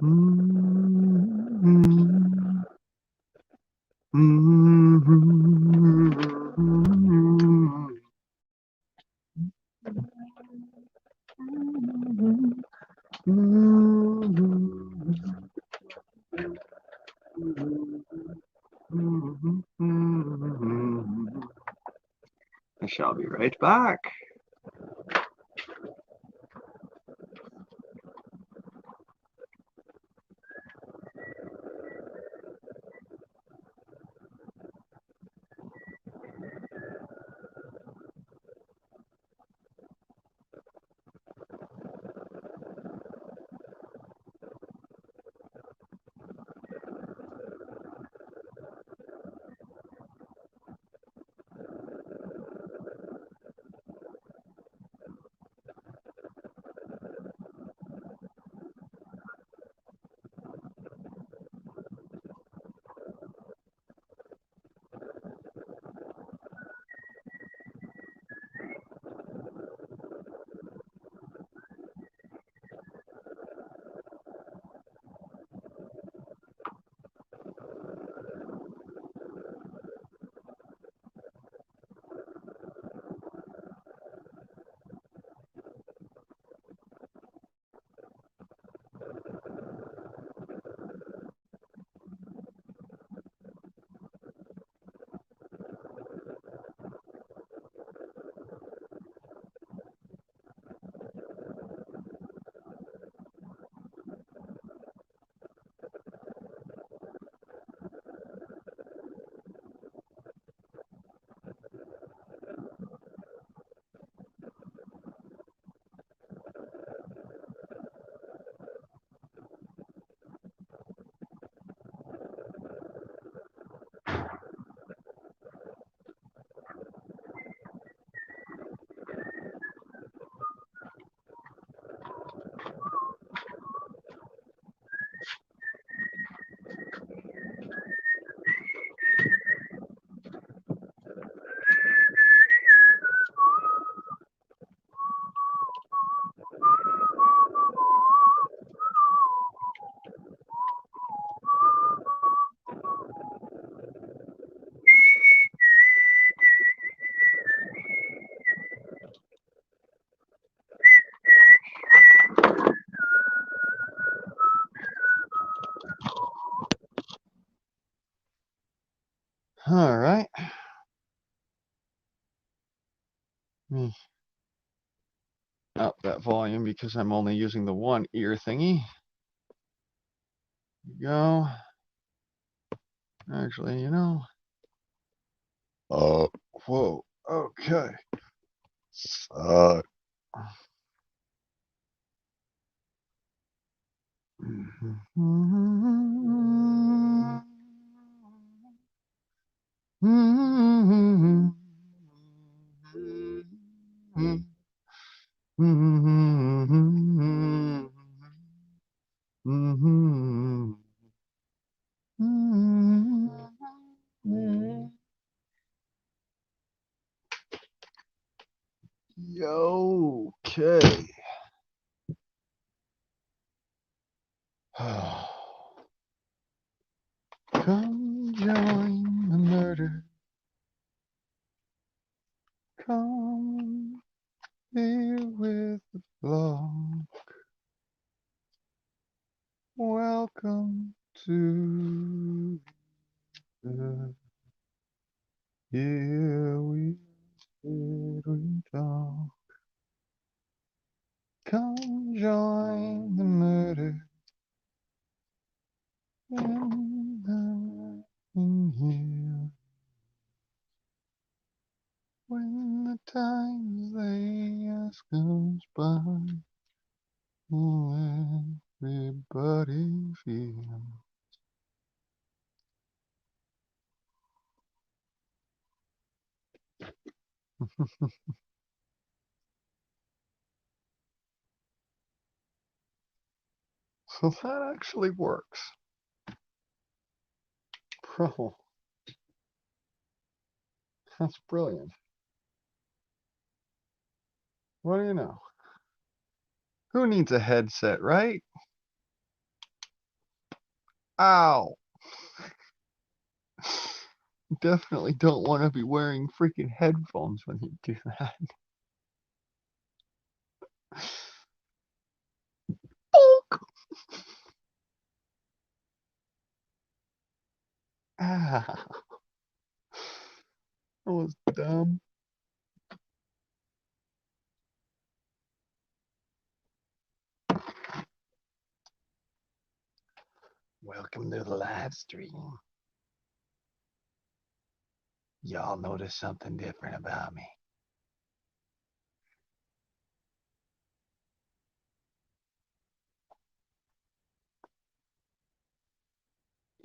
I shall be right back. All right. Up that volume because I'm only using the one ear thingy. There we go. Actually, you know. Oh, whoa. Okay. Okay. Come join the murder. Come here with the flock. Welcome to the here we sit, we talk. Come join the murder in here. When the times they ask us by, everybody feels. So that actually works. Pro. That's brilliant. What do you know? Who needs a headset, right? Ow! Definitely don't want to be wearing freaking headphones when you do that. Bonk! Ah, that was dumb. Welcome to the live stream. Y'all notice something different about me.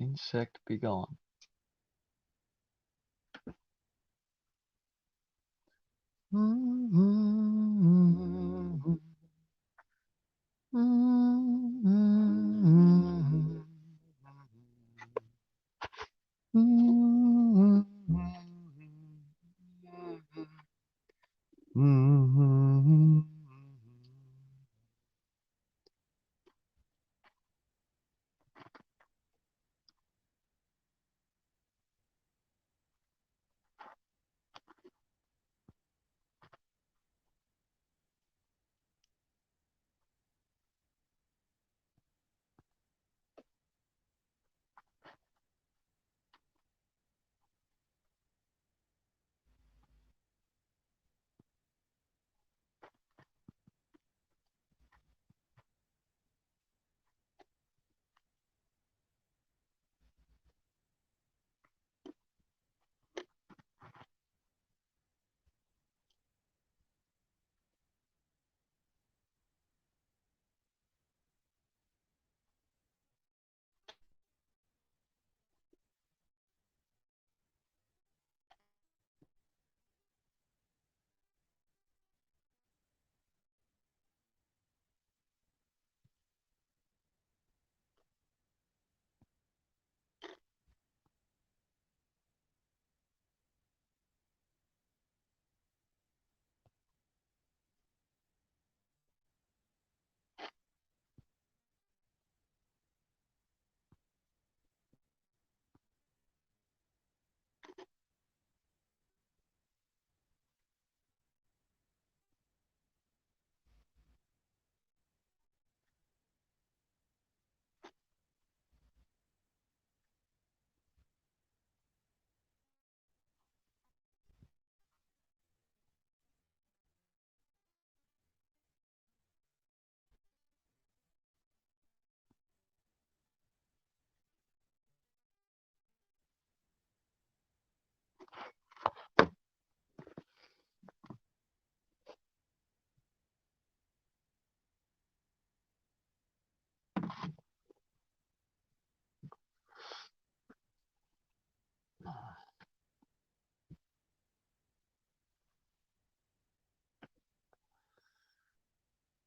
Insect be gone.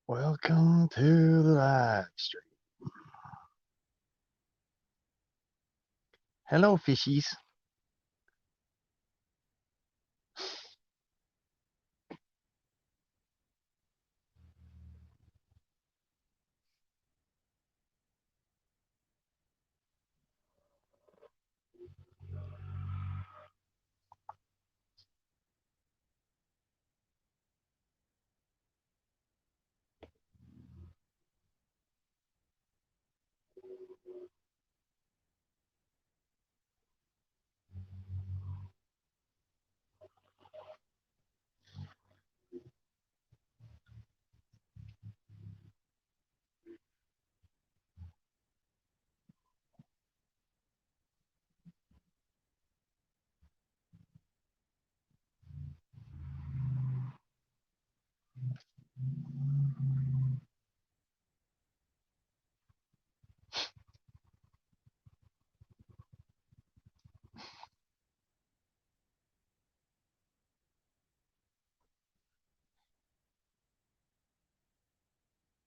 Welcome to the live stream. Hello, fishies.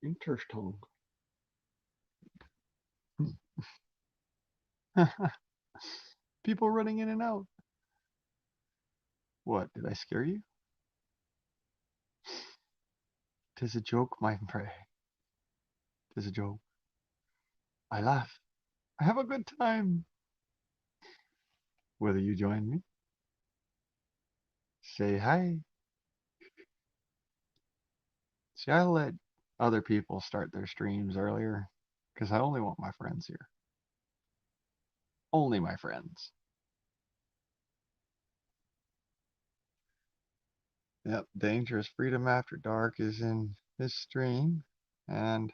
Interesting. People running in and out. What, did I scare you? 'Tis a joke, my prey. 'Tis a joke. I laugh. Have a good time. Whether you join me, say hi. See, I let other people start their streams earlier because I only want my friends here. Only my friends. Yep, Dangerous Freedom After Dark is in his stream, and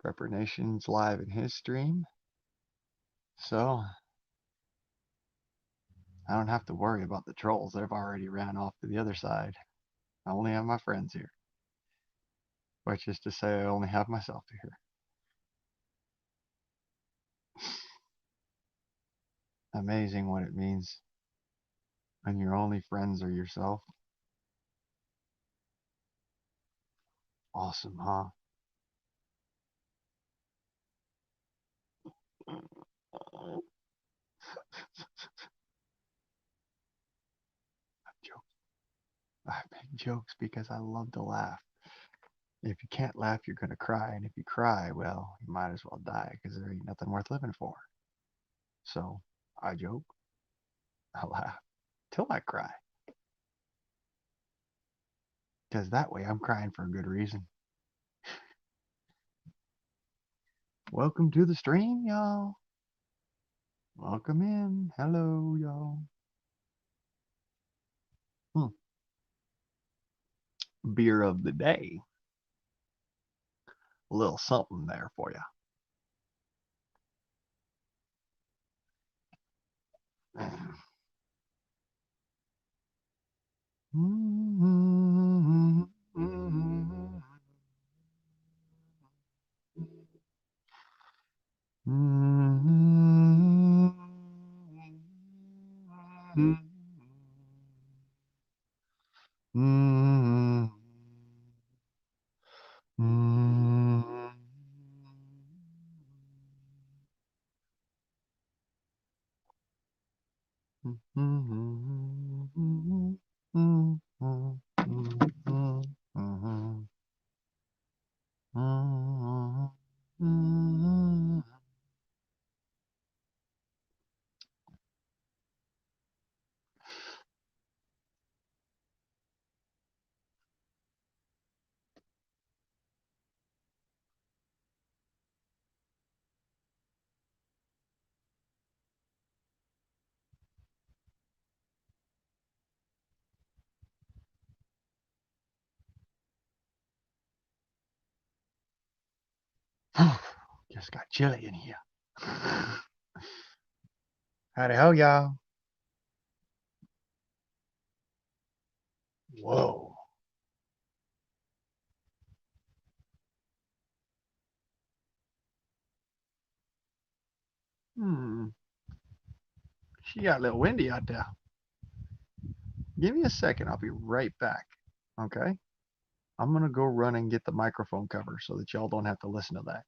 Prepper Nation's live in his stream. So I don't have to worry about the trolls that have already ran off to the other side. I only have my friends here, which is to say I only have myself to hear. Amazing what it means when your only friends are yourself. Awesome, huh? Joke. I make jokes because I love to laugh. If you can't laugh, you're gonna cry, and if you cry, well, you might as well die because there ain't nothing worth living for. So I joke, I laugh till I cry, because that way I'm crying for a good reason. Welcome to the stream, y'all. Welcome in. Hello, y'all. Beer of the day. A little something there for you. Just got chilly in here. Howdy ho, y'all. Whoa. Hmm. She got a little windy out there. Give me a second. I'll be right back. Okay? I'm going to go run and get the microphone cover so that y'all don't have to listen to that.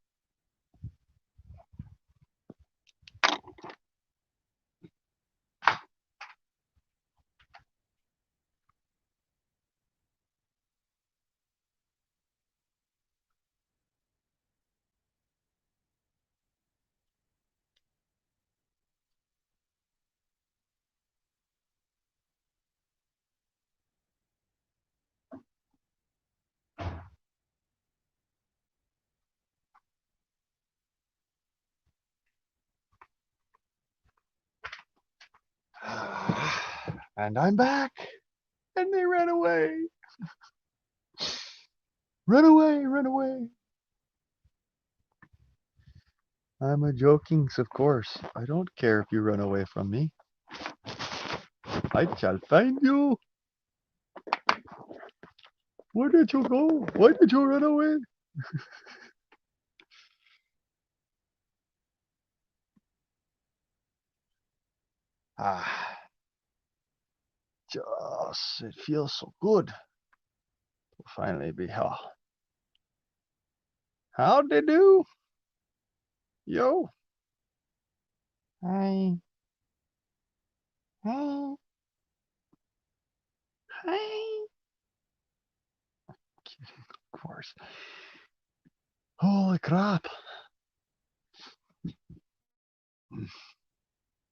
And I'm back. And they ran away. Run away, run away. I'm a jokings, of course. I don't care if you run away from me. I shall find you. Where did you go? Why did you run away? Ah, just, it feels so good to finally be here. How'd they do? Yo. Hi. Hi. Hi. Of course. Holy crap.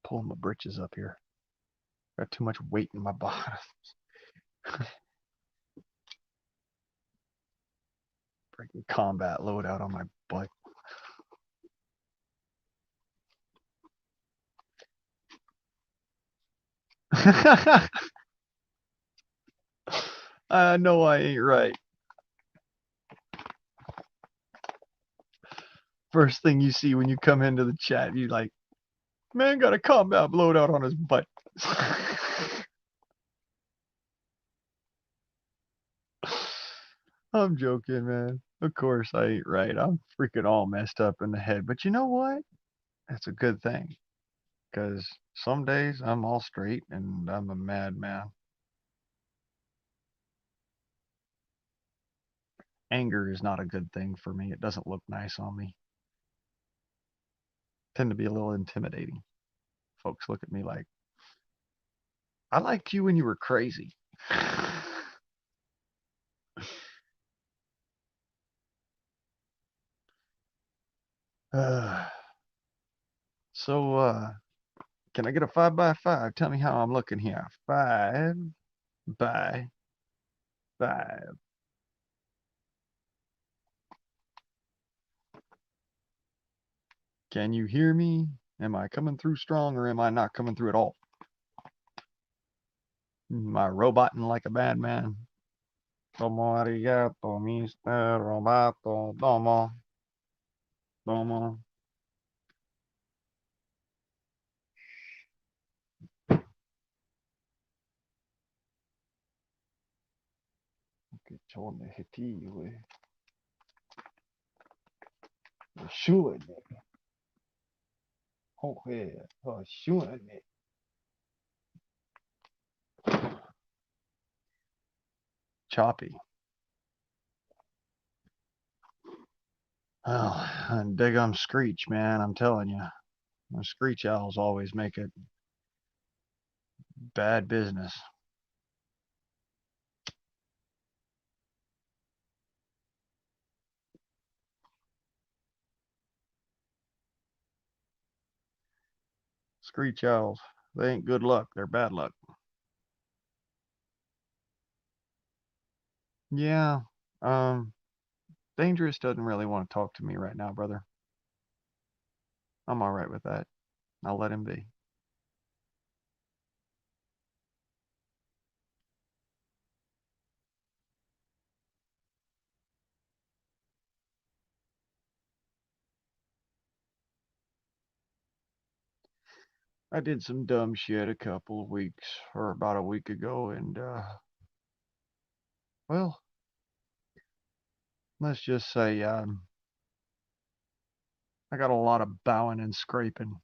Pulling my britches up here. Got too much weight in my bottom. Freaking combat loadout on my butt. I know I ain't right. First thing you see when you come into the chat, you like, man got a combat loadout on his butt. I'm joking, man. Of course I ain't right. I'm freaking all messed up in the head. But you know what? That's a good thing. Because some days I'm all straight and I'm a madman. Anger is not a good thing for me. It doesn't look nice on me. Tend to be a little intimidating. Folks look at me like, I liked you when you were crazy. So, can I get a 5x5? Tell me how I'm looking here. 5x5. Can you hear me? Am I coming through strong or am I not coming through at all? Am I roboting like a bad man? Domo arigato, Mr. Roboto. Domo. Domo. Che ciò ne hetiwe. Shune. Oh, yeah. Oh, shune. Choppy. Well, and dig 'em Screech, man. I'm telling you. The Screech owls always make it bad business. Screech owls. They ain't good luck. They're bad luck. Yeah. Um, Dangerous doesn't really want to talk to me right now, brother. I'm all right with that. I'll let him be. I did some dumb shit a couple of weeks or about a week ago, and well, let's just say I got a lot of bowing and scraping,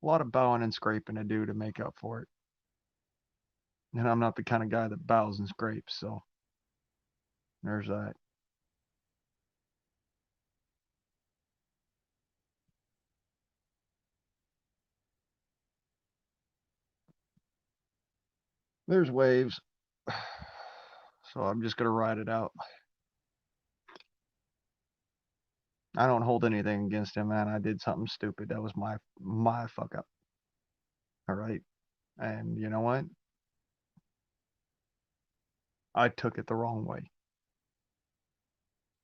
a lot of bowing and scraping to do to make up for it. And I'm not the kind of guy that bows and scrapes, so there's that. There's waves, so I'm just gonna ride it out. I don't hold anything against him, man. I did something stupid. That was my fuck up. All right, and you know what? I took it the wrong way.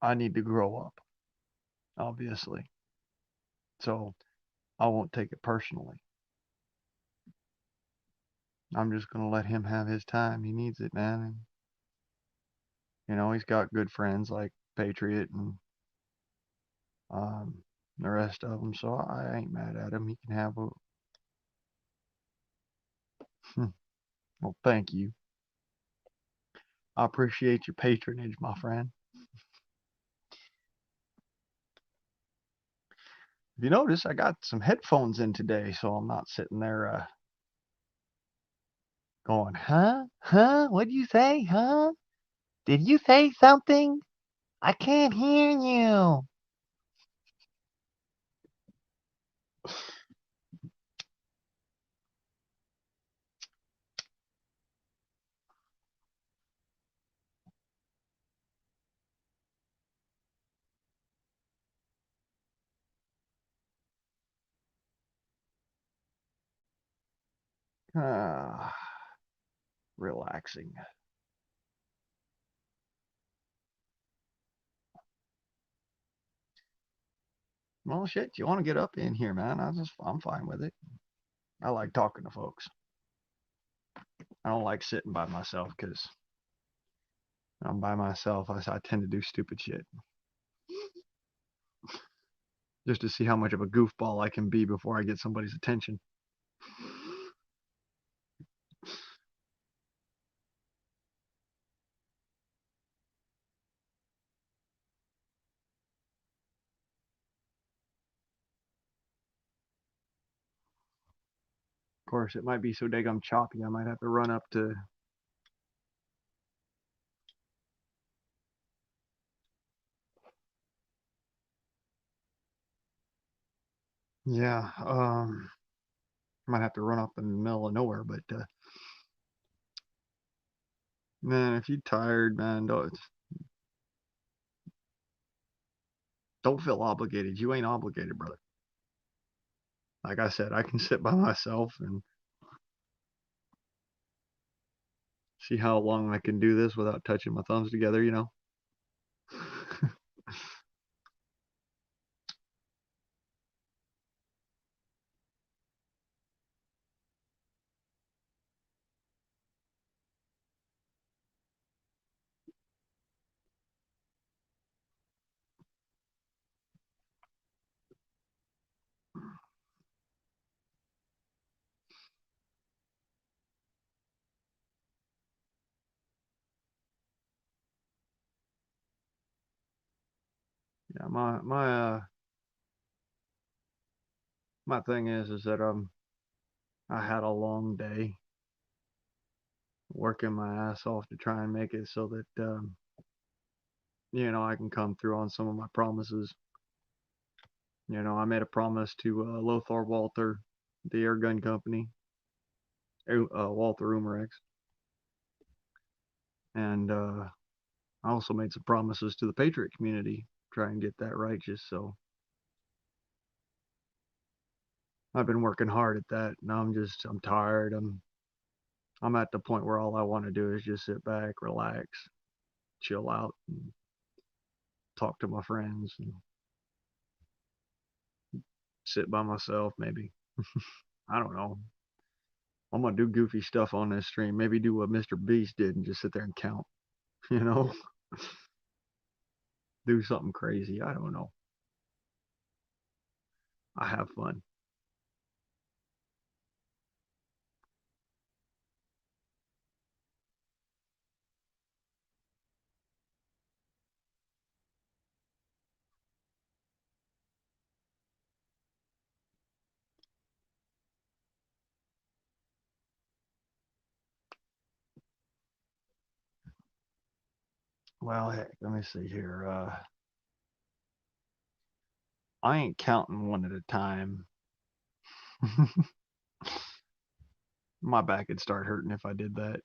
I need to grow up, obviously. So I won't take it personally. I'm just gonna let him have his time. He needs it, man. And, he's got good friends like Patriot and um, the rest of them. So I ain't mad at him. He can have a. Well, thank you. I appreciate your patronage, my friend. If you notice, I got some headphones in today, so I'm not sitting there going, huh? Huh? What'd you say? Huh? Did you say something? I can't hear you. Ah, relaxing. Well, shit, you want to get up in here, man? I'm fine with it. I like talking to folks. I don't like sitting by myself because I'm by myself. I tend to do stupid shit just to see how much of a goofball I can be before I get somebody's attention. Of course, it might be so daggum choppy. I might have to run up to. Yeah, might have to run up in the middle of nowhere. But man, if you're tired, man, don't feel obligated. You ain't obligated, brother. Like I said, I can sit by myself and see how long I can do this without touching my thumbs together, you know? Yeah, my thing is that I had a long day working my ass off to try and make it so that I can come through on some of my promises. I made a promise to Lothar Walther, the air gun company, Walther Umarex, and I also made some promises to the Patriot community, try and get that righteous. So I've been working hard at that. Now I'm tired. I'm at the point where all I want to do is just sit back, relax, chill out, and talk to my friends, and sit by myself. Maybe I don't know. I'm gonna do goofy stuff on this stream. Maybe do what Mr. Beast did and just sit there and count. You know, do something crazy. I don't know. I have fun. Well, heck, let me see here. I ain't counting one at a time. My back would start hurting if I did that.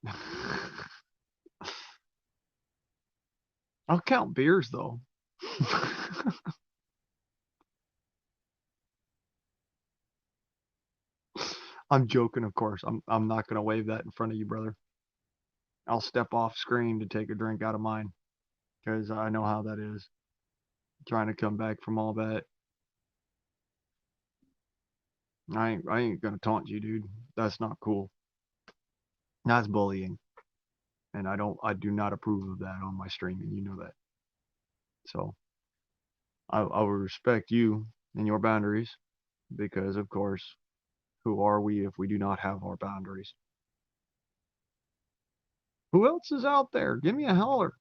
I'll count beers though. I'm joking, of course. I'm not gonna wave that in front of you, brother. I'll step off screen to take a drink out of mine because I know how that is. Trying to come back from all that. I ain't gonna taunt you, dude. That's not cool. That's bullying, and I do not approve of that on my stream, and you know that. So I will respect you and your boundaries because, of course, who are we if we do not have our boundaries? Who else is out there? Give me a holler.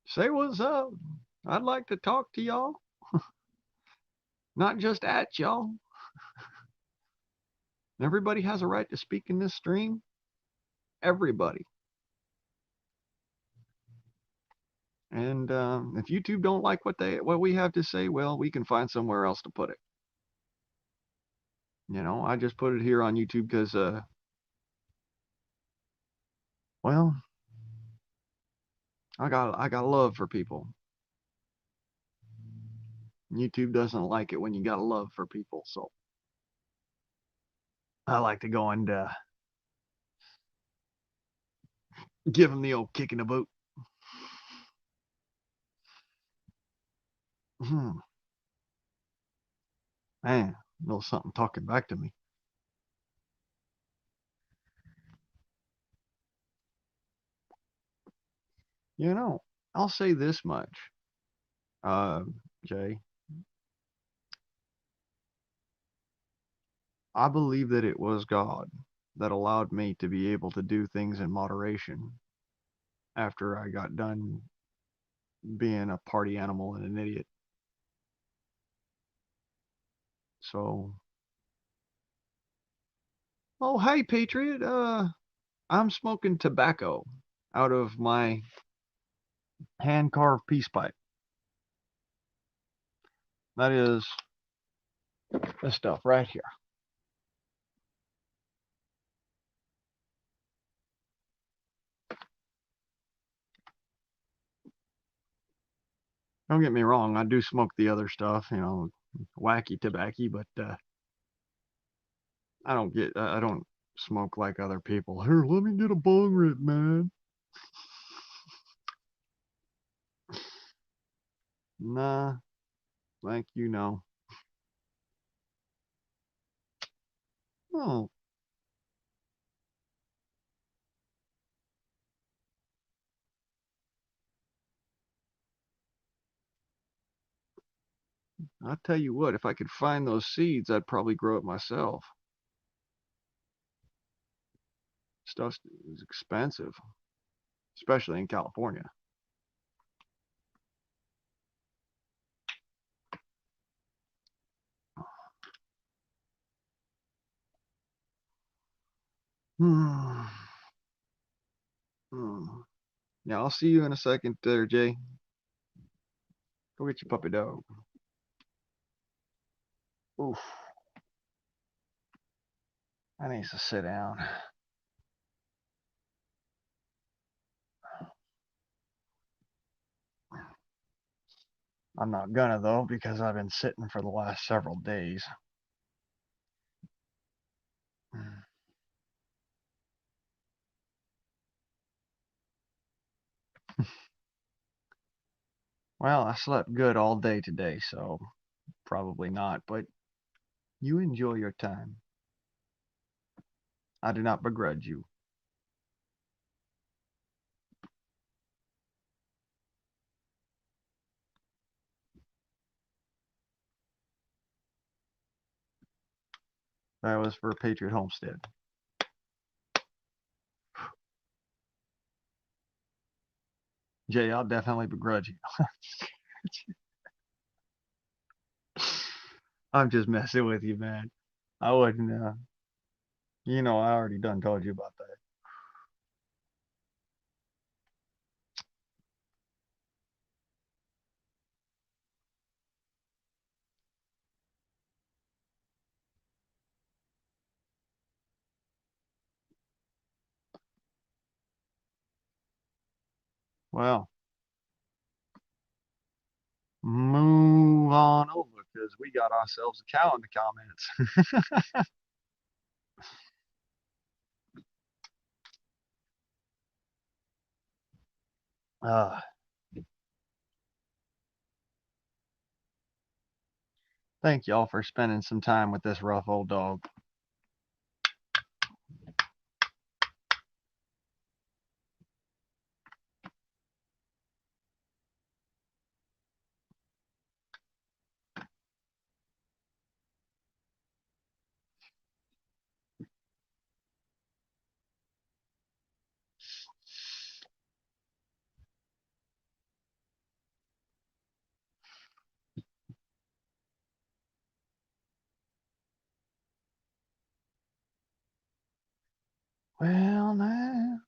Say what's up. I'd like to talk to y'all, not just at y'all. Everybody has a right to speak in this stream. Everybody. And if YouTube don't like what we have to say, well, we can find somewhere else to put it. I just put it here on YouTube because, well, I got love for people. YouTube doesn't like it when you got love for people, so I like to go and give him the old kick in the boot. Hmm, man, a little something talking back to me. You know, I'll say this much, uh, Jay. I believe that it was God that allowed me to be able to do things in moderation after I got done being a party animal and an idiot. So, oh, hey, Patriot, I'm smoking tobacco out of my hand carved peace pipe. That is this stuff right here. Don't get me wrong, I do smoke the other stuff, wacky tobacco, but I don't smoke like other people. Here, let me get a bong rip, man. Nah, thank you, no. Oh, I'll tell you what, if I could find those seeds, I'd probably grow it myself. Stuff is expensive, especially in California. Hmm. Hmm. Yeah, I'll see you in a second there, Jay. Go get your puppy dog. Oof, I need to sit down. I'm not gonna though because I've been sitting for the last several days. Well, I slept good all day today, so probably not, but you enjoy your time. I do not begrudge you. That was for Patriot Homestead. Jay, I'll definitely begrudge you. I'm just messing with you, man. I wouldn't, I already done told you about that. Well, move on over because we got ourselves a cow in the comments. uh, Thank y'all for spending some time with this rough old dog. Well, now.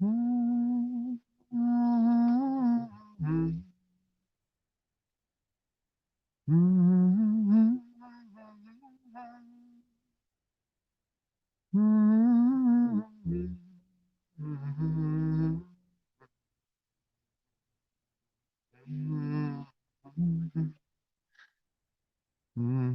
Mm, mm, mm, mm, mm, mm, mm,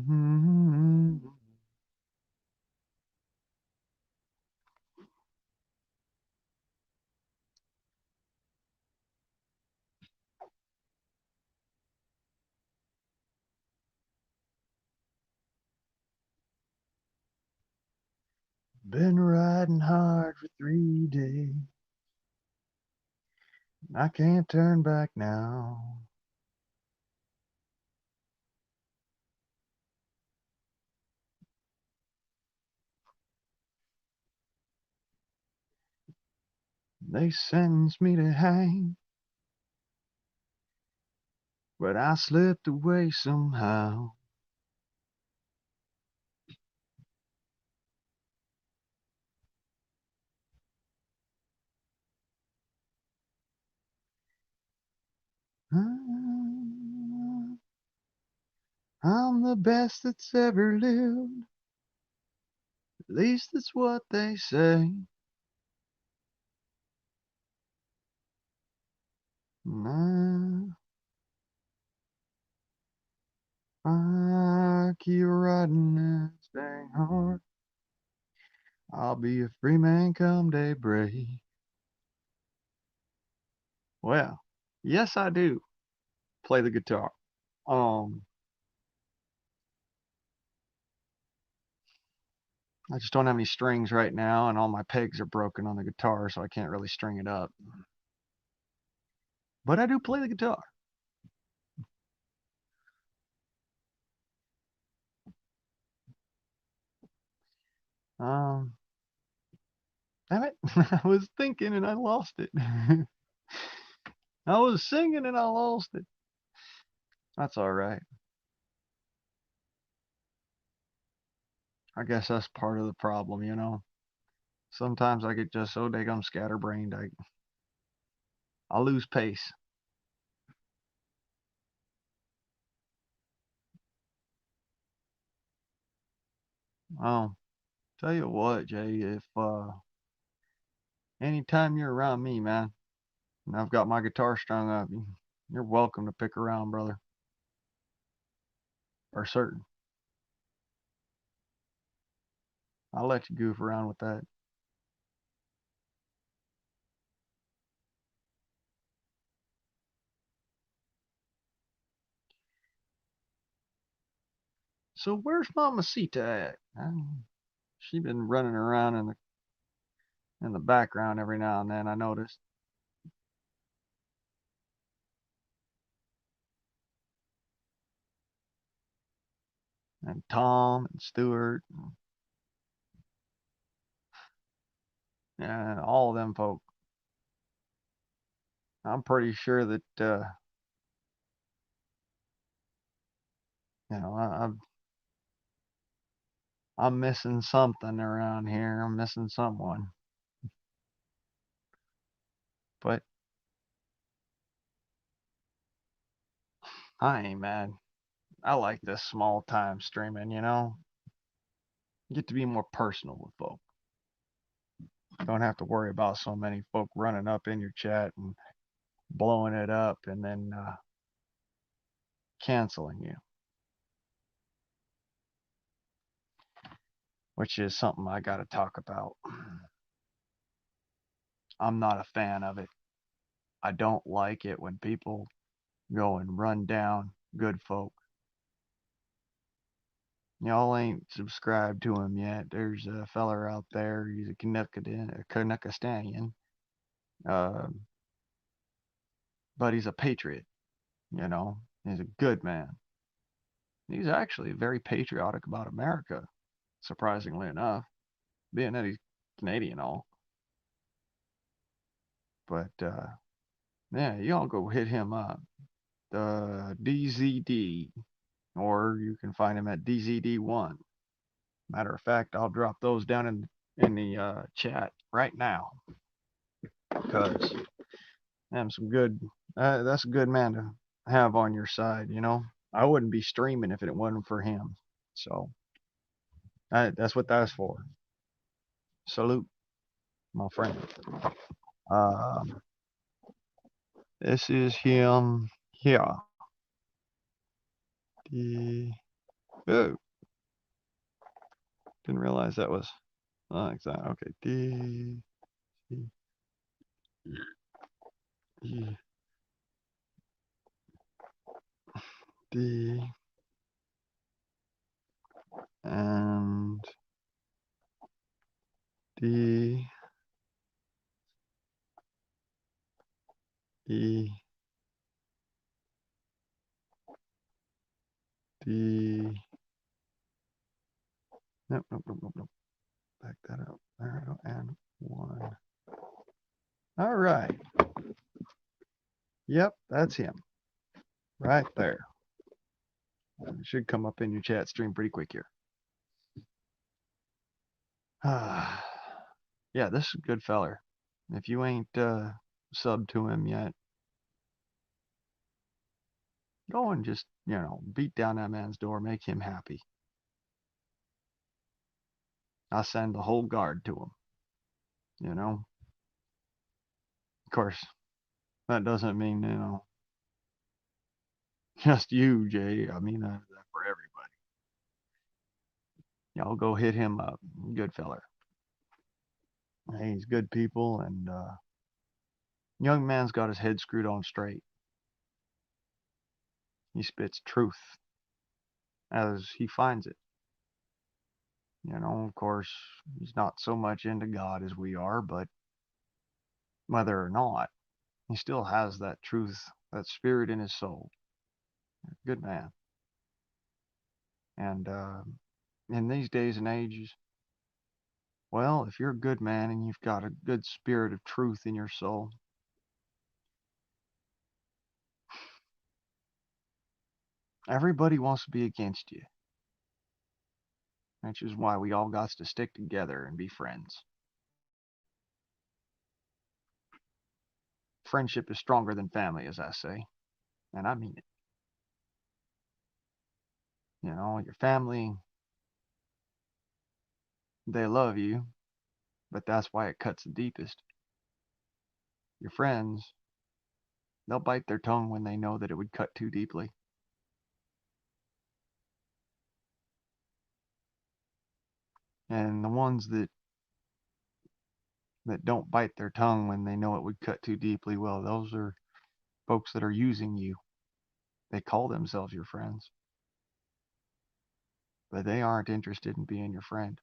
Been riding hard for 3 days. I can't turn back now. They sentenced me to hang, but I slipped away somehow. I'm the best that's ever lived. At least that's what they say. I keep riding and staying hard. I'll be a free man come daybreak. Well, yes, I do play the guitar. Um, I just don't have any strings right now, and all my pegs are broken on the guitar, so I can't really string it up. But I do play the guitar. Um, Damn it, I was thinking and I lost it. I was singing and I lost it. That's all right. I guess that's part of the problem, you know. Sometimes I get just so daggum scatterbrained, I lose pace. Oh, tell you what, Jay, if anytime you're around me, man, and I've got my guitar strung up, you're welcome to pick around, brother. Or certain. I'll let you goof around with that. So where's Mamacita at? She been running around in the background every now and then. I noticed. And Tom and Stuart and all of them folk. I'm pretty sure that you know I'm missing something around here. I'm missing someone. But I ain't mad. I like this small time streaming, you know? You get to be more personal with folk. Don't have to worry about so many folk running up in your chat and blowing it up and then canceling you, which is something I got to talk about. I'm not a fan of it. I don't like it when people go and run down good folk. Y'all ain't subscribed to him yet. There's a feller out there. He's a Canuckistanian, uh, but he's a patriot. You know, he's a good man. He's actually very patriotic about America, surprisingly enough, being that he's Canadian all. But yeah, y'all go hit him up. The DZD, or you can find him at DZD1. Matter of fact, I'll drop those down in the chat right now because I'm some good. That's a good man to have on your side. You know, I wouldn't be streaming if it wasn't for him. So that's what that's for. Salute, my friend. Um, this is him here. The oh, didn't realize that was exactly okay. D D and E D. Nope, nope, nope, nope, nope. Back that up. There we go. And 1. All right. Yep, that's him. Right there. It should come up in your chat stream pretty quick here. Yeah, this is a good feller. If you ain't subbed to him yet, go and just, beat down that man's door, make him happy. I'll send the whole guard to him. Of course, that doesn't mean, just you, Jay. I mean that for everybody. Y'all go hit him up. Good feller. Hey, he's good people, and young man's got his head screwed on straight. He spits truth as he finds it. Of course, he's not so much into God as we are, but whether or not, he still has that truth, that spirit in his soul. Good man. And in these days and ages, well, if you're a good man and you've got a good spirit of truth in your soul, everybody wants to be against you. Which is why we all got to stick together and be friends. Friendship is stronger than family, as I say. And I mean it. Your family, they love you, but that's why it cuts the deepest. Your friends, they'll bite their tongue when they know that it would cut too deeply. And the ones that don't bite their tongue when they know it would cut too deeply, well, those are folks that are using you. They call themselves your friends, but they aren't interested in being your friend.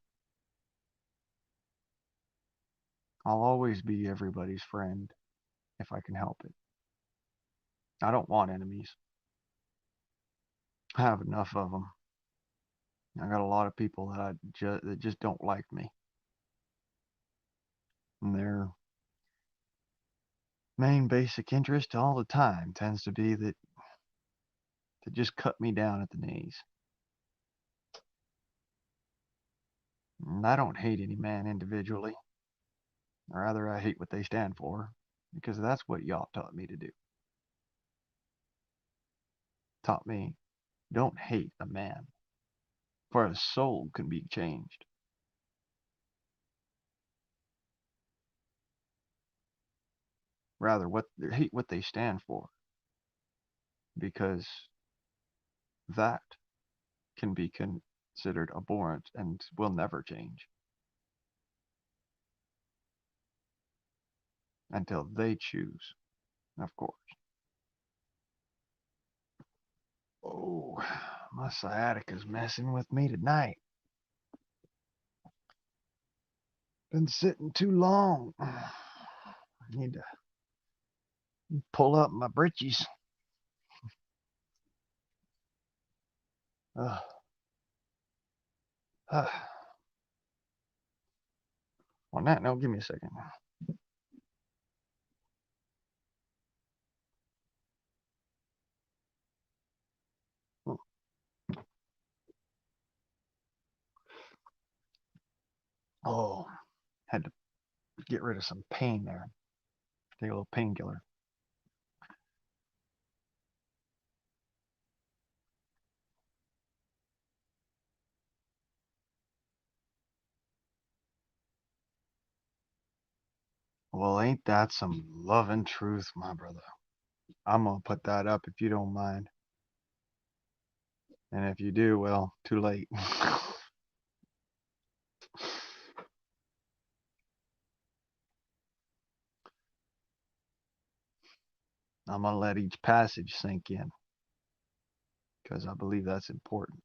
I'll always be everybody's friend if I can help it. I don't want enemies. I have enough of them. I got a lot of people that just don't like me. And their main basic interest all the time tends to be that to just cut me down at the knees. And I don't hate any man individually. Or rather, I hate what they stand for, because that's what y'all taught me to do. Taught me, don't hate a man, for a soul can be changed. Rather, hate what they stand for, because that can be considered abhorrent and will never change until they choose, of course. Oh, my sciatica's messing with me tonight. Been sitting too long. I need to pull up my britches. Uh, uh. On that note, give me a second. Oh, had to get rid of some pain there. Take a little painkiller. Well, ain't that some loving truth, my brother? I'm gonna put that up if you don't mind. And if you do, well, too late. I'm gonna let each passage sink in, because I believe that's important.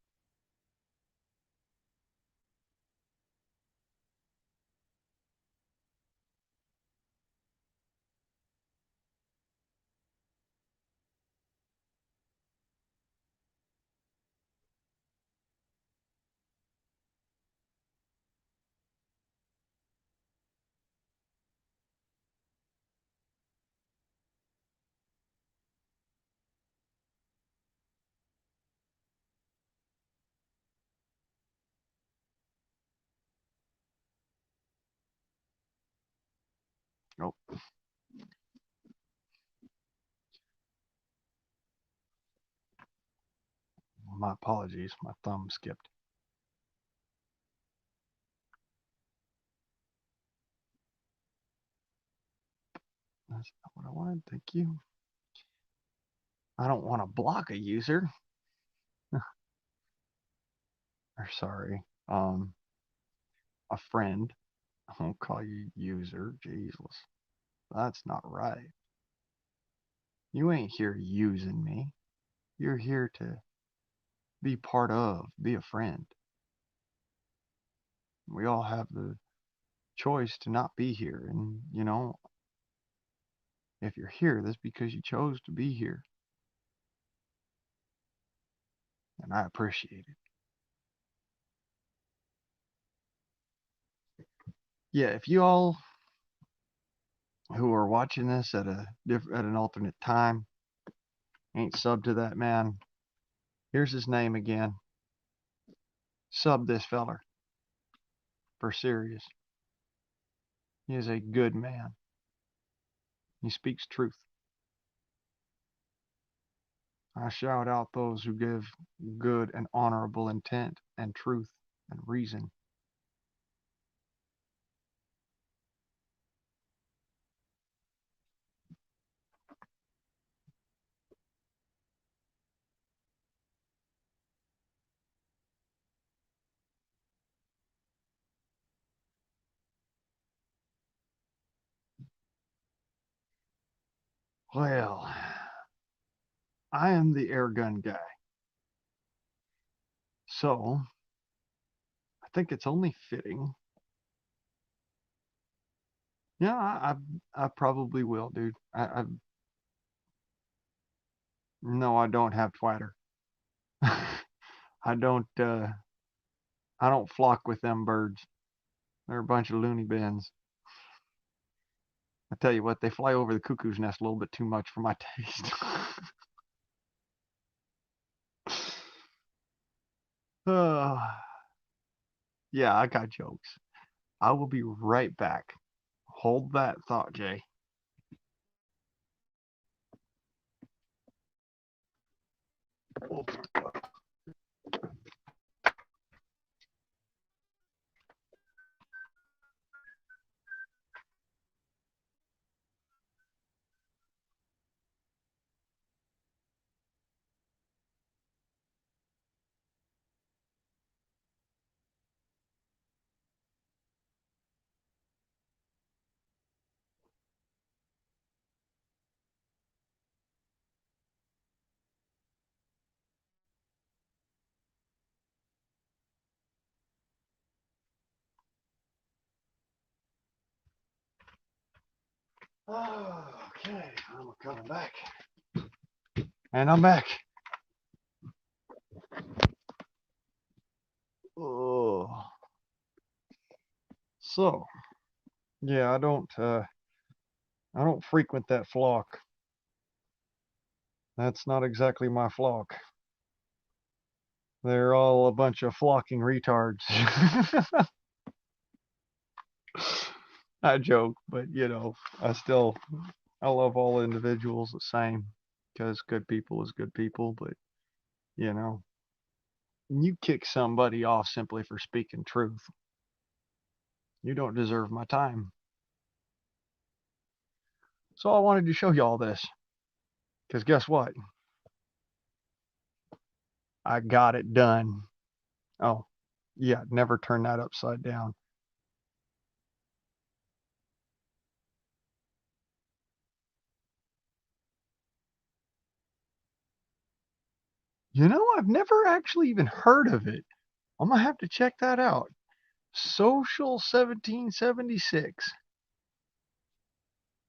Oh, my apologies. My thumb skipped. That's not what I wanted. Thank you. I don't want to block a user. Or sorry, a friend. I won't call you user. Jesus, that's not right. You ain't here using me. You're here to be part of, be a friend. We all have the choice to not be here. And, you know, if you're here, that's because you chose to be here. And I appreciate it. Yeah, if you all who are watching this at an alternate time ain't subbed to that man, here's his name again. Sub this feller. For serious. He is a good man. He speaks truth. I shout out those who give good and honorable intent and truth and reason. Well, I am the air gun guy. So, I think it's only fitting. Yeah, I probably will, dude. No, I don't have Twitter. I don't I don't flock with them birds. They're a bunch of loony bins. I tell you what, they fly over the cuckoo's nest a little bit too much for my taste. uh, yeah, I got jokes. I will be right back. Hold that thought, Jay. Okay, I'm coming back. And I'm back. Oh. So, yeah, I don't frequent that flock. That's not exactly my flock. They're all a bunch of flocking retards. I joke, but I love all individuals the same because good people is good people, but you know, you kick somebody off simply for speaking truth. You don't deserve my time. So I wanted to show you all this because guess what? I got it done. Oh, yeah, never turn that upside down. You know, I've never actually even heard of it. I'm gonna have to check that out. Social 1776.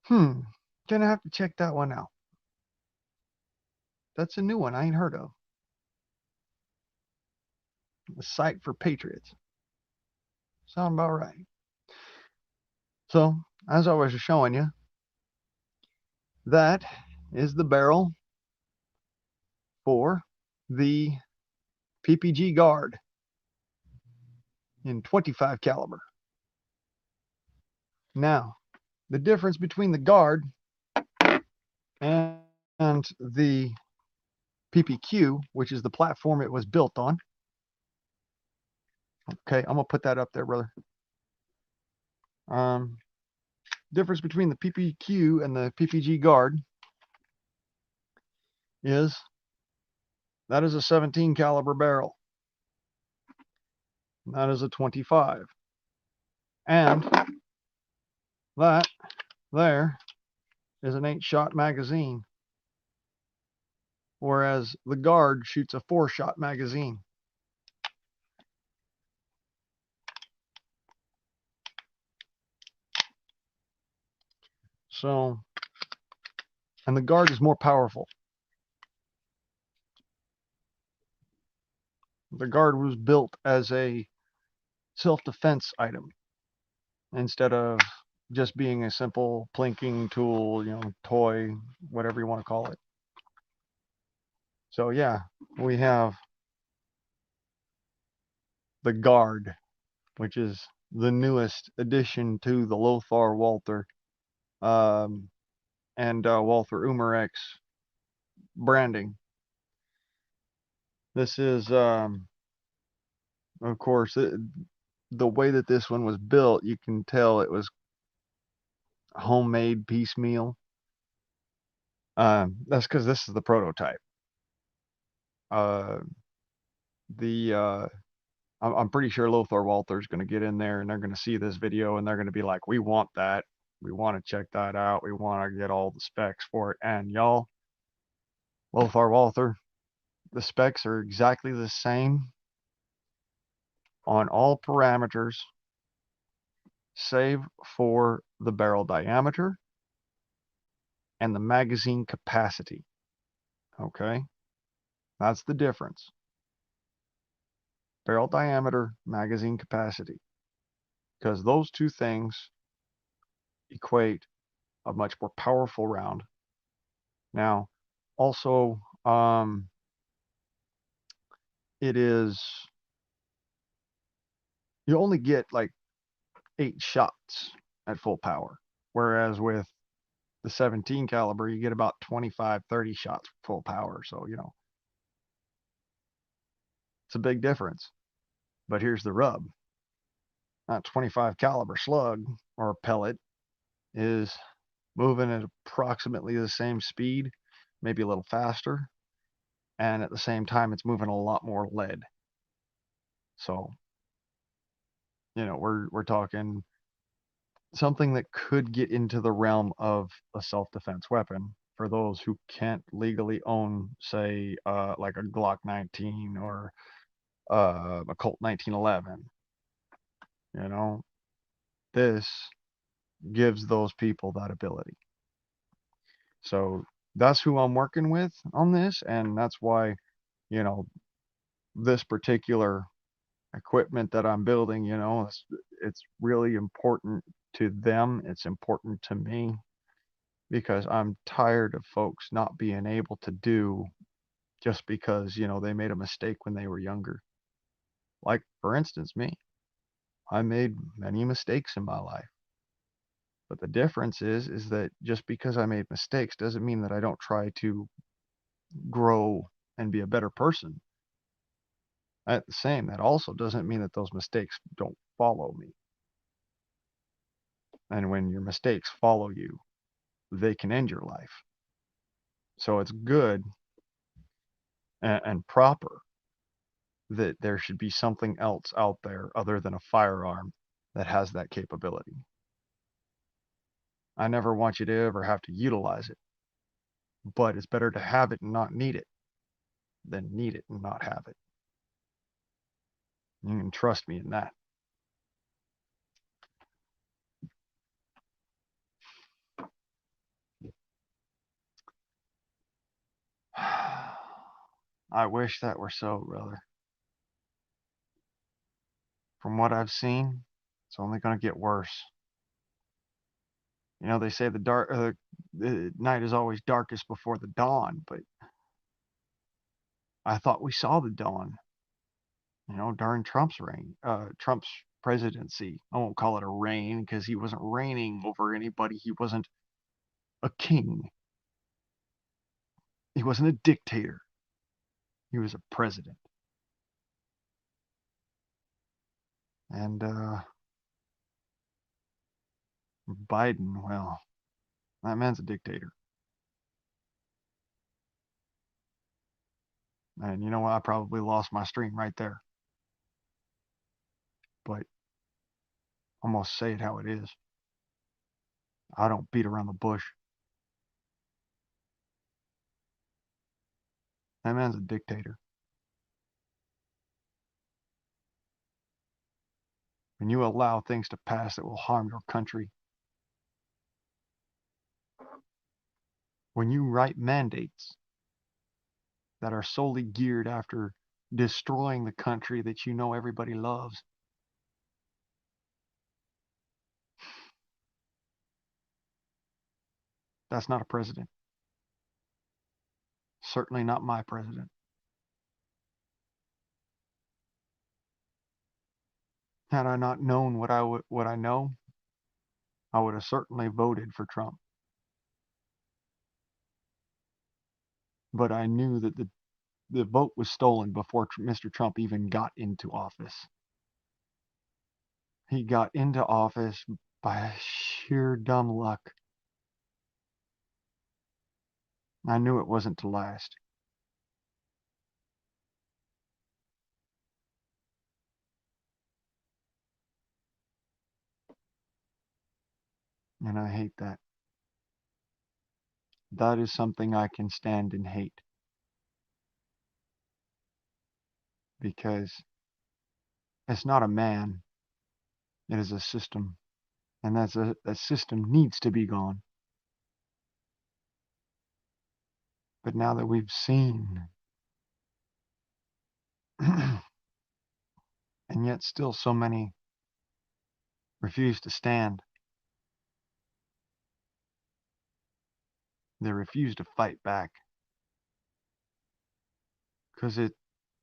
Gonna have to check that one out. That's a new one I ain't heard of. The site for patriots. Sound about right. So, as I was showing you, that is the barrel for the PPG Guard in 25 caliber. Now, the difference between the guard and the PPQ, which is the platform it was built on. Okay, I'm gonna put that up there, brother. Difference between the PPQ and the PPG guard is that is a 17 caliber barrel. That is a 25. And that there is an 8-shot magazine, whereas the guard shoots a 4-shot magazine. So, and the guard is more powerful. The guard was built as a self-defense item instead of just being a simple plinking tool, toy, whatever you want to call it. So yeah, we have the guard, which is the newest addition to the Lothar Walther and Walther Umarex branding. This is, of course, the way that this one was built, you can tell it was homemade piecemeal. That's because this is the prototype. I'm pretty sure Lothar Walther's going to get in there and they're going to see this video and they're going to be like, we want that. We want to check that out. We want to get all the specs for it. And y'all, Lothar Walther, the specs are exactly the same on all parameters, save for the barrel diameter and the magazine capacity. Okay, that's the difference. Barrel diameter, magazine capacity, because those two things equate a much more powerful round. Now, also, it is, you only get like 8 shots at full power, whereas with the 17 caliber, you get about 25, 30 shots full power. So, it's a big difference. But here's the rub. That 25 caliber slug or pellet is moving at approximately the same speed, maybe a little faster, and at the same time it's moving a lot more lead. So, we're talking something that could get into the realm of a self-defense weapon for those who can't legally own, say, like a Glock 19 or a Colt 1911. This gives those people that ability. So that's who I'm working with on this, and that's why, this particular equipment that I'm building, it's really important to them. It's important to me because I'm tired of folks not being able to do just because, they made a mistake when they were younger. Like, for instance, me. I made many mistakes in my life. But the difference is that just because I made mistakes doesn't mean that I don't try to grow and be a better person. At the same, that also doesn't mean that those mistakes don't follow me. And when your mistakes follow you, they can end your life. So it's good and proper that there should be something else out there other than a firearm that has that capability. I never want you to ever have to utilize it, but it's better to have it and not need it than need it and not have it. You can trust me in that. I wish that were so, brother. From what I've seen, it's only going to get worse. They say the night is always darkest before the dawn, but I thought we saw the dawn, during Trump's reign, Trump's presidency. I won't call it a reign because he wasn't reigning over anybody. He wasn't a king. He wasn't a dictator. He was a president. And Biden, well, that man's a dictator. And you know what? I probably lost my stream right there. But I'm going to say it how it is. I don't beat around the bush. That man's a dictator. When you allow things to pass that will harm your country, when you write mandates that are solely geared after destroying the country that you know everybody loves, that's not a president. Certainly not my president. Had I not known what I know, I would have certainly voted for Trump. But I knew that the vote was stolen before Mr. Trump even got into office. He got into office by sheer dumb luck. I knew it wasn't to last. And I hate that. That is something I can stand and hate. Because it's not a man, it is a system. And that system needs to be gone. But now that we've seen, and yet still so many refuse to stand, they refuse to fight back because it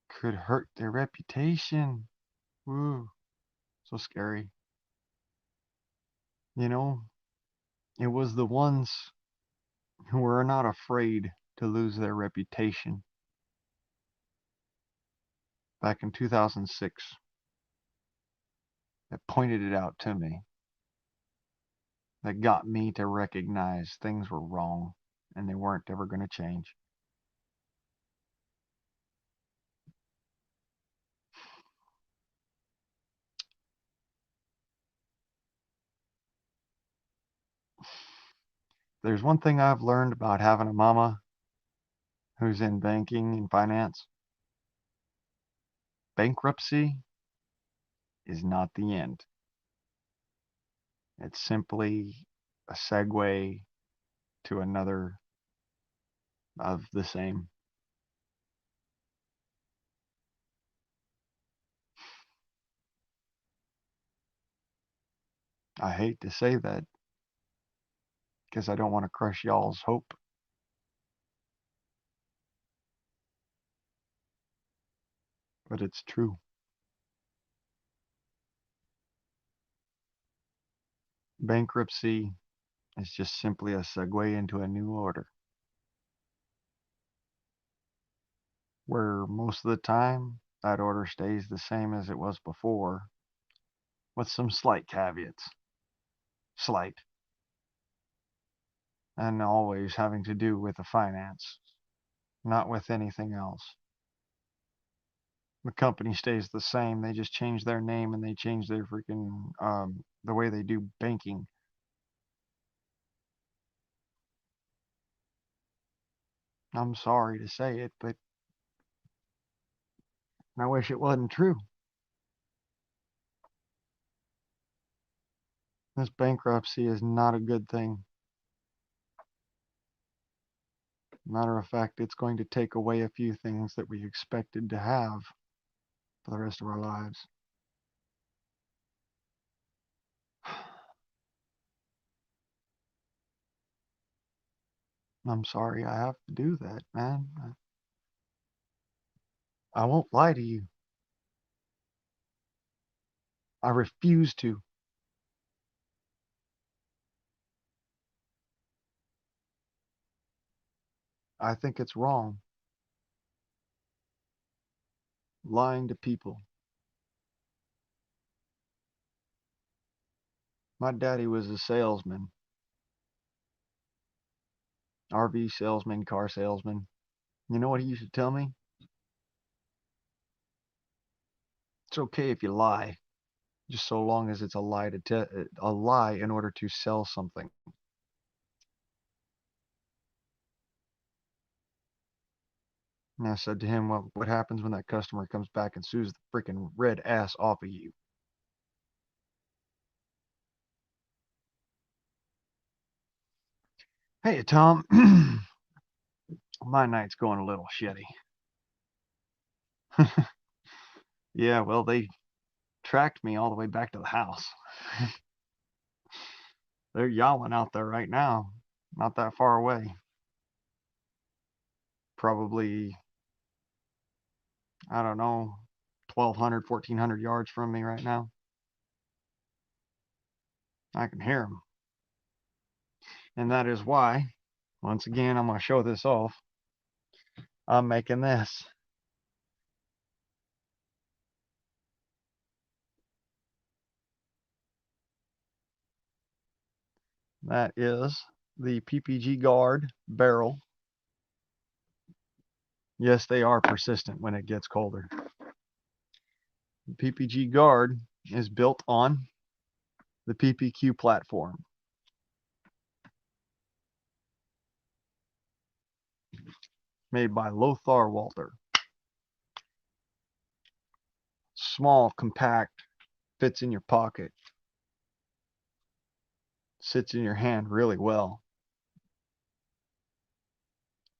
could hurt their reputation. Woo, so scary. You know, it was the ones who were not afraid to lose their reputation back in 2006 that pointed it out to me, that got me to recognize things were wrong and they weren't ever going to change. There's one thing I've learned about having a mama who's in banking and finance. Bankruptcy is not the end. It's simply a segue to another of the same. I hate to say that because I don't want to crush y'all's hope, but it's true. Bankruptcy is just simply a segue into a new order where most of the time that order stays the same as it was before with some slight caveats. Slight. And always having to do with the finance, not with anything else. The company stays the same. They just change their name and they change their freaking the way they do banking. I'm sorry to say it, but I wish it wasn't true. This bankruptcy is not a good thing. Matter of fact, it's going to take away a few things that we expected to have for the rest of our lives. I'm sorry I have to do that, man. I won't lie to you. I refuse to. I think it's wrong. Lying to people. My daddy was a salesman, RV salesman, car salesman. You know what he used to tell me? It's okay if you lie, just so long as it's a lie a lie in order to sell something. And I said to him, well, what happens when that customer comes back and sues the freaking red ass off of you? Hey, Tom, my night's going a little shitty. Yeah, well, they tracked me all the way back to the house. They're yowling out there right now, not that far away. Probably, I don't know, 1,200, 1,400 yards from me right now. I can hear them. And that is why, once again, I'm going to show this off. I'm making this. That is the PPG Guard barrel. Yes, they are persistent when it gets colder. The PPG Guard is built on the PPQ platform. Made by Lothar Walther. Small, compact, fits in your pocket. Sits in your hand really well.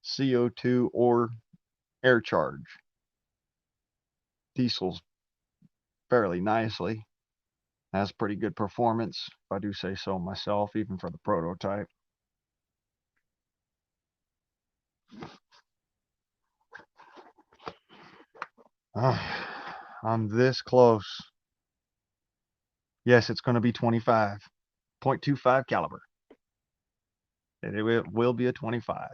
CO2 or air charge. Diesel's fairly nicely. Has pretty good performance, if I do say so myself, even for the prototype. I'm this close. Yes, it's going to be 25. 0.25 caliber. It will be a 25.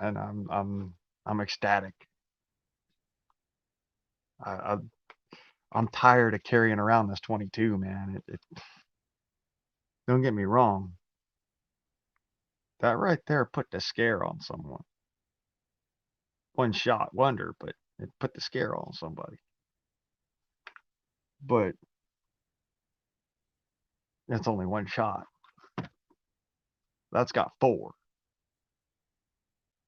And I'm ecstatic. I I'm tired of carrying around this 22, man. Don't get me wrong. That right there put the scare on someone. One shot wonder, but it put the scare on somebody. But it's only one shot. That's got four.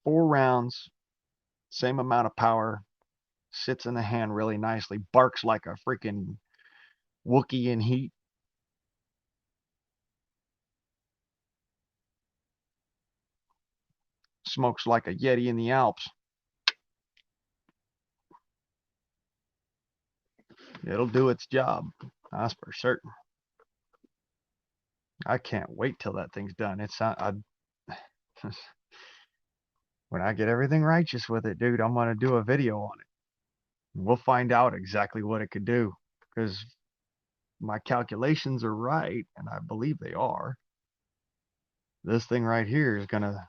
4 rounds, same amount of power, sits in the hand really nicely, barks like a freaking Wookiee in heat. Smokes like a Yeti in the Alps. It'll do its job. That's for certain. I can't wait till that thing's done. When I get everything righteous with it, dude, I'm gonna do a video on it. We'll find out exactly what it could do, because my calculations are right, and I believe they are. This thing right here is gonna,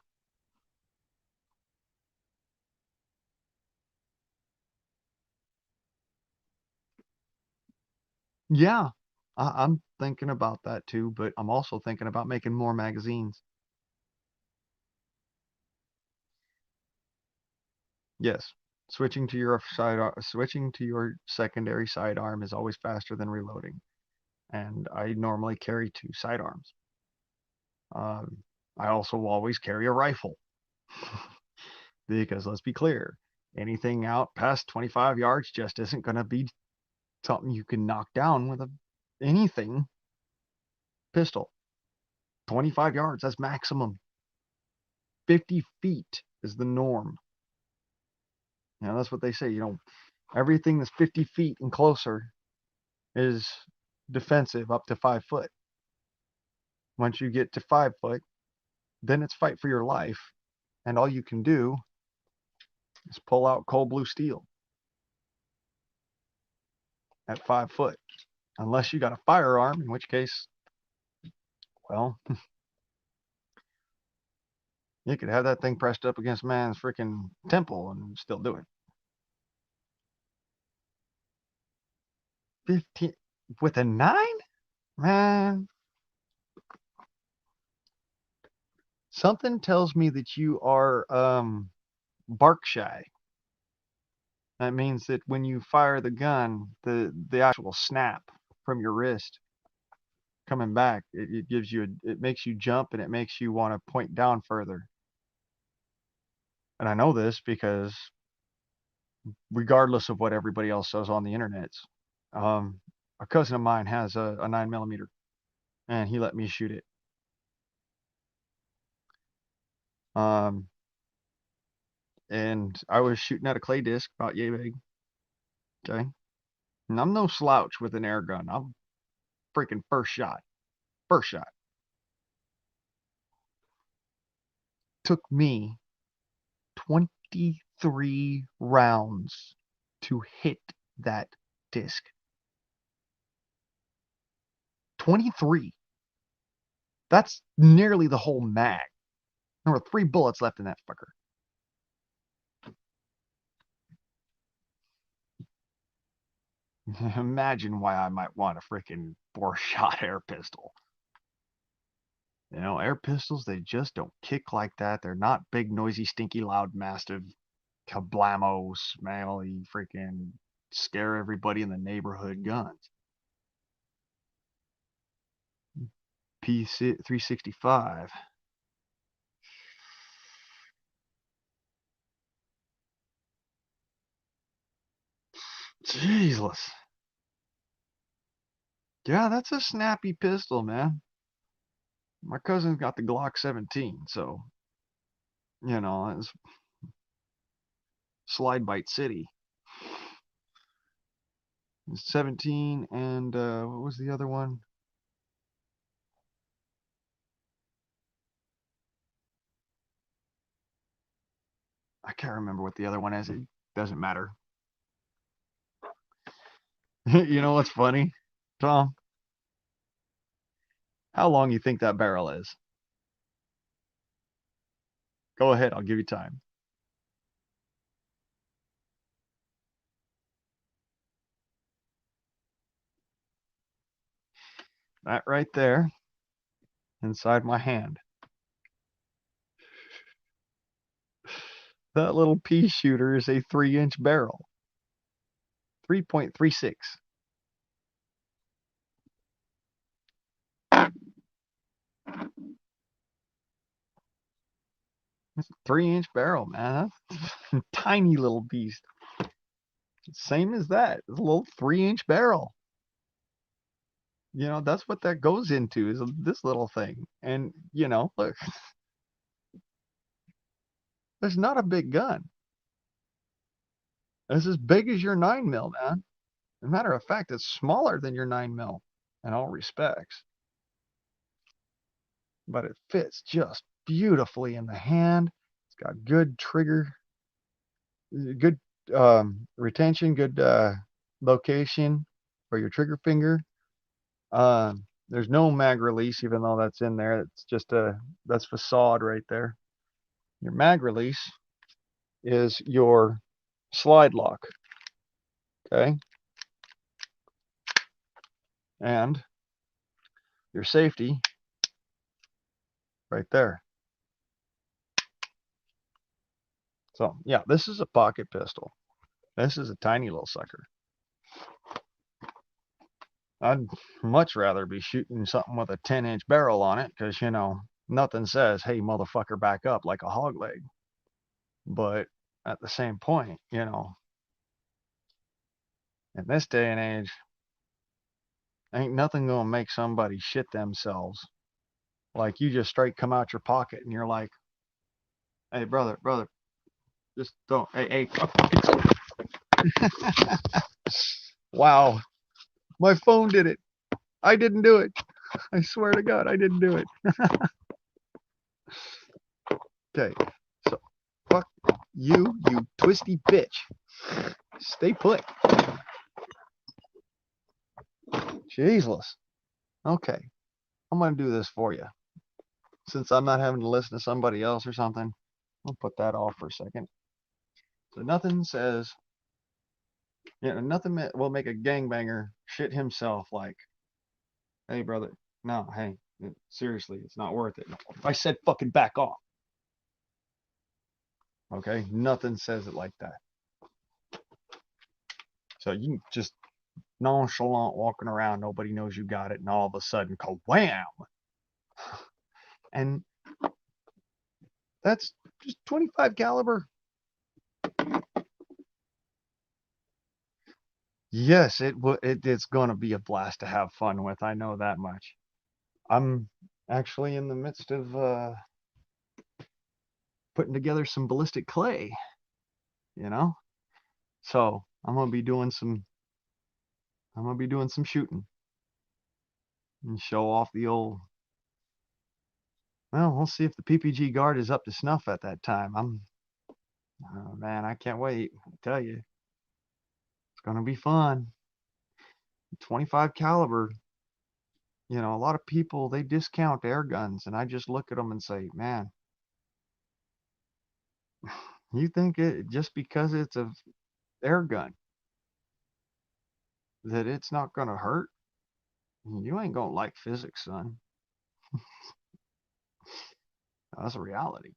yeah, I'm thinking about that too, but I'm also thinking about making more magazines. Yes, switching to your secondary sidearm is always faster than reloading, and I normally carry 2 sidearms. I also always carry a rifle because let's be clear, anything out past 25 yards just isn't going to be something you can knock down with anything pistol. 25 yards, that's maximum. 50 feet is the norm. That's what they say. Everything that's 50 feet and closer is defensive up to 5 foot. Once you get to 5 foot, then it's fight for your life. And all you can do is pull out cold blue steel. at 5 foot, unless you got a firearm, in which case, well, you could have that thing pressed up against man's freaking temple and still do it. 15 with a 9? Man, something tells me that you are bark shy. That means that when you fire the gun, the actual snap from your wrist coming back, it gives you it makes you jump and it makes you want to point down further. And I know this because regardless of what everybody else says on the internet, um, a cousin of mine has a 9mm, and he let me shoot it. Um, and I was shooting at a clay disc about yay big. Okay, and I'm no slouch with an air gun. I'm freaking first shot. Took me 23 rounds to hit that disc. 23. That's nearly the whole mag. There were 3 bullets left in that fucker. Imagine why I might want a freaking 4-shot air pistol. You know, air pistols, they just don't kick like that. They're not big, noisy, stinky, loud, massive, kablamo, smelly, freaking scare everybody in the neighborhood guns. P365. Jesus. Yeah, that's a snappy pistol, man. My cousin's got the Glock 17, so, you know, it's Slide Bite City. 17 and what was the other one? I can't remember what the other one is. It doesn't matter. You know what's funny, Tom? How long you think that barrel is? Go ahead, I'll give you time. That right there, inside my hand. That little pea shooter is a 3-inch barrel. 3.36. It's a 3-inch barrel, man. That's a tiny little beast. Same as that. It's a little 3-inch barrel. You know, that's what that goes into is this little thing. And, you know, look, there's not a big gun. It's as big as your 9mm, man. As a matter of fact, it's smaller than your 9mm in all respects. But it fits just beautifully in the hand. It's got good trigger, good retention, good location for your trigger finger. There's no mag release, even though that's in there. It's just that's facade right there. Your mag release is your slide lock. Okay. And your safety right there. So yeah, this is a pocket pistol. This is a tiny little sucker. I'd much rather be shooting something with a 10-inch barrel on it because, you know, nothing says, hey, motherfucker, back up like a hog leg. But at the same point, you know, in this day and age, ain't nothing gonna make somebody shit themselves. Like you just straight come out your pocket and you're like, hey, brother, just don't, hey. Wow, my phone did it. I didn't do it. I swear to God, I didn't do it. Okay, so fuck you, you twisty bitch. Stay put. Jesus. Okay, I'm gonna do this for you. Since I'm not having to listen to somebody else or something, I'll put that off for a second. So nothing says, nothing will make a gangbanger shit himself like, hey, brother, no, hey, seriously, it's not worth it. I said fucking back off. Okay, nothing says it like that. So you can just nonchalant walking around, nobody knows you got it, and all of a sudden, wham! And that's just 25 caliber. Yes, it's gonna be a blast to have fun with. I know that much. I'm actually in the midst of putting together some ballistic clay, you know. So I'm gonna be doing some shooting and show off the old. Well, we'll see if the PPG guard is up to snuff at that time. Oh man, I can't wait. I tell you, it's gonna be fun. 25 caliber. A lot of people they discount air guns, and I just look at them and say, man, you think it just because it's a air gun that it's not gonna hurt? You ain't gonna like physics, son. That's a reality.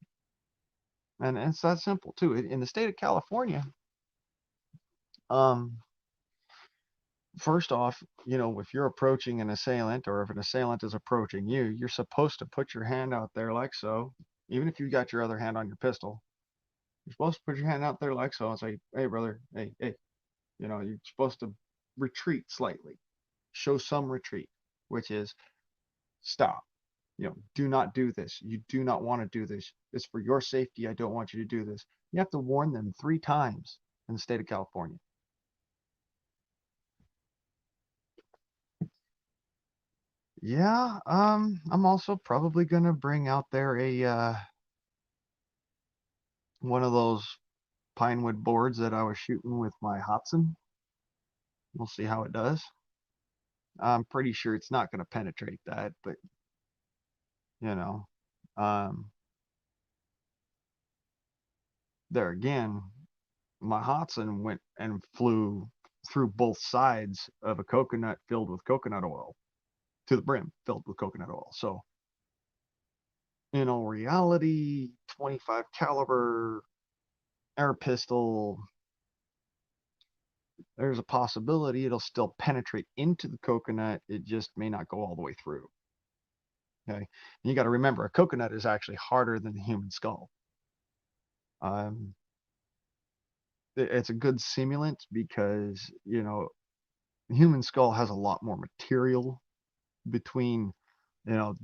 And it's that simple too. In the state of California, um, first off, if you're approaching an assailant or if an assailant is approaching you, you're supposed to put your hand out there like so. Even if you got your other hand on your pistol, you're supposed to put your hand out there like so and say, hey, brother, hey, hey. You're supposed to retreat slightly, show some retreat, which is stop. Do not do this. You do not want to do this. It's for your safety. I don't want you to do this. You have to warn them 3 times in the state of California. Yeah, I'm also probably gonna bring out there a one of those pine wood boards that I was shooting with my Hobson. We'll see how it does. I'm pretty sure it's not gonna penetrate that, but you know, um, there again, my Hobson went and flew through both sides of a coconut filled with coconut oil to the brim filled with coconut oil. So, in all reality, 25 caliber air pistol, there's a possibility it'll still penetrate into the coconut. It just may not go all the way through. Okay. And you got to remember, a coconut is actually harder than the human skull. Um, it's a good simulant because, the human skull has a lot more material between, you know,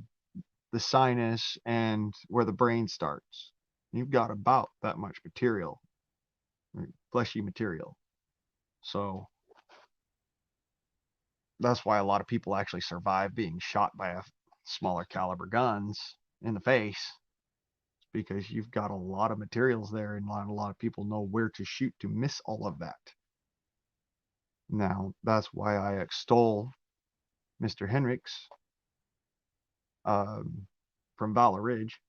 the sinus and where the brain starts. You've got about that much material, fleshy material. So that's why a lot of people actually survive being shot by a smaller caliber guns in the face because you've got a lot of materials there and not a lot of people know where to shoot to miss all of that. Now, that's why I extol Mr. Henricks um, from Valor Ridge.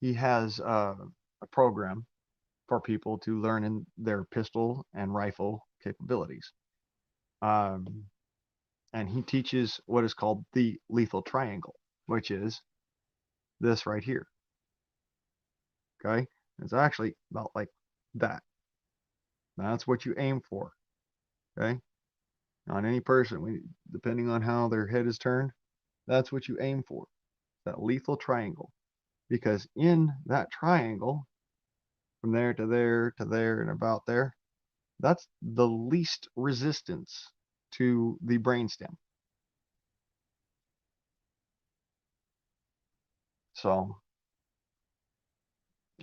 He has a program for people to learn in their pistol and rifle capabilities. Um, and he teaches what is called the lethal triangle, which is this right here. Okay? It's actually about like that. That's what you aim for. Okay? On any person, depending on how their head is turned, that's what you aim for. That lethal triangle. Because in that triangle, from there to there to there and about there, that's the least resistance to the brainstem. So,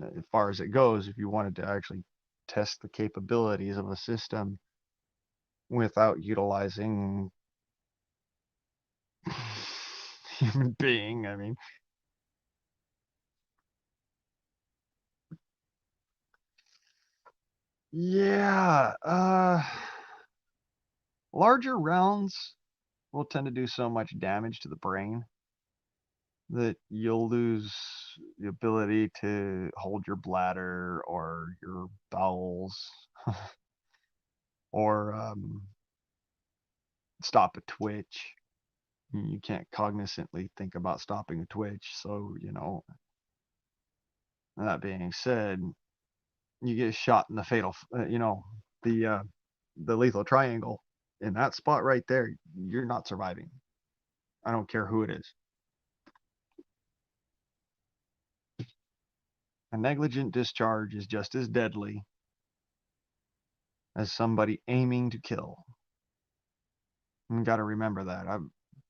as far as it goes, if you wanted to actually test the capabilities of a system without utilizing human being, I mean, yeah, Larger rounds will tend to do so much damage to the brain that you'll lose the ability to hold your bladder or your bowels or stop a twitch. You can't cognizantly think about stopping a twitch. So, that being said, you get shot in the fatal, the uh, the lethal triangle in that spot right there, you're not surviving. I don't care who it is. A negligent discharge is just as deadly as somebody aiming to kill. You got to remember that. I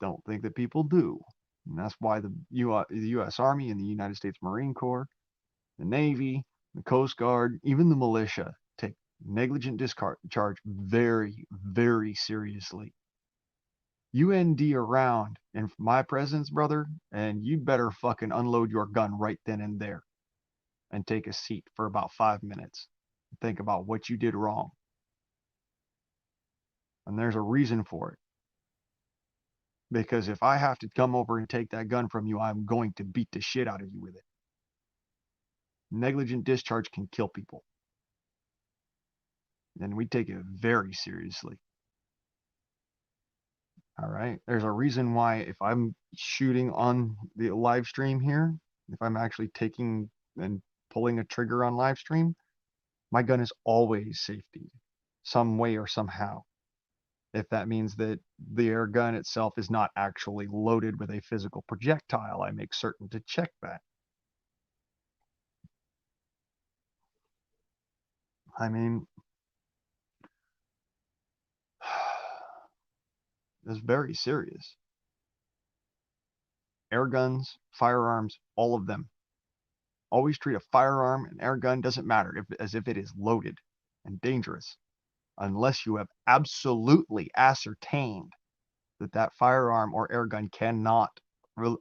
don't think that people do. And that's why the U.S. Army and the United States Marine Corps, the Navy, the Coast Guard, even the militia take negligent discharge very, very seriously. You ND around in my presence, brother, and you better fucking unload your gun right then and there and take a seat for about 5 minutes. Think about what you did wrong. And there's a reason for it. Because if I have to come over and take that gun from you, I'm going to beat the shit out of you with it. Negligent discharge can kill people. And we take it very seriously. All right. There's a reason why if I'm shooting on the live stream here, if I'm actually taking and pulling a trigger on live stream, my gun is always safety, some way or somehow. If that means that the air gun itself is not actually loaded with a physical projectile, I make certain to check that. I mean, it's very serious. Air guns, firearms, all of them. Always treat a firearm and air gun, doesn't matter, as if it is loaded and dangerous, unless you have absolutely ascertained that that firearm or air gun cannot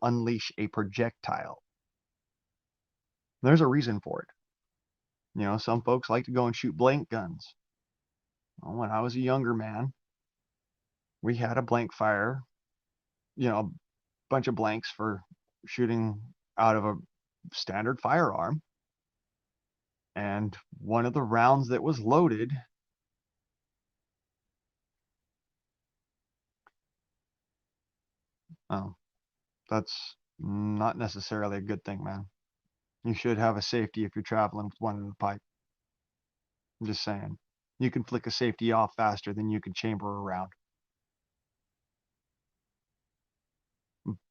unleash a projectile. There's a reason for it. Some folks like to go and shoot blank guns. Well, when I was a younger man, we had a blank fire, a bunch of blanks for shooting out of a standard firearm. And one of the rounds that was loaded, oh, that's not necessarily a good thing, man. You should have a safety if you're traveling with one in the pipe. I'm just saying. You can flick a safety off faster than you can chamber around.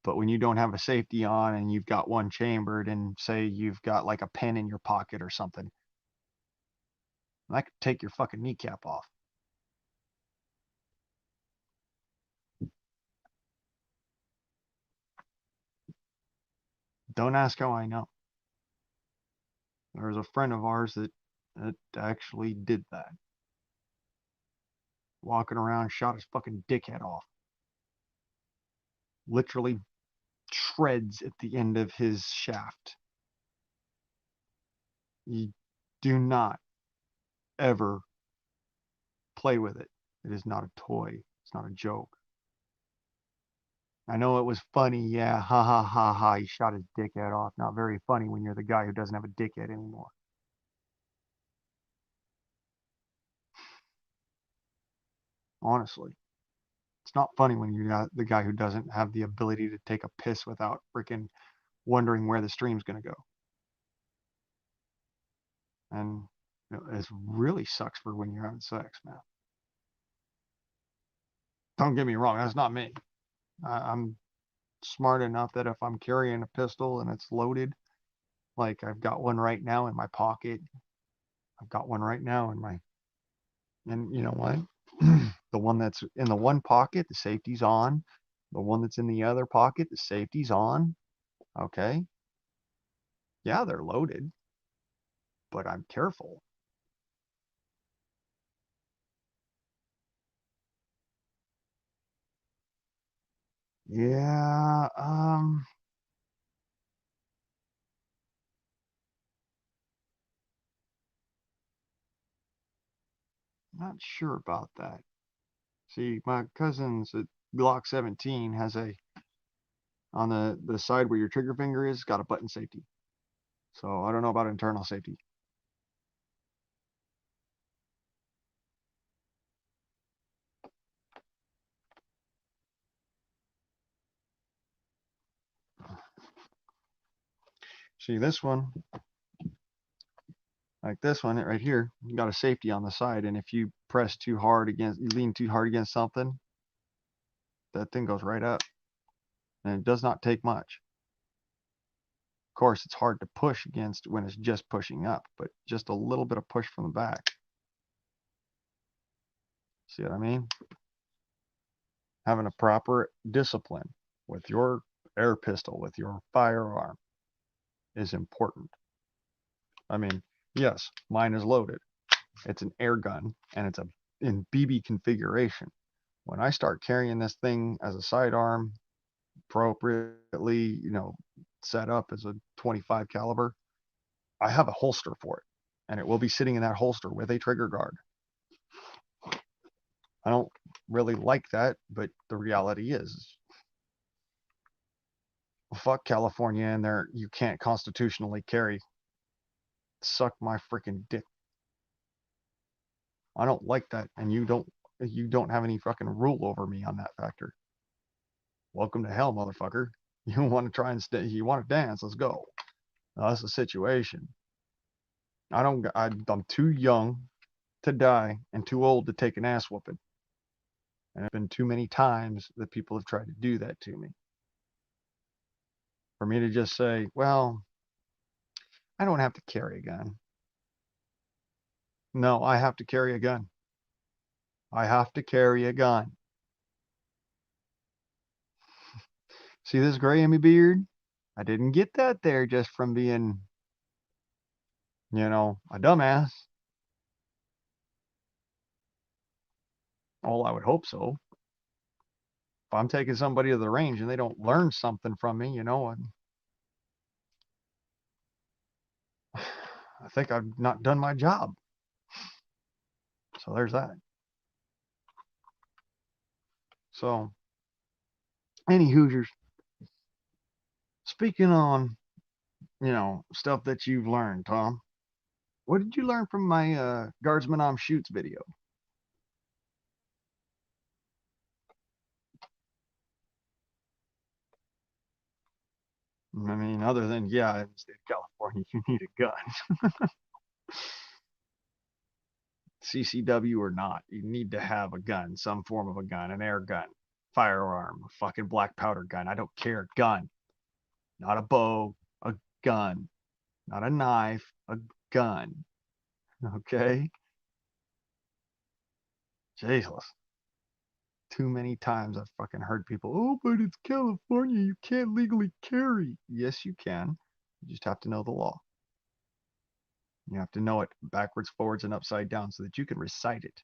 But when you don't have a safety on and you've got one chambered and say you've got like a pen in your pocket or something, that could take your fucking kneecap off. Don't ask how I know. There was a friend of ours that actually did that. Walking around, shot his fucking dickhead off. Literally shreds at the end of his shaft. You do not ever play with it. It is not a toy. It's not a joke. I know it was funny, yeah, ha ha ha ha, he shot his dickhead off. Not very funny when you're the guy who doesn't have a dickhead anymore. Honestly. It's not funny when you're not the guy who doesn't have the ability to take a piss without freaking wondering where the stream's going to go. And it really sucks for when you're having sex, man. Don't get me wrong, that's not me. I'm smart enough that if I'm carrying a pistol and it's loaded, like I've got one right now in my pocket, I've got one right now in my, and you know what? The one that's in the one pocket, the safety's on. The one that's in the other pocket, the safety's on. Okay. Yeah, they're loaded, but I'm careful. Yeah, not sure about that. See, my cousin's Glock 17 has on the side where your trigger finger is, got a button safety. So I don't know about internal safety. See this one, like this one right here, you got a safety on the side, and if you press too hard against, you lean too hard against something, that thing goes right up, and it does not take much. Of course, it's hard to push against when it's just pushing up, but just a little bit of push from the back. See what I mean? Having a proper discipline with your air pistol, with your firearm, is important. I mean, yes, mine is loaded. It's an air gun, and it's in BB configuration. When I start carrying this thing as a sidearm, appropriately, set up as a 25 caliber, I have a holster for it, and it will be sitting in that holster with a trigger guard. I don't really like that, but the reality is, fuck California and there you can't constitutionally carry. Suck my freaking dick. I don't like that, and you don't have any fucking rule over me on that factor. Welcome to hell, motherfucker. You want to try and stay? You want to dance? Let's go. Now, that's the situation. I'm too young to die and too old to take an ass whooping. And it's been too many times that people have tried to do that to me. For me to just say, well, I don't have to carry a gun. No, I have to carry a gun. I have to carry a gun. See this gray in my beard? I didn't get that there just from being, a dumbass. Well, I would hope so. If I'm taking somebody to the range and they don't learn something from me, I think I've not done my job. So there's that. So, any Hoosiers, speaking on, stuff that you've learned, Tom, what did you learn from my Guardsman on Shoots video? I mean, other than, yeah, in the state of California, you need a gun. CCW or not, you need to have a gun, some form of a gun, an air gun, firearm, a fucking black powder gun. I don't care. Gun. Not a bow, a gun. Not a knife, a gun. Okay? Jesus. Too many times I've fucking heard people, oh, but it's California. You can't legally carry. Yes, you can. You just have to know the law. You have to know it backwards, forwards, and upside down so that you can recite it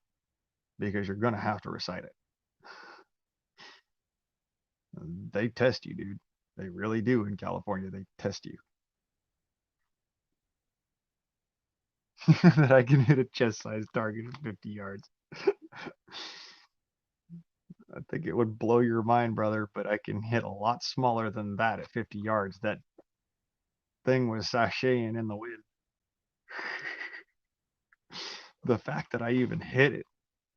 because you're going to have to recite it. They test you, dude. They really do in California. They test you. That I can hit a chest sized target at 50 yards. I think it would blow your mind, brother, but I can hit a lot smaller than that at 50 yards. That thing was sashaying in the wind. The fact that I even hit it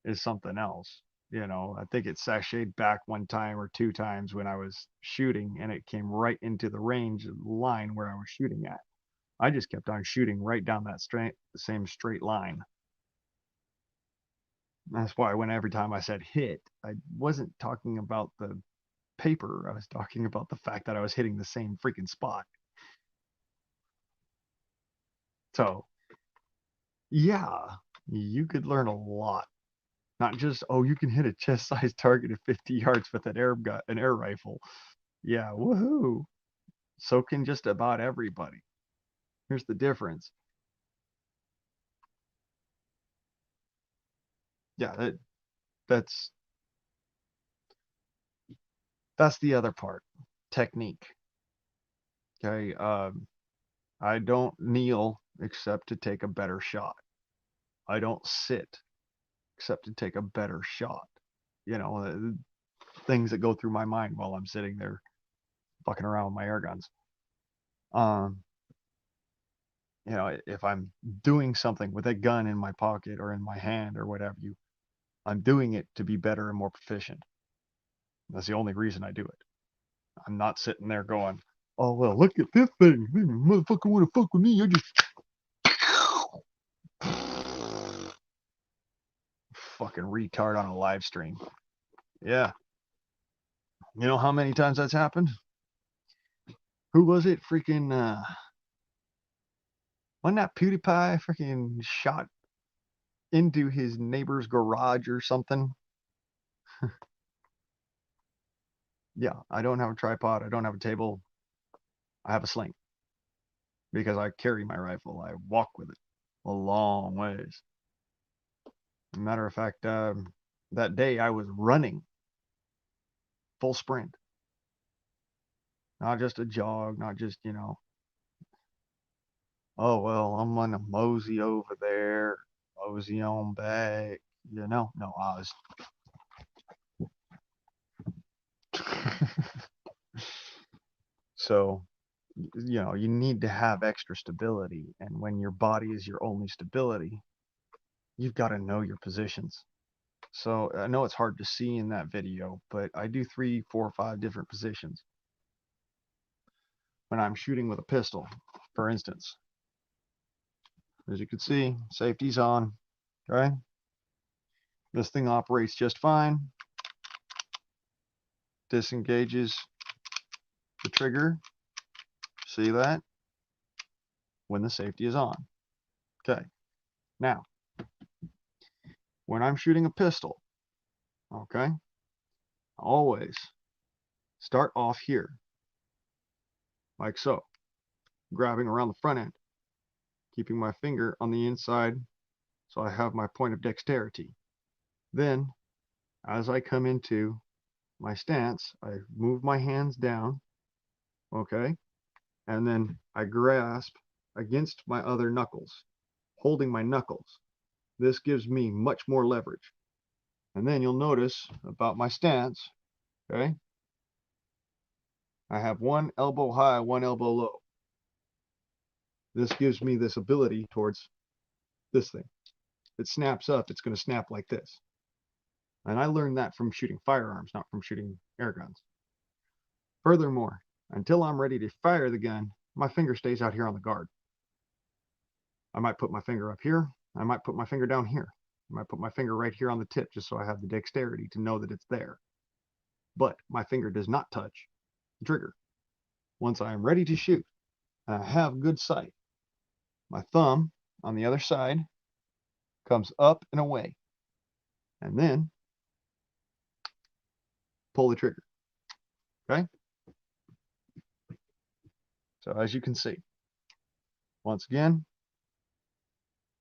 is something else. I think it sashayed back one time or two times when I was shooting, and it came right into the range of the line where I was shooting at. I just kept on shooting right down that same straight line. That's why when every time I said hit, I wasn't talking about the paper. I was talking about the fact that I was hitting the same freaking spot. So, yeah, you could learn a lot. Not just, oh, you can hit a chest-sized target at 50 yards with an air rifle. Yeah, woohoo. So can just about everybody. Here's the difference. Yeah, that's that's the other part. Technique. Okay. I don't kneel except to take a better shot. I don't sit except to take a better shot. you know, things that go through my mind while I'm sitting there fucking around with my air guns. Um, you know, if I'm doing something with a gun in my pocket or in my hand or whatever you, I'm doing it to be better and more proficient. That's the only reason I do it. I'm not sitting there going, oh well, look at this thing. Motherfucker want to fuck with me? I just fucking retard on a live stream. Yeah. You know how many times that's happened? Who was it? Freaking wasn't that PewDiePie freaking shot into his neighbor's garage or something? Yeah, I don't have a tripod. I don't have a table. I have a sling because I carry my rifle. I walk with it a long ways. Matter of fact, that day I was running full sprint, not just a jog, not just, you know, oh, well, I'm gonna mosey over there, mosey on back, you know. No, I was. So, you know, you need to have extra stability. And when your body is your only stability, you've got to know your positions. So I know it's hard to see in that video, but I do 3, 4, 5 different positions when I'm shooting with a pistol. For instance, as you can see, safety's on. Okay, this thing operates just fine. Disengages the trigger. See that? When the safety is on. Okay, now when I'm shooting a pistol, okay, always start off here, like so, grabbing around the front end, keeping my finger on the inside so I have my point of dexterity. Then, as I come into my stance, I move my hands down, okay, and then I grasp against my other knuckles, holding my knuckles. This gives me much more leverage. And then you'll notice about my stance, okay, I have one elbow high, one elbow low. This gives me this ability towards this thing. If it snaps up, it's going to snap like this. And I learned that from shooting firearms, not from shooting air guns. Furthermore, until I'm ready to fire the gun, my finger stays out here on the guard. I might put my finger up here. I might put my finger down here. I might put my finger right here on the tip just so I have the dexterity to know that it's there. But my finger does not touch the trigger. Once I am ready to shoot and I have good sight, my thumb on the other side comes up and away. And then pull the trigger. Okay? So as you can see, once again,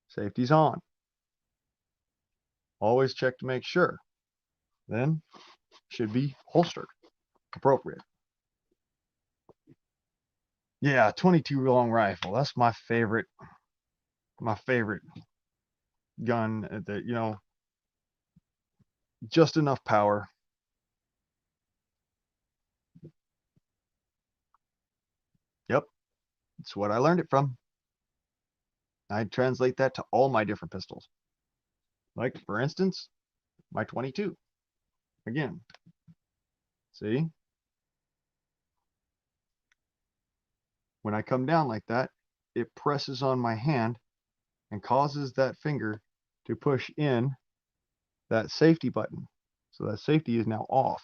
safety's on. Always check to make sure. Then should be holstered appropriate. Yeah, 22 long rifle. That's my favorite gun that, you know, just enough power. Yep, it's what I learned it from. I translate that to all my different pistols. Like, for instance, my 22. Again, see? When I come down like that, it presses on my hand and causes that finger to push in that safety button. So that safety is now off.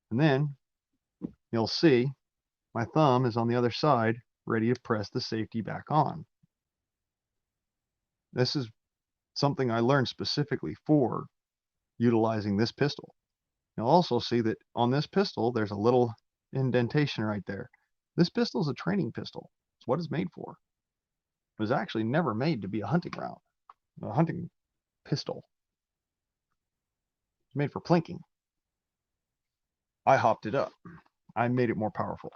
And then you'll see my thumb is on the other side, ready to press the safety back on. This is something I learned specifically for utilizing this pistol. You'll also see that on this pistol, there's a little indentation right there. This pistol is a training pistol. It's what it's made for. It was actually never made to be a hunting round, a hunting pistol. It's made for plinking. I hopped it up. I made it more powerful.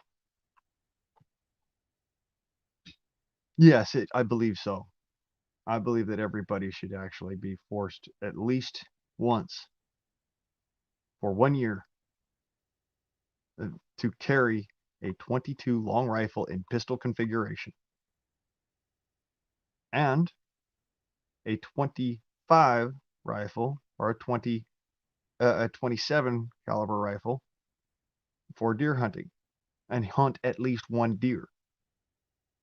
Yes, I believe so. I believe that everybody should actually be forced at least once for 1 year to carry a 22 long rifle in pistol configuration and a 25 rifle or a 27 caliber rifle for deer hunting and hunt at least one deer.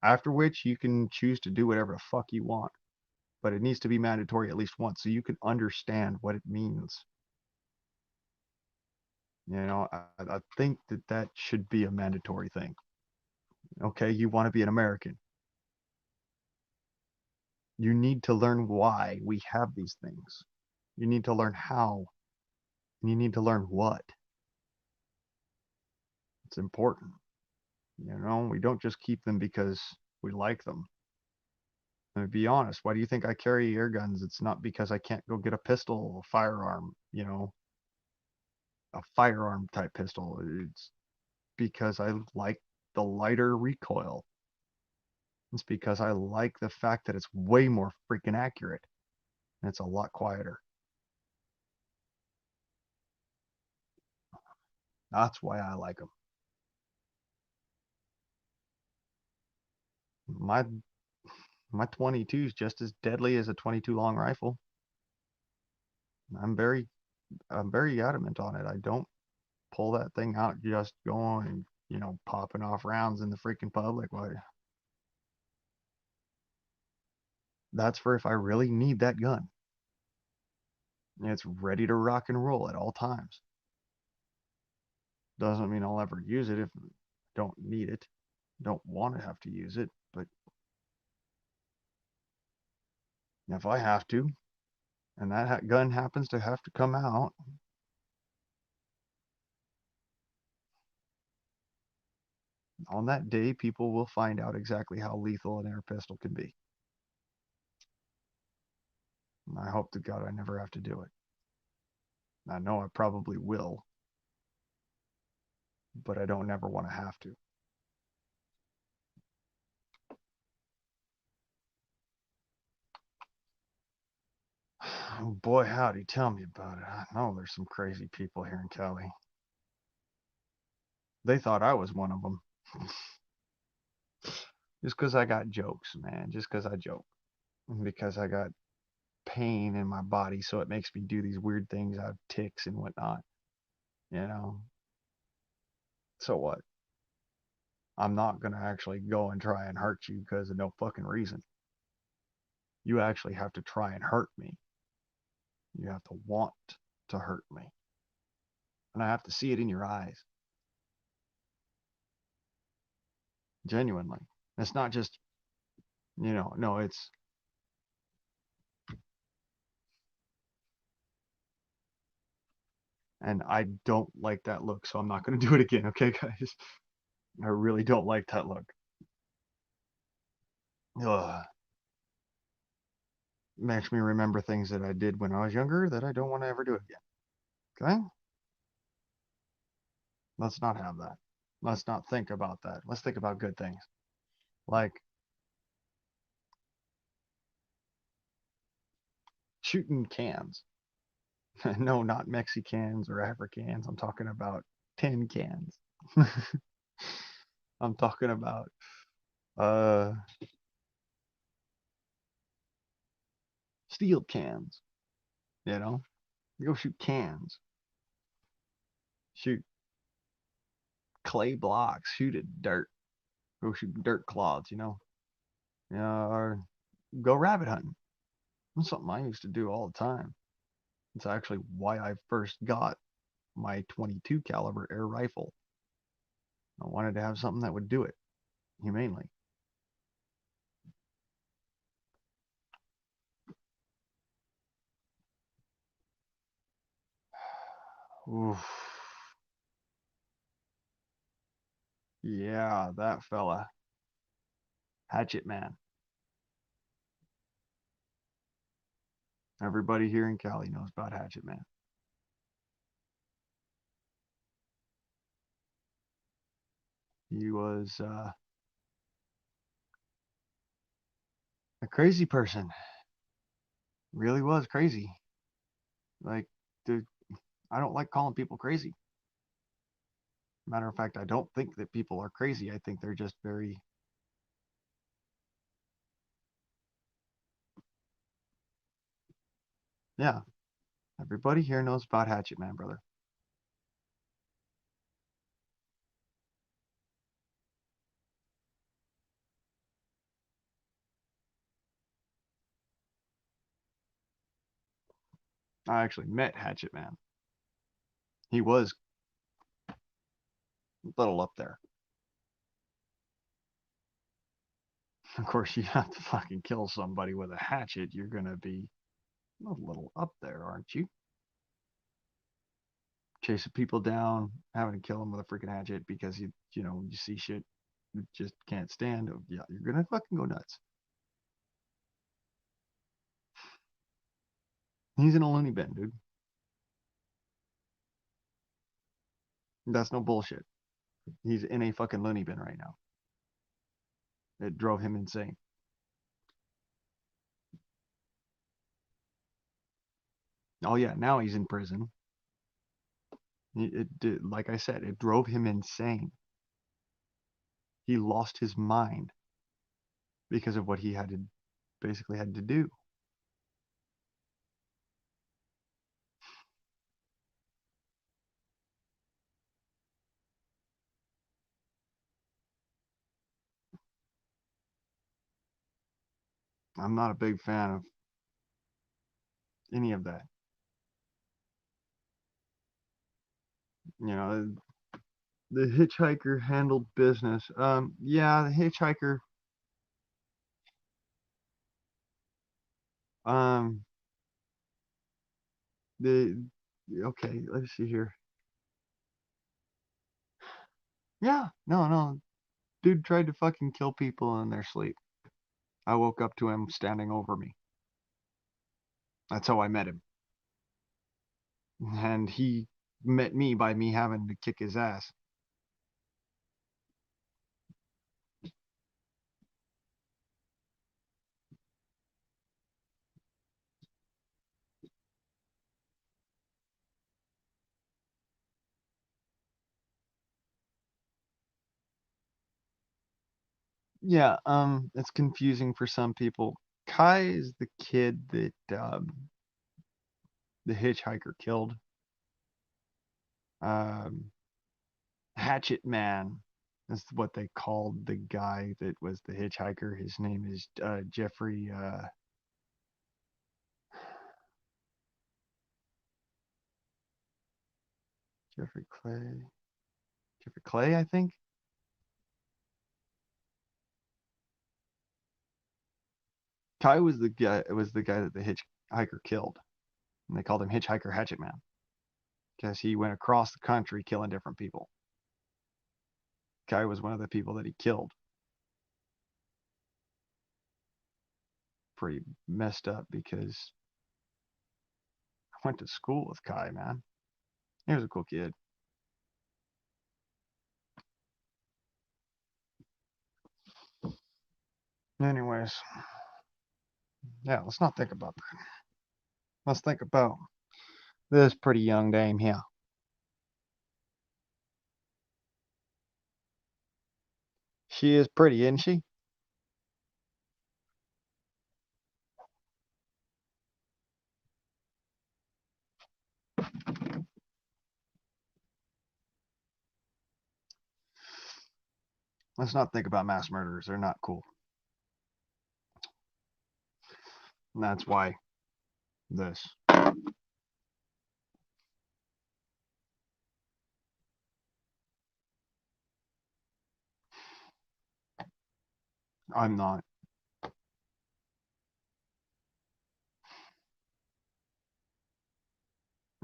After which you can choose to do whatever the fuck you want, but it needs to be mandatory at least once so you can understand what it means. I think that should be a mandatory thing. Okay, you want to be an American. You need to learn why we have these things. You need to learn how. And you need to learn what. It's important. We don't just keep them because we like them. And to be honest, why do you think I carry air guns? It's not because I can't go get a pistol, a firearm, a firearm type pistol. It's because I like the lighter recoil. It's because I like the fact that it's way more freaking accurate and it's a lot quieter. That's why I like them. My my 22 is just as deadly as a 22 long rifle. I'm very I'm very adamant on it. I don't pull that thing out just going and popping off rounds in the freaking public. Why? That's for if I really need that gun. It's ready to rock and roll at all times. Doesn't mean I'll ever use it if I don't need it. Don't want to have to use it, but if I have to, and that gun happens to have to come out, on that day, people will find out exactly how lethal an air pistol can be. And I hope to God I never have to do it. I know I probably will, but I don't ever want to have to. Oh boy, howdy, tell me about it. I know there's some crazy people here in Cali. They thought I was one of them. Just because I got jokes, man. Just because I joke. Because I got pain in my body, so it makes me do these weird things. I have ticks and whatnot. You know? So what? I'm not going to actually go and try and hurt you because of no fucking reason. You actually have to try and hurt me. You have to want to hurt me. And I have to see it in your eyes. Genuinely. It's not just, no, it's. And I don't like that look, so I'm not going to do it again, okay, guys? I really don't like that look. Ugh. Makes me remember things that I did when I was younger that I don't want to ever do again. Okay? Let's not have that. Let's not think about that. Let's think about good things. Like shooting cans. No, not Mexicans or Africans. I'm talking about tin cans. I'm talking about uh steel cans, you know? You go shoot cans. Shoot clay blocks, shoot at dirt. Go shoot dirt clods. Or go rabbit hunting. That's something I used to do all the time. It's actually why I first got my 22 caliber air rifle. I wanted to have something that would do it humanely. Oof. Yeah, that fella. Hatchet Man. Everybody here in Cali knows about Hatchet Man. He was a crazy person. Really was crazy. Like, dude, I don't like calling people crazy. Matter of fact, I don't think that people are crazy. I think they're just very, yeah. Everybody here knows about Hatchet Man, brother. I actually met Hatchet Man. He was a little up there. Of course, you have to fucking kill somebody with a hatchet. You're gonna be a little up there, aren't you? Chasing people down, having to kill them with a freaking hatchet because you see shit you just can't stand. Yeah, you're gonna fucking go nuts. He's in a loony bin, dude. That's no bullshit. He's in a fucking loony bin right now. It drove him insane. Oh yeah, now he's in prison. It did, like I said, it drove him insane. He lost his mind because of what he had to basically had to do. I'm not a big fan of any of that. You know, the hitchhiker handled business. Yeah, the hitchhiker. Um, the okay. Let's see here. Yeah, no, no. Dude tried to fucking kill people in their sleep. I woke up to him standing over me. That's how I met him. And he met me by me having to kick his ass. Yeah, it's confusing for some people. Kai is the kid that the hitchhiker killed. Um, Hatchet Man is what they called the guy that was the hitchhiker. His name is Jeffrey. Jeffrey Clay. Jeffrey Clay, I think. Kai was the guy. It was the guy that the hitchhiker killed, and they called him Hitchhiker Hatchet Man because he went across the country killing different people. Kai was one of the people that he killed. Pretty messed up because I went to school with Kai, man. He was a cool kid. Anyways, yeah, let's not think about that. Let's think about this pretty young dame here. She is pretty, isn't she? Let's not think about mass murderers. They're not cool. And that's why this. I'm not.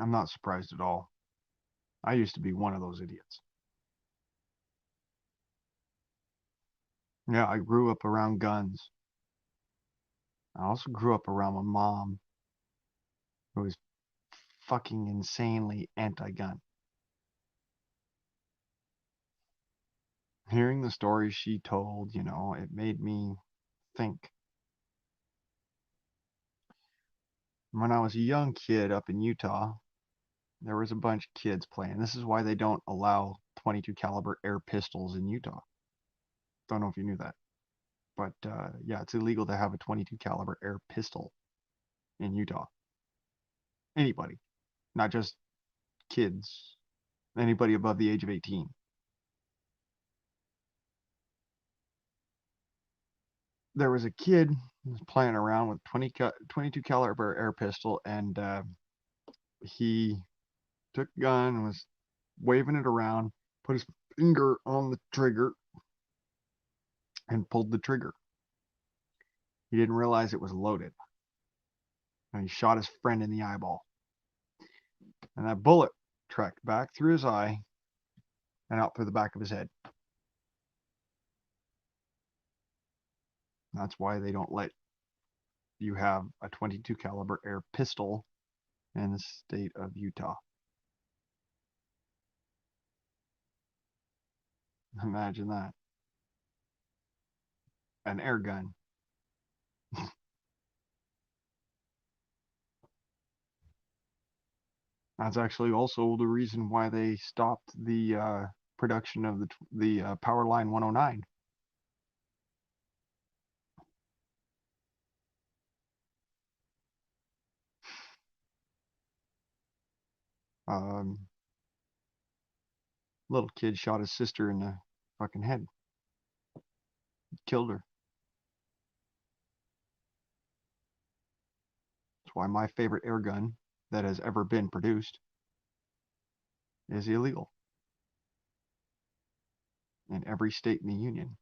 I'm not surprised at all. I used to be one of those idiots. Yeah, I grew up around guns. I also grew up around my mom, who was fucking insanely anti-gun. Hearing the stories she told, it made me think. When I was a young kid up in Utah, There was a bunch of kids playing. This is why they don't allow 22 caliber air pistols in Utah. Don't know if you knew that, but yeah, it's illegal to have a 22 caliber air pistol in Utah. Anybody, not just kids. Anybody above the age of 18. There was a kid who was playing around with 22 caliber air pistol, and he took a gun and was waving it around, put his finger on the trigger, and pulled the trigger. He didn't realize it was loaded, and he shot his friend in the eyeball. And that bullet tracked back through his eye and out through the back of his head. That's why they don't let you have a 22 caliber air pistol in the state of Utah. Imagine that. An air gun. That's actually also the reason why they stopped the production of the Powerline 109. Um, Little kid shot his sister in the fucking head, killed her. That's why my favorite air gun that has ever been produced is illegal in every state in the union.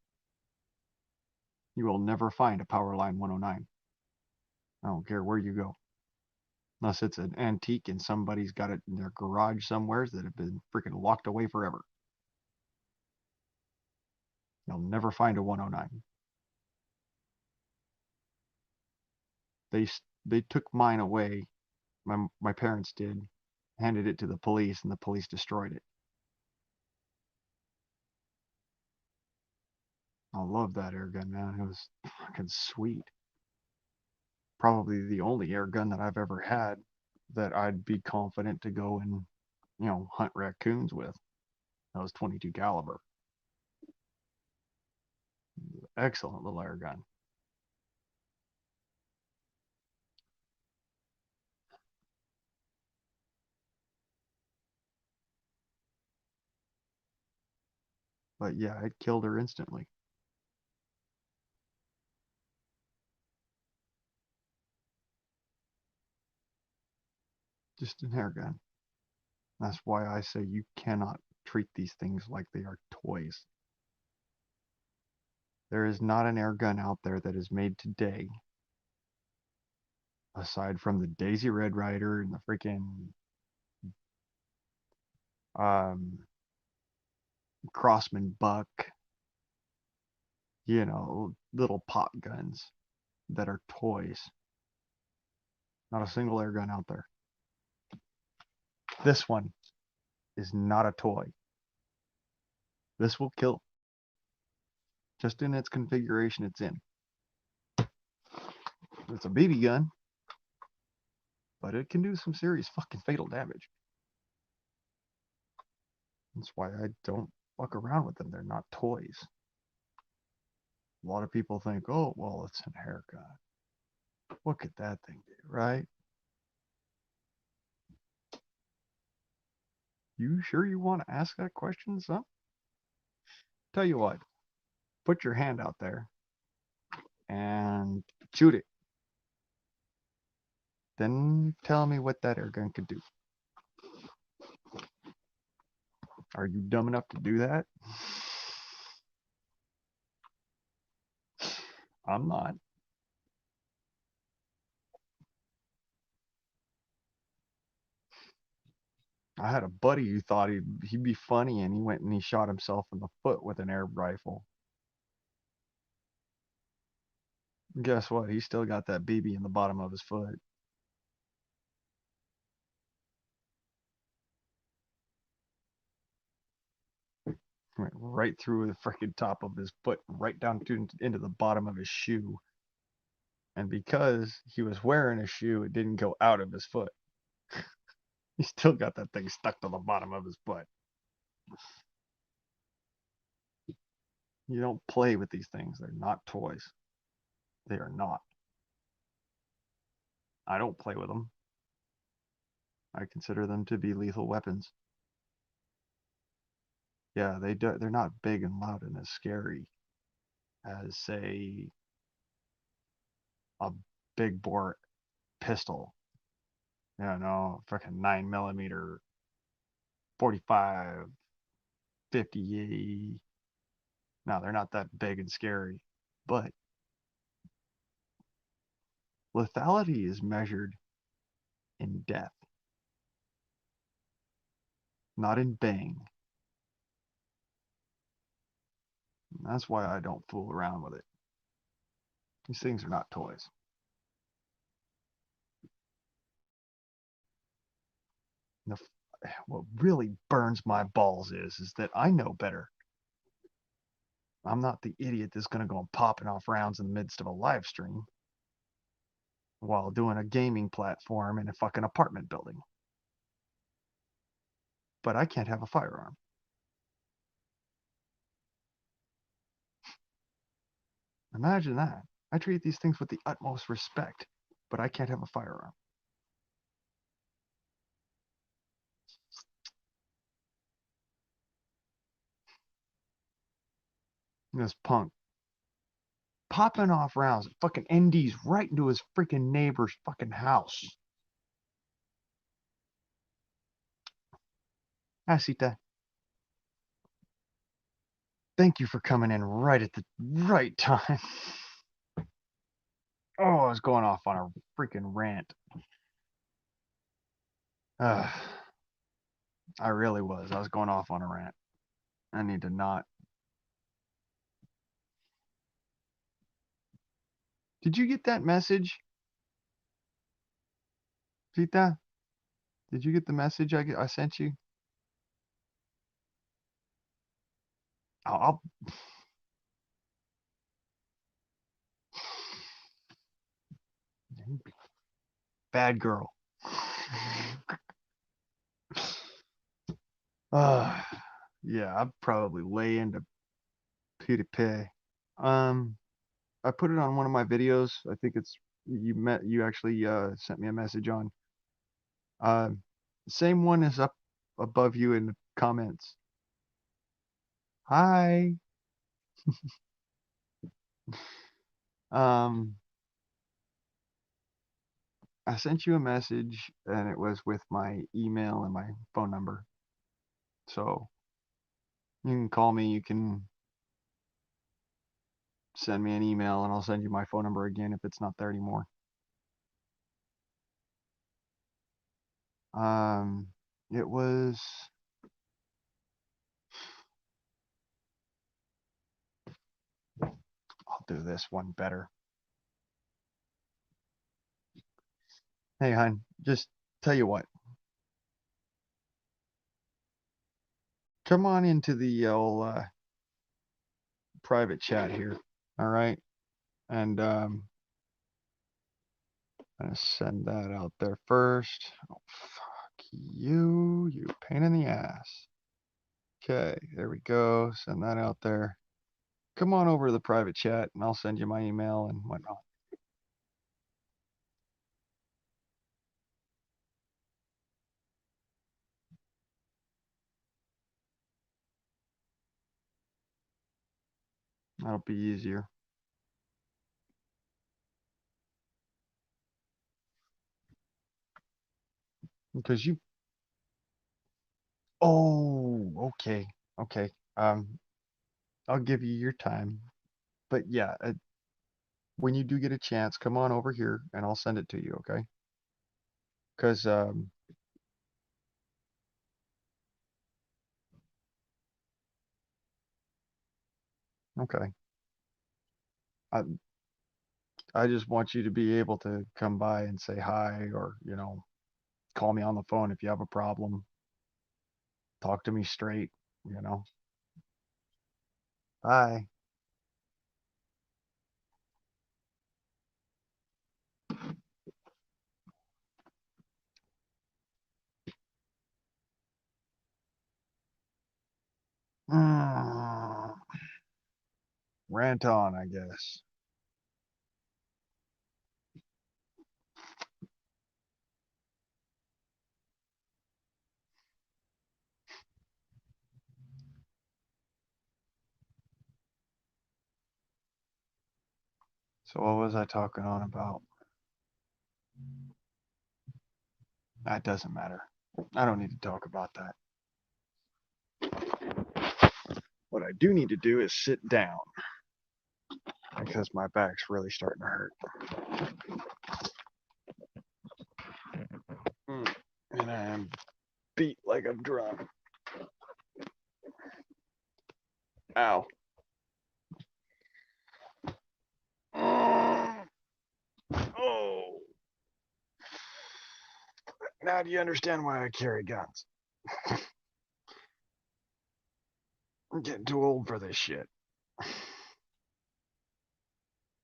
You will never find a Powerline 109. I don't care where you go. Unless it's an antique and somebody's got it in their garage somewhere that have been freaking locked away forever. You'll never find a 109. They they took mine away. My parents did, handed it to the police, and the police destroyed it. I love that air gun, man. It was fucking sweet. Probably the only air gun that I've ever had that I'd be confident to go and, hunt raccoons with. That was 22 caliber. Excellent little air gun. But yeah, it killed her instantly. Just an air gun. That's why I say you cannot treat these things like they are toys. There is not an air gun out there that is made today, aside from the Daisy Red Ryder and the freaking um, Crossman Buck, little pop guns that are toys. Not a single air gun out there. This one is not a toy. This will kill just in its configuration it's in. It's a BB gun, but it can do some serious fucking fatal damage. That's why I don't fuck around with them. They're not toys. A lot of people think, oh, well, it's an air gun. What could that thing do, right? You sure you want to ask that question, son? Tell you what, put your hand out there and shoot it. Then tell me what that air gun could do. Are you dumb enough to do that? I'm not. I had a buddy who thought he'd be funny, and he went and he shot himself in the foot with an air rifle. Guess what? He still got that BB in the bottom of his foot. Went right through the freaking top of his foot, right down into the bottom of his shoe. And because he was wearing a shoe, it didn't go out of his foot. He still got that thing stuck to the bottom of his butt. You don't play with these things. They're not toys. They are not. I don't play with them. I consider them to be lethal weapons. Yeah, they're not big and loud and as scary as, say, a big bore pistol. Yeah, no, freaking 9 millimeter, 45, 50. No, they're not that big and scary. But lethality is measured in death, not in bang. And that's why I don't fool around with it. These things are not toys. And what really burns my balls is that I know better. I'm not the idiot that's going to go popping off rounds in the midst of a live stream while doing a gaming platform in a fucking apartment building. But I can't have a firearm. Imagine that. I treat these things with the utmost respect, but I can't have a firearm. This punk popping off rounds, fucking NDs right into his freaking neighbor's fucking house. Asita, thank you for coming in right at the right time. Oh, I was going off on a freaking rant. I really was. I was going off on a rant. I need to not. Did you get that message, Sita? Did you get the message I sent you? I'll bad girl. Uh, yeah, I'd probably lay into PewDiePie. Um, I put it on one of my videos. I think it's you actually sent me a message on. Uh, same one is up above you in the comments. Hi. Um, I sent you a message and it was with my email and my phone number. So you can call me, you can send me an email and I'll send you my phone number again if it's not there anymore. It was I'll do this one better. Hey, hon, just tell you what. Come on into the old private chat here. All right. And I'm gonna send that out there first. Oh, fuck you, you pain in the ass. Okay, there we go. Send that out there. Come on over to the private chat and I'll send you my email and whatnot. That'll be easier. Because you, oh, okay, okay. I'll give you your time. But yeah, when you do get a chance, come on over here and I'll send it to you, okay? Because, okay. I, I just want you to be able to come by and say hi or, call me on the phone if you have a problem. Talk to me straight, you know. Bye. Rant on, I guess. So what was I talking on about? That doesn't matter. I don't need to talk about that. What I do need to do is sit down because my back's really starting to hurt. And I am beat like I'm drunk. Ow. Oh. Now do you understand why I carry guns? I'm getting too old for this shit.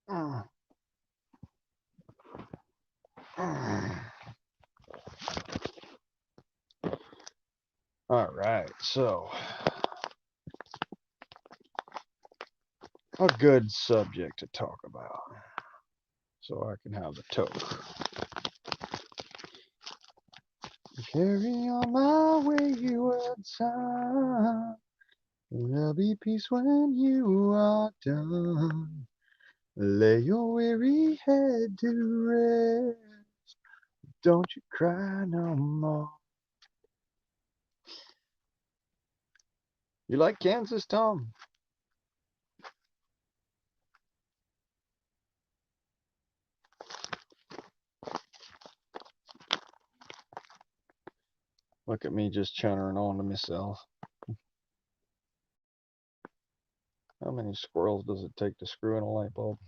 All right, so a good subject to talk about so I can have the toke. Carry on my wayward son, there'll be peace when you are done. Lay your weary head to rest, don't you cry no more. You like Kansas, Tom? Look at me just chuntering on to myself. How many squirrels does it take to screw in a light bulb?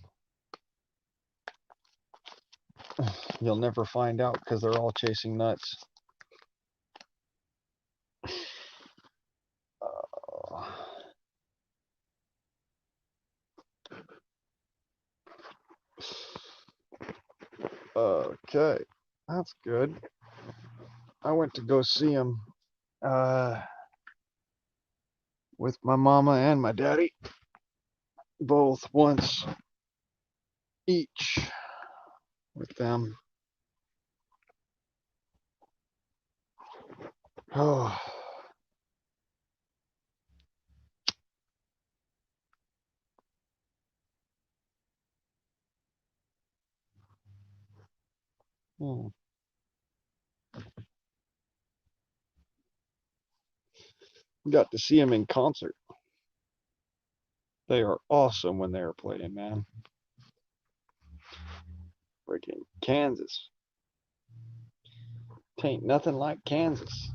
You'll never find out because they're all chasing nuts. Okay, that's good. I went to go see him with my mama and my daddy, both once each with them. Oh. Got to see them in concert. They are awesome when they're playing, man. Freaking Kansas. Tain't nothing like Kansas.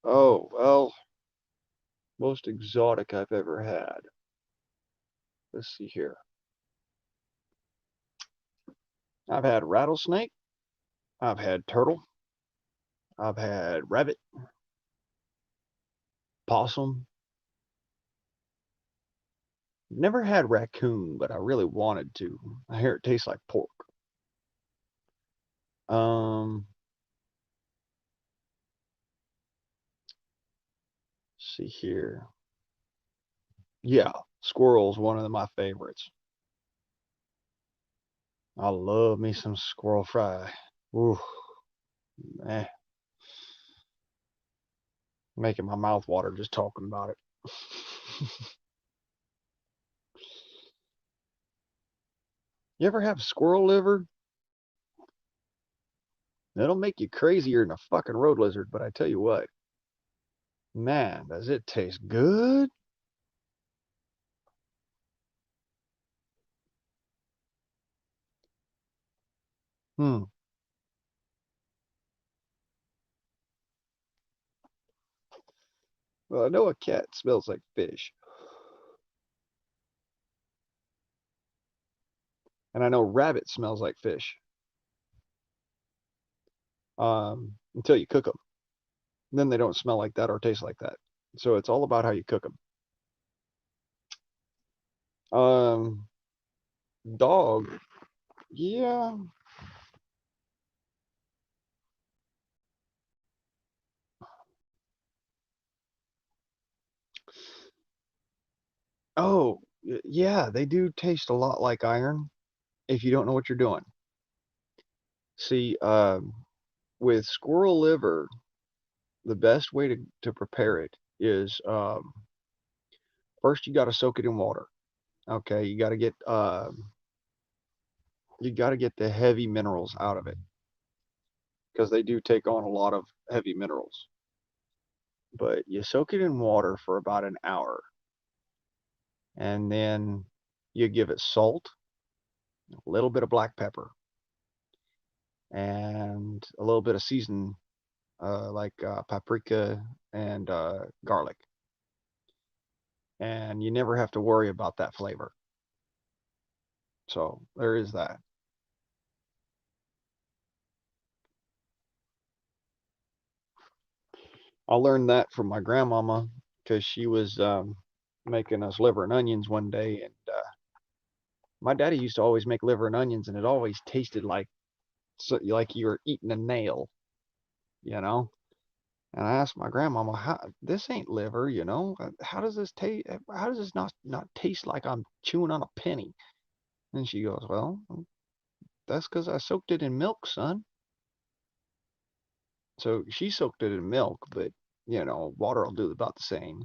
Oh, well, most exotic I've ever had. Let's see here. I've had rattlesnake. I've had turtle. I've had rabbit, possum. Never had raccoon, but I really wanted to. I hear it tastes like pork. See here. Yeah, squirrel's one of my favorites. I love me some squirrel fry. Ooh, eh. Making my mouth water just talking about it. You ever have squirrel liver? It'll make you crazier than a fucking road lizard, but I tell you what, man, does it taste good? Hmm. Well, I know a cat smells like fish. And I know rabbit smells like fish. Until you cook them. Then they don't smell like that or taste like that. So it's all about how you cook them. Um, dog. Yeah. Oh, yeah, they do taste a lot like iron if you don't know what you're doing. See, with squirrel liver, the best way to prepare it is first you got to soak it in water. Okay, you got to get the heavy minerals out of it because they do take on a lot of heavy minerals. But you soak it in water for about an hour, and then you give it salt, a little bit of black pepper, and a little bit of season like paprika and garlic. And you never have to worry about that flavor. So there is that. I learned that from my grandmama because she was making us liver and onions one day, and my daddy used to always make liver and onions, and it always tasted like you were eating a nail, you know. And I asked my grandmama, "How this ain't liver, you know? How does this taste? How does this not taste like I'm chewing on a penny?" And she goes, "Well, that's because I soaked it in milk, son." So she soaked it in milk, but water will do about the same.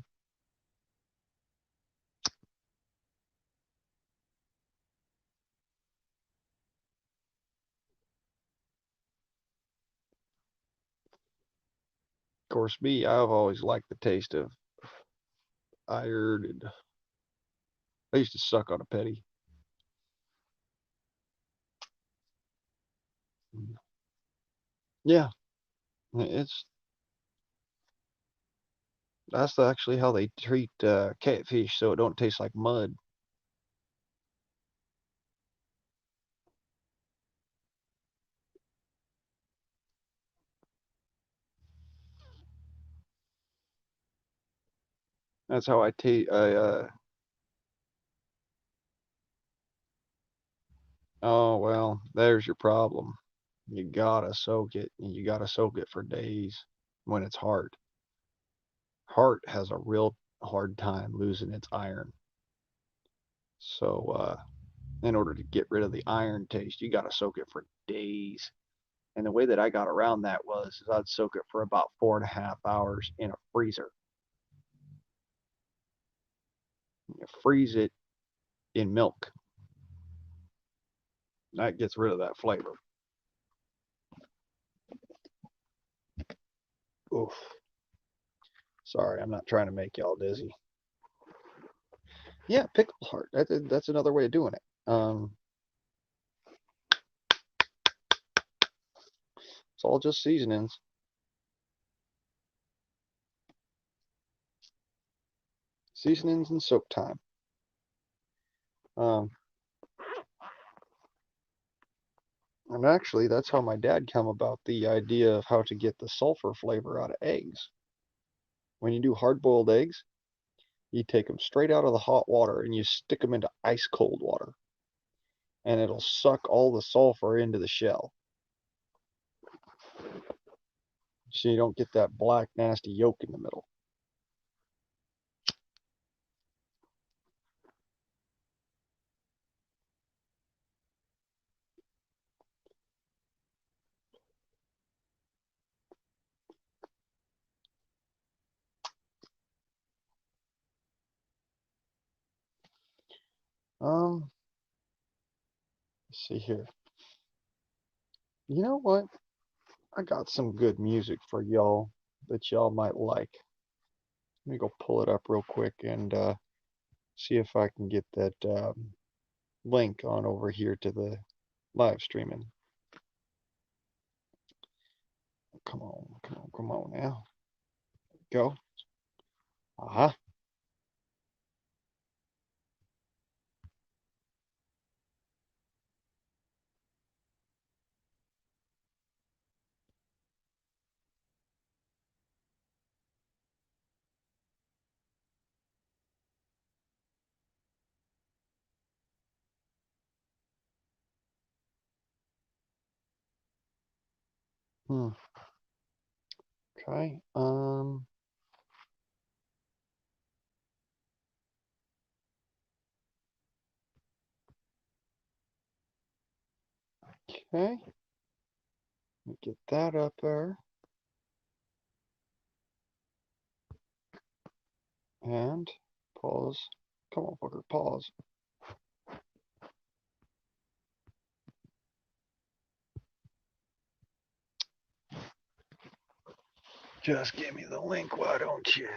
Of course, me, I've always liked the taste of iron, and I used to suck on a penny. Yeah, it's that's actually how they treat catfish, so it don't taste like mud. That's how I taste. Oh well, there's your problem. You gotta soak it, and you gotta soak it for days when it's hard. Heart has a real hard time losing its iron. So, in order to get rid of the iron taste, you gotta soak it for days. And the way that I got around that was is I'd soak it for about 4.5 hours in a freezer. You freeze it in milk. That gets rid of that flavor. Oof. Sorry, I'm not trying to make y'all dizzy. Yeah, pickle heart. That's another way of doing it. It's all just seasonings. Seasonings and soak time. Um, and actually, that's how my dad come about the idea of how to get the sulfur flavor out of eggs. When you do hard-boiled eggs, you take them straight out of the hot water and you stick them into ice cold water, and it'll suck all the sulfur into the shell. So you don't get that black, nasty yolk in the middle. Um, let's see here. You know what? I got some good music for y'all that y'all might like. Let me go pull it up real quick and see if I can get that link on over here to the live streaming. Come on, come on, come on now. Go. Uh-huh. Hmm. Okay. Okay. Get that up there. And pause. Come on, fucker, pause. Just give me the link, why don't you?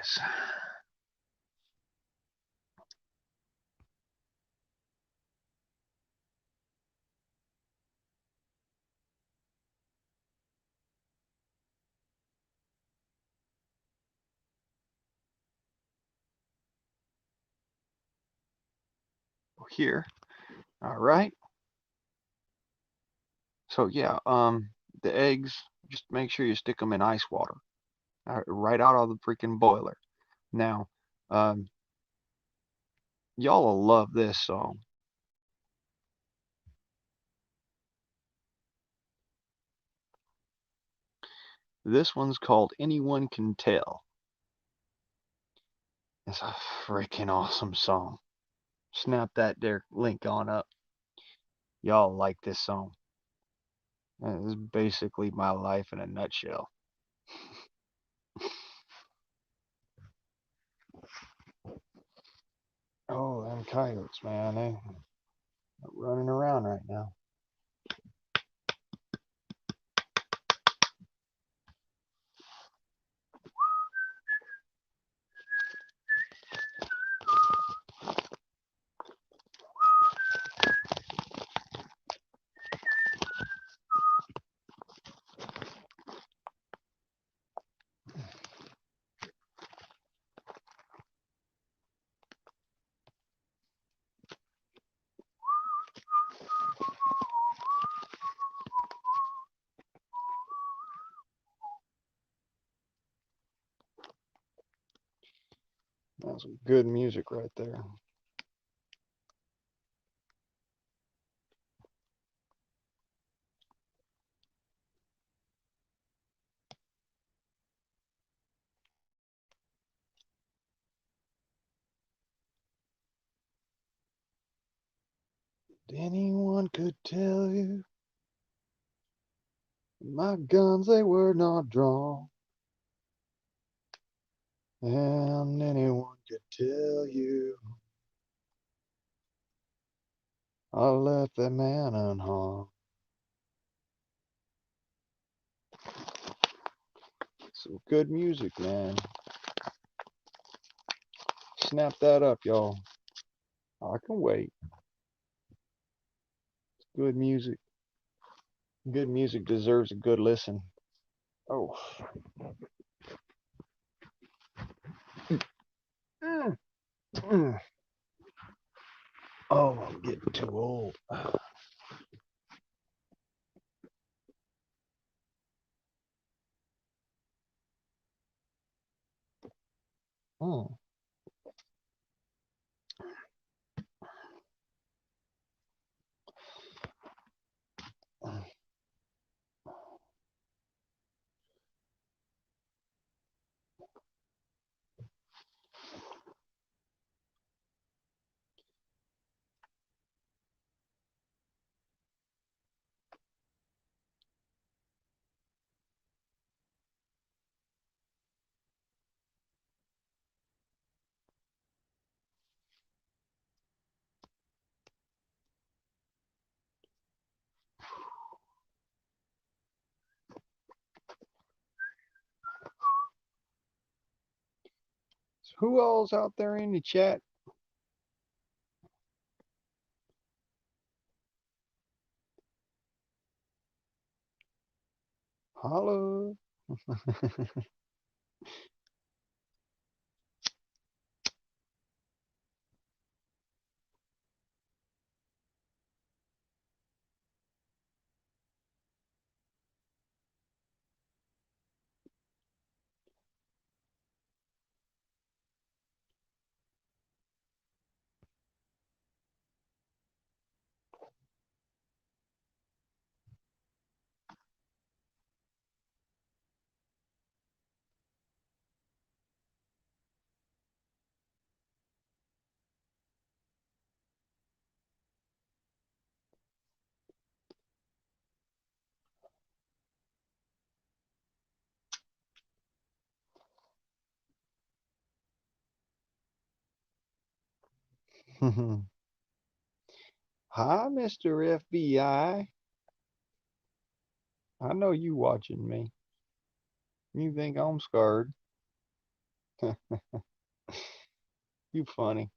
Here. All right. So yeah, the eggs, just make sure you stick them in ice water, right out of the freaking boiler. Now, um, y'all will love this song. This one's called Anyone Can Tell. It's a freaking awesome song. Snap that there link on up. Y'all like this song. This is basically my life in a nutshell. Oh, them coyotes, man, they're running around right now. That's some good music right there. Anyone could tell you my guns, they were not drawn. And anyone could tell you I left that man unharmed. Some good music, man. Snap that up, y'all. I can wait. Good music. Good music deserves a good listen. Oh. Mm, mm. Oh, I'm getting too old. Mm. So who all's out there in the chat? Holla. Hi, Mr. FBI. I know you watching me. You think I'm scared? You funny.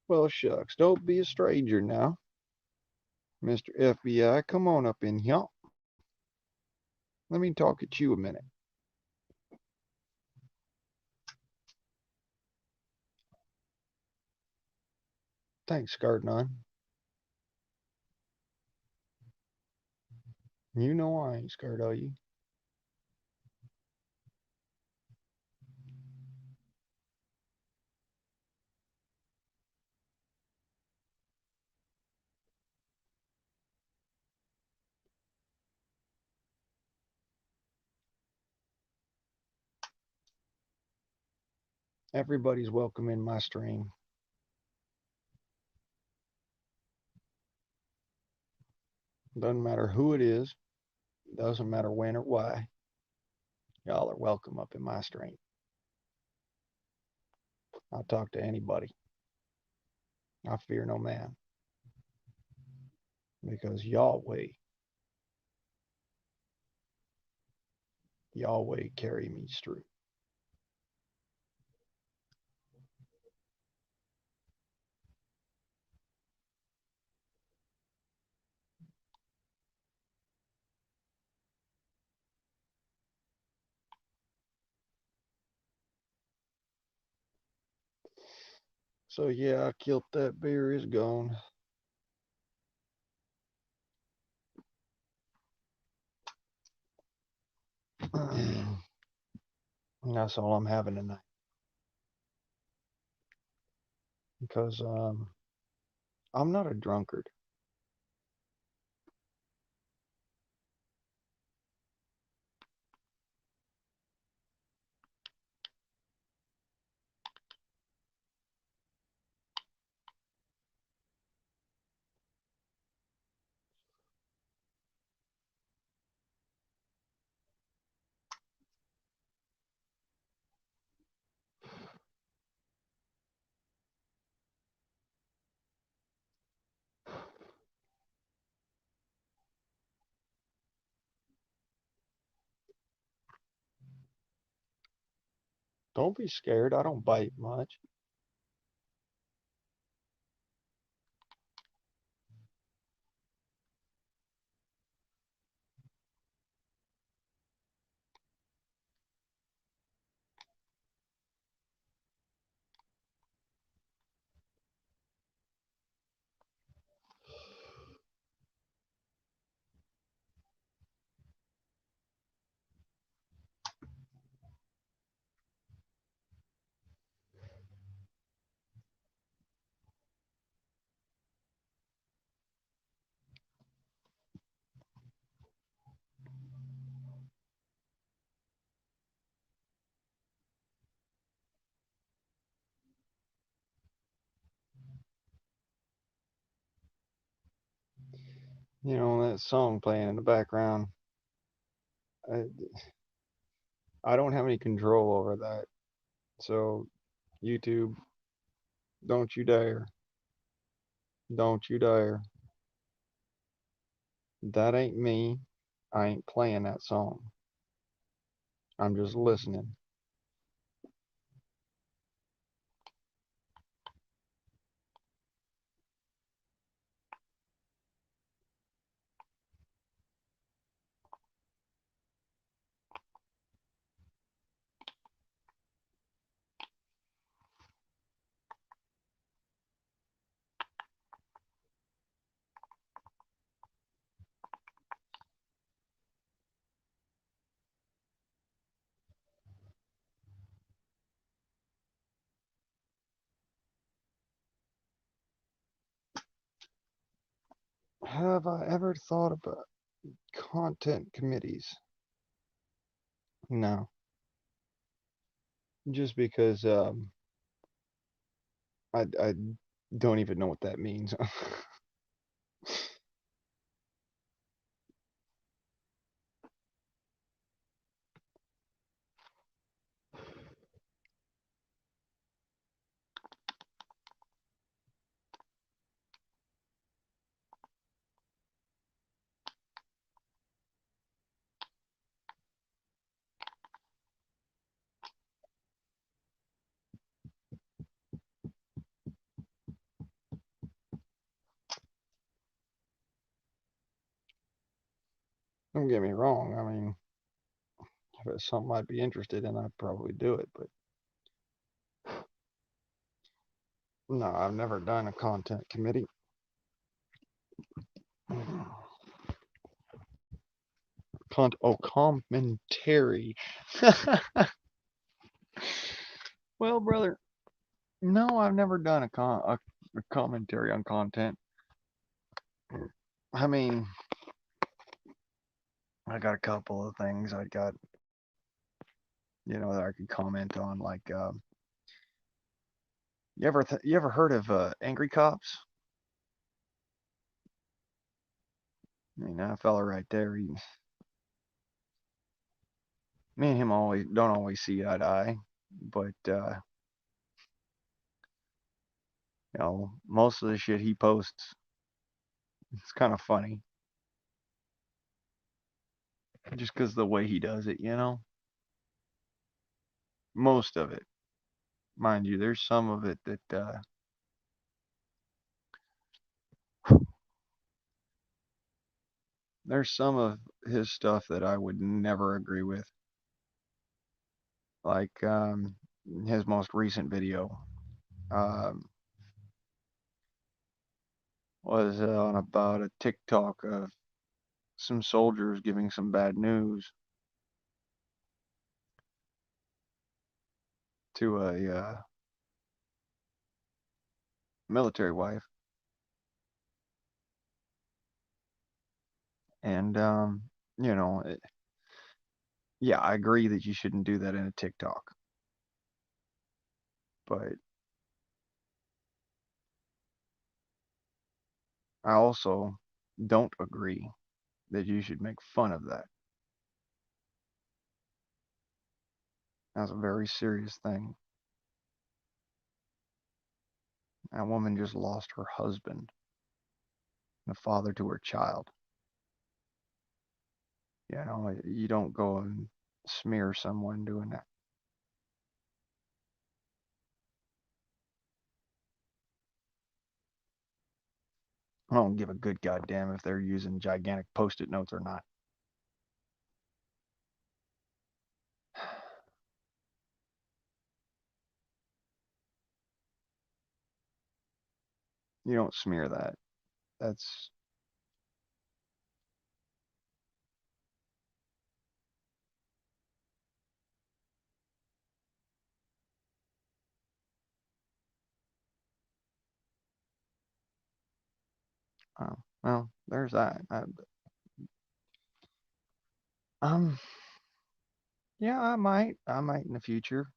Well, shucks, don't be a stranger now. Mr. FBI, come on up in here. Let me talk at you a minute. Thanks, Cardinal. You know I ain't scared of you. Everybody's welcome in my stream. Doesn't matter who it is. Doesn't matter when or why. Y'all are welcome up in my stream. I'll talk to anybody. I fear no man. Because Yahweh carry me through. So yeah, I killed that bear. Is gone. That's all I'm having tonight. Because I'm not a drunkard. Don't be scared. I don't bite much. That song playing in the background. I, I don't have any control over that. So, YouTube, don't you dare. Don't you dare. That ain't me. I ain't playing that song. I'm just listening. Have I ever thought about content committees? No. Just because I don't even know what that means. Don't get me wrong. I mean, if it's something I'd be interested in, I'd probably do it. But no, I've never done a content committee. Commentary. Well, brother, no, I've never done a commentary on content. I mean, I got a couple of things I got, that I could comment on. Like, you ever heard of Angry Cops? I mean, that fella right there. Me and him always don't always see eye to eye, but most of the shit he posts, it's kind of funny, just because the way he does it. Most of it, mind you. There's some of it that there's some of his stuff that I would never agree with. Like his most recent video um, was on about a TikTok of some soldiers giving some bad news to a military wife, and you know, it, yeah, I agree that you shouldn't do that in a TikTok, but I also don't agree that you should make fun of that. That's a very serious thing. That woman just lost her husband, the father to her child. You don't go and smear someone doing that. I don't give a good goddamn if they're using gigantic post-it notes or not. You don't smear that. That's well, there's that. Um, yeah, I might in the future.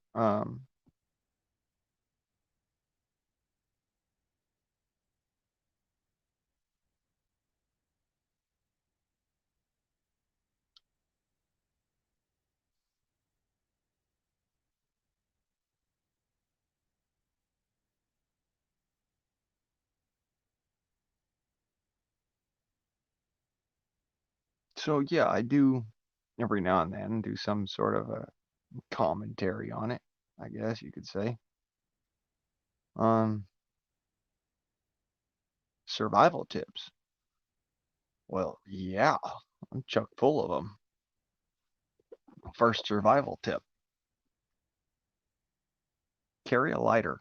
So yeah, I do every now and then do some sort of a commentary on it, I guess you could say. Um, Survival tips. Well, yeah, I'm chock full of them. First survival tip: carry a lighter.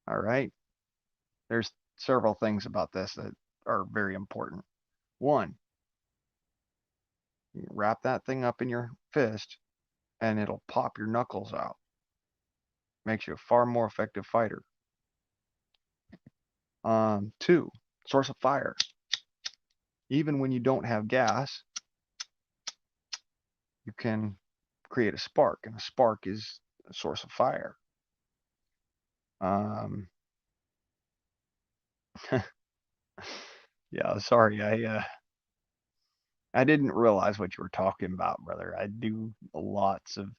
All right. There's several things about this that are very important. One, you wrap that thing up in your fist and it'll pop your knuckles out. Makes you a far more effective fighter. Two, source of fire. Even when you don't have gas, you can create a spark, and a spark is a source of fire. Um, yeah, sorry, I didn't realize what you were talking about, brother. I do lots of.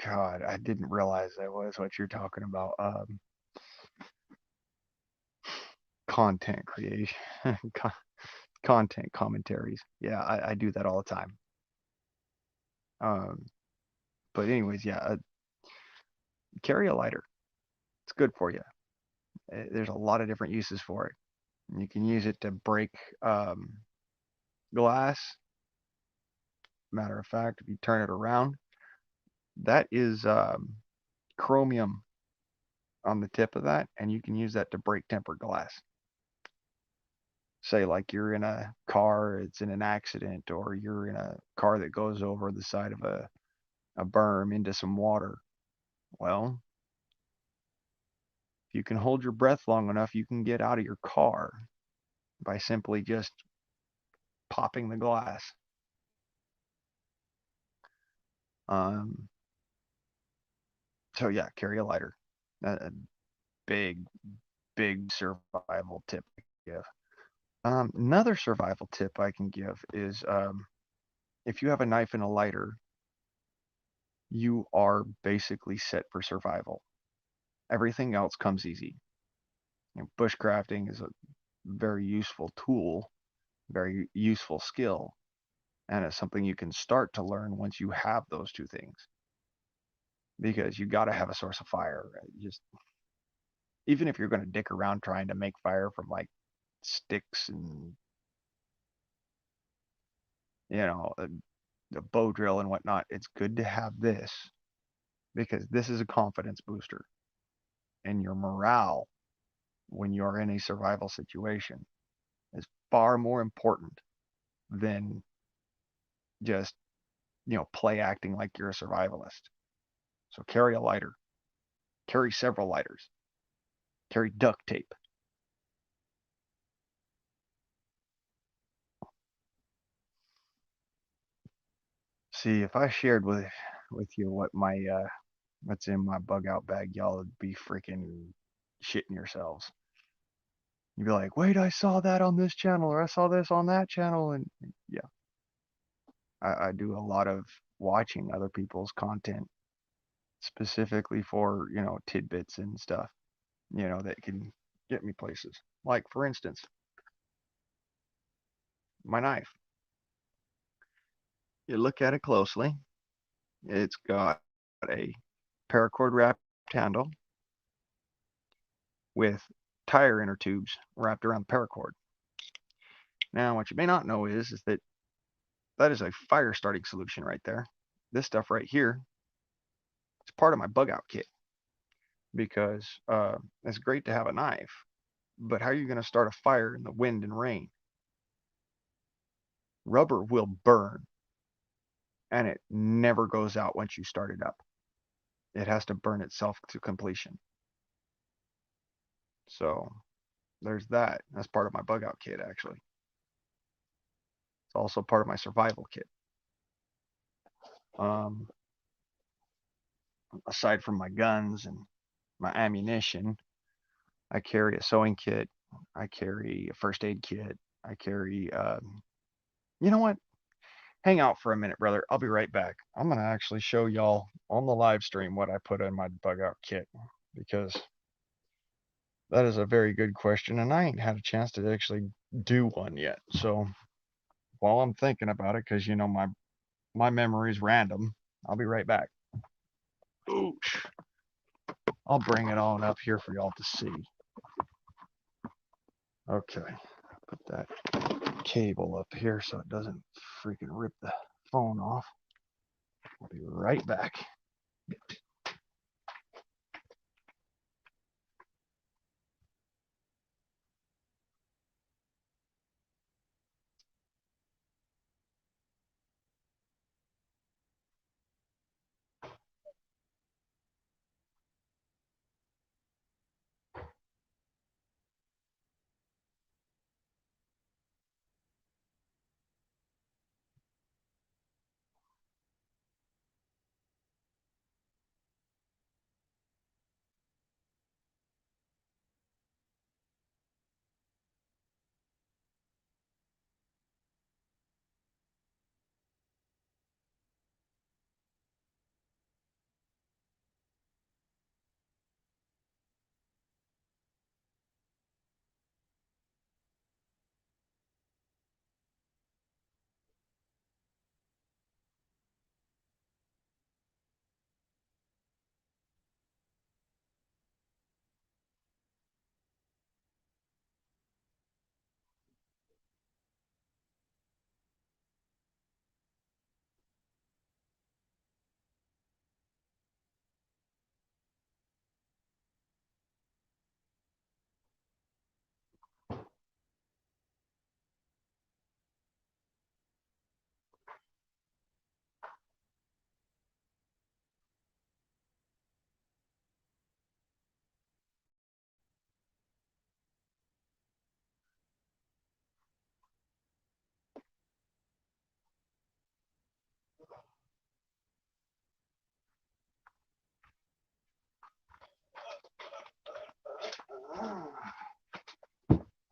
God, I didn't realize that was what you're talking about. Content creation, content commentaries. Yeah, I do that all the time. Um, but anyways, yeah, carry a lighter. It's good for you. There's a lot of different uses for it. You can use it to break um, glass. Matter of fact, if you turn it around, that is chromium on the tip of that, and you can use that to break tempered glass. Say like you're in a car, it's in an accident, or you're in a car that goes over the side of a berm into some water. Well, if you can hold your breath long enough, you can get out of your car by simply just popping the glass. Um, so yeah, carry a lighter. A big, big survival tip to give. Another survival tip I can give is if you have a knife and a lighter, you are basically set for survival. Everything else comes easy. You know, bushcrafting is a very useful tool, very useful skill, and it's something you can start to learn once you have those two things. Because you got to have a source of fire. Just even if you're going to dick around trying to make fire from like sticks and a bow drill and whatnot, it's good to have this because this is a confidence booster, and your morale when you're in a survival situation is far more important than just play acting like you're a survivalist. So carry a lighter, carry several lighters, carry duct tape. See, if I shared with you what's in my bug out bag, y'all would be freaking shitting yourselves. You'd be like, wait, I saw that on this channel, or I saw this on that channel. And yeah, I do a lot of watching other people's content specifically for, tidbits and stuff, that can get me places. Like, for instance, my knife. You look at it closely, it's got a paracord wrapped handle with tire inner tubes wrapped around the paracord. Now, what you may not know is that is a fire starting solution right there. This stuff right here is part of my bug out kit because it's great to have a knife, but how are you going to start a fire in the wind and rain? Rubber will burn, and it never goes out once you start it up. It has to burn itself to completion. So there's that. That's part of my bug out kit, actually. It's also part of my survival kit. Um, Aside from my guns and my ammunition, I carry a sewing kit. I carry a first aid kit. I carry, you know what? Hang out for a minute, brother. I'll be right back. I'm going to actually show y'all on the live stream what I put in my bug out kit because That is a very good question, and I ain't had a chance to actually do one yet. So while I'm thinking about it, because you know my memory's random, I'll be right back. Oosh. I'll bring it on up here for y'all to see. Okay, put that cable up here so it doesn't freaking rip the phone off. I'll be right back.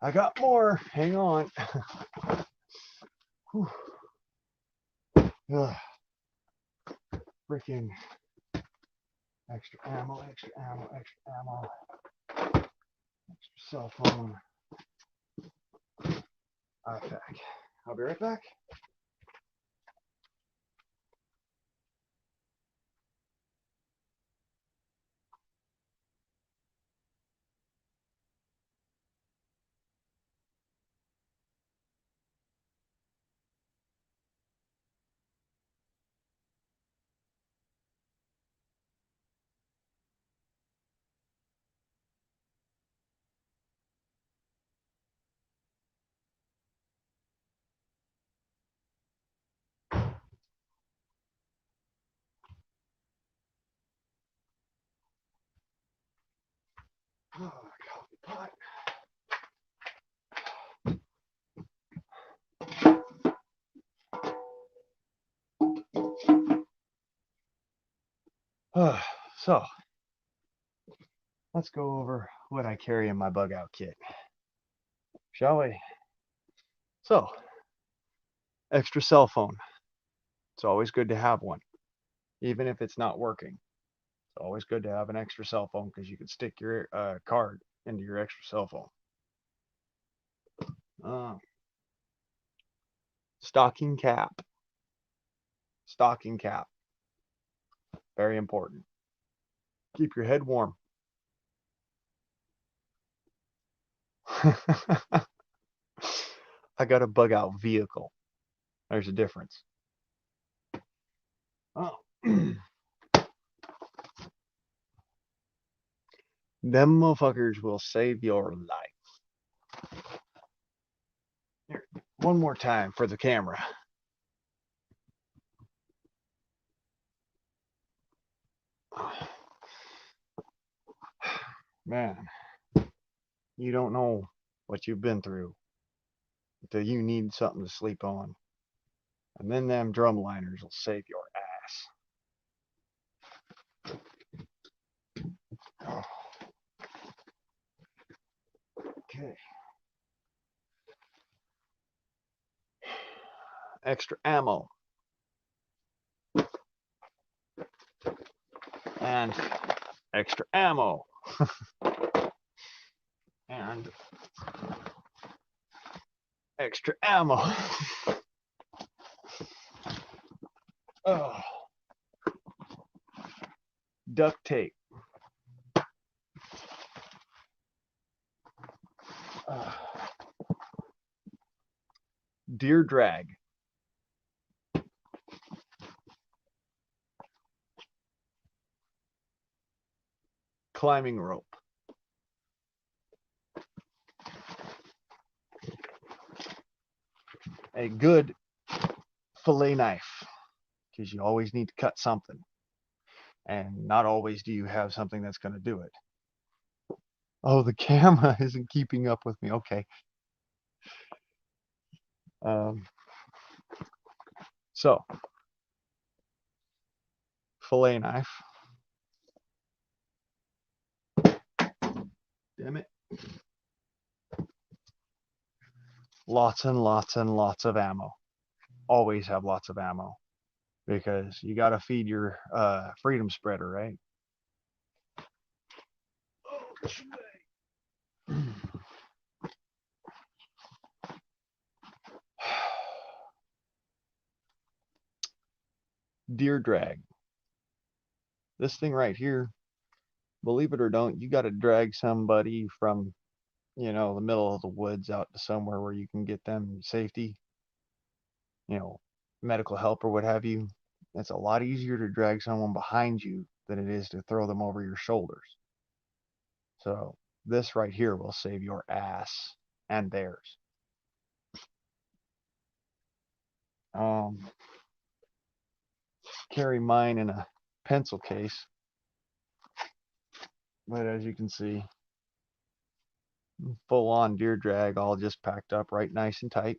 I got more. Hang on. Freaking extra ammo, extra ammo, extra ammo, extra cell phone. iPad. I'll be right back. Oh, coffee pot. So, let's go over what I carry in my bug out kit, shall we? So, extra cell phone. It's always good to have one, even if it's not working. It's always good to have an extra cell phone because you can stick your card into your extra cell phone. Stocking cap. Stocking cap. Very important. Keep your head warm. I got a bug out vehicle. There's a difference. Oh. Them motherfuckers will save your life. Here, one more time for the camera. Man, you don't know what you've been through until you need something to sleep on. And then them drum liners will save your ass. Oh. Okay. Extra ammo. And extra ammo. And extra ammo. Oh, duct tape. Deer drag. Climbing rope. A good fillet knife, because you always need to cut something, and not always do you have something that's going to do it. Oh, the camera isn't keeping up with me. Okay. So fillet knife. Damn it. Lots and lots and lots of ammo. Always have lots of ammo, because you got to feed your freedom spreader, right? Deer drag. This thing right here, believe it or don't, you got to drag somebody from, the middle of the woods out to somewhere where you can get them safety, medical help or what have you. It's a lot easier to drag someone behind you than it is to throw them over your shoulders. So this right here will save your ass and theirs. Carry mine in a pencil case, but as you can see, full on deer drag, all just packed up right nice and tight.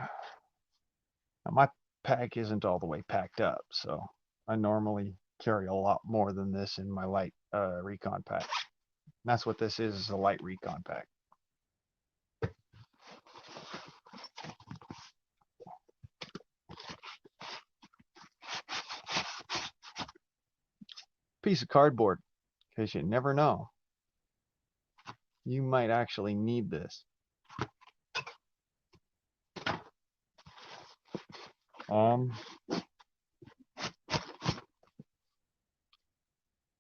Now my pack isn't all the way packed up, so I normally carry a lot more than this in my light recon pack. And that's what this is a light recon pack. Piece of cardboard, because you never know. You might actually need this. A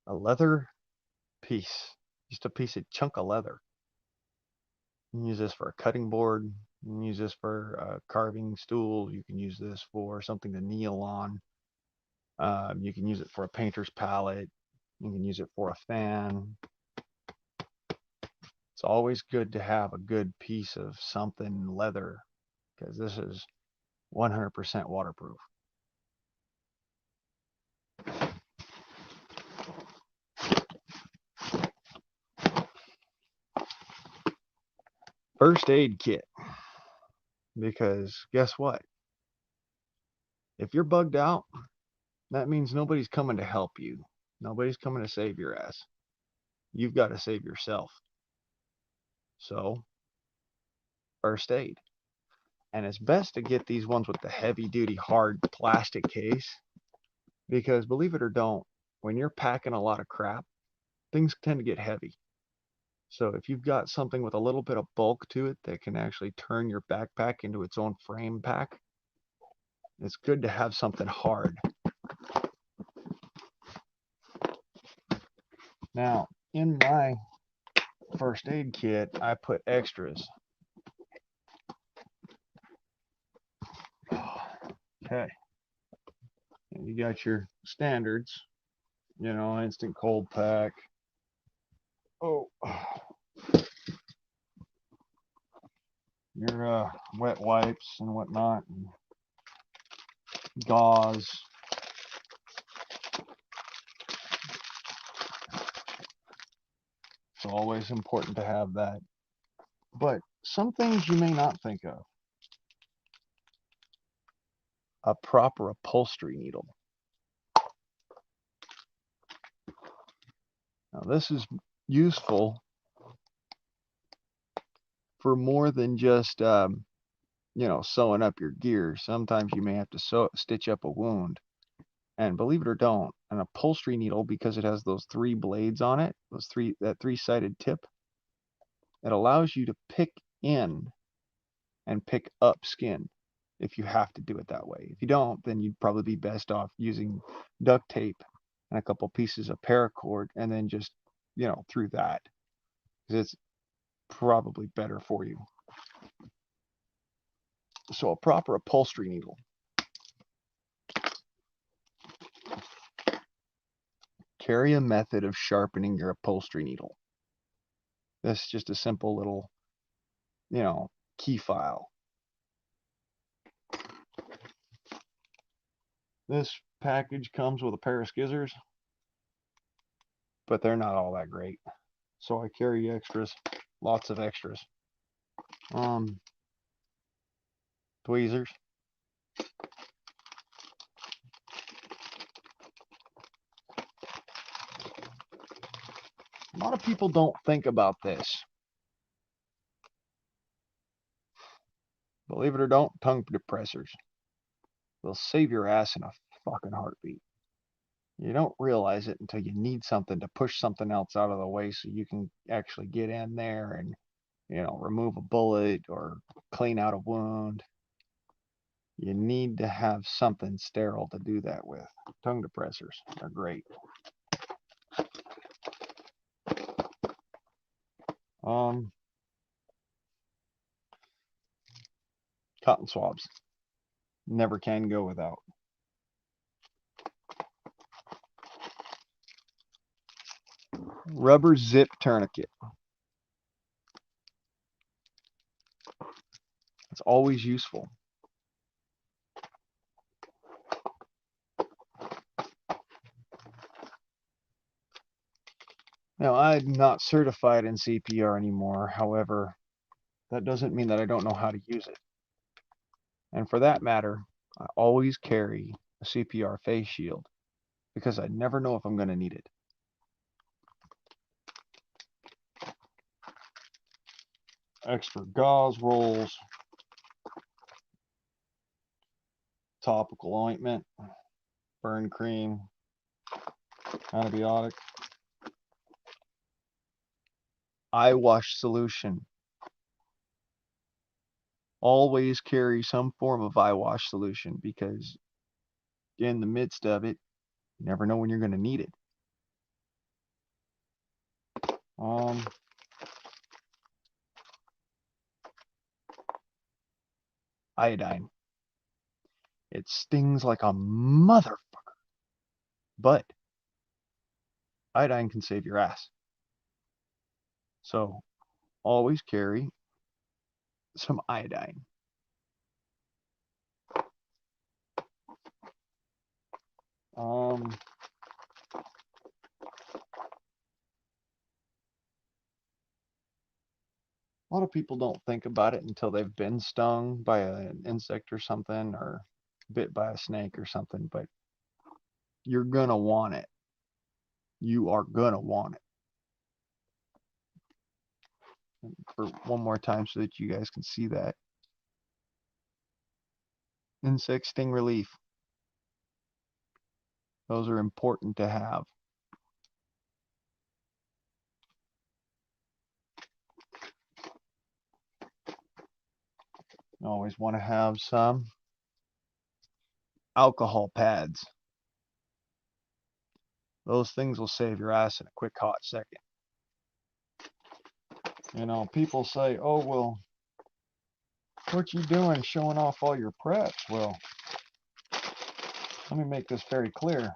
leather piece, just a piece of chunk of leather. You can use this for a cutting board. You can use this for a carving stool. You can use this for something to kneel on. You can use it for a painter's palette. You can use it for a fan. It's always good to have a good piece of something leather, because this is 100% waterproof. First aid kit, because guess what? If you're bugged out, that means nobody's coming to help you. Nobody's coming to save your ass. You've got to save yourself. So, first aid. And it's best to get these ones with the heavy duty hard plastic case, because believe it or don't, when you're packing a lot of crap, things tend to get heavy. So if you've got something with a little bit of bulk to it that can actually turn your backpack into its own frame pack, it's good to have something hard. Now, in my first aid kit, I put extras. Okay. And you got your standards, instant cold pack. Oh. Your wet wipes and whatnot, and gauze. It's always important to have that. But some things you may not think of. A proper upholstery needle. Now this is useful for more than just sewing up your gear. Sometimes you may have to stitch up a wound. And believe it or don't, an upholstery needle, because it has those 3 blades on it, that 3-sided tip, it allows you to pick in and pick up skin if you have to do it that way. If you don't, then you'd probably be best off using duct tape and a couple pieces of paracord and then just, through that, because it's probably better for you. So a proper upholstery needle. Carry a method of sharpening your upholstery needle. This is just a simple little, key file. This package comes with a pair of scissors, but they're not all that great. So I carry extras, lots of extras. Tweezers. A lot of people don't think about this. Believe it or don't, tongue depressors. They'll save your ass in a fucking heartbeat. You don't realize it until you need something to push something else out of the way so you can actually get in there and, remove a bullet or clean out a wound. You need to have something sterile to do that with. Tongue depressors are great. Cotton swabs. Never can go without. Rubber zip tourniquet. It's always useful. Now, I'm not certified in CPR anymore. However, that doesn't mean that I don't know how to use it. And for that matter, I always carry a CPR face shield because I never know if I'm going to need it. Extra gauze rolls, topical ointment, burn cream, antibiotic, eye wash solution. Always carry some form of eye wash solution because in the midst of it, you never know when you're going to need it. Iodine. It stings like a motherfucker. But iodine can save your ass. So always carry some iodine. A lot of people don't think about it until they've been stung by an insect or something, or bit by a snake or something, but you're gonna want it. You are gonna want it. For one more time so that you guys can see that. Insect sting relief. Those are important to have. You always want to have some alcohol pads. Those things will save your ass in a quick hot second. People say, oh, well, what you doing showing off all your preps? Well, let me make this very clear.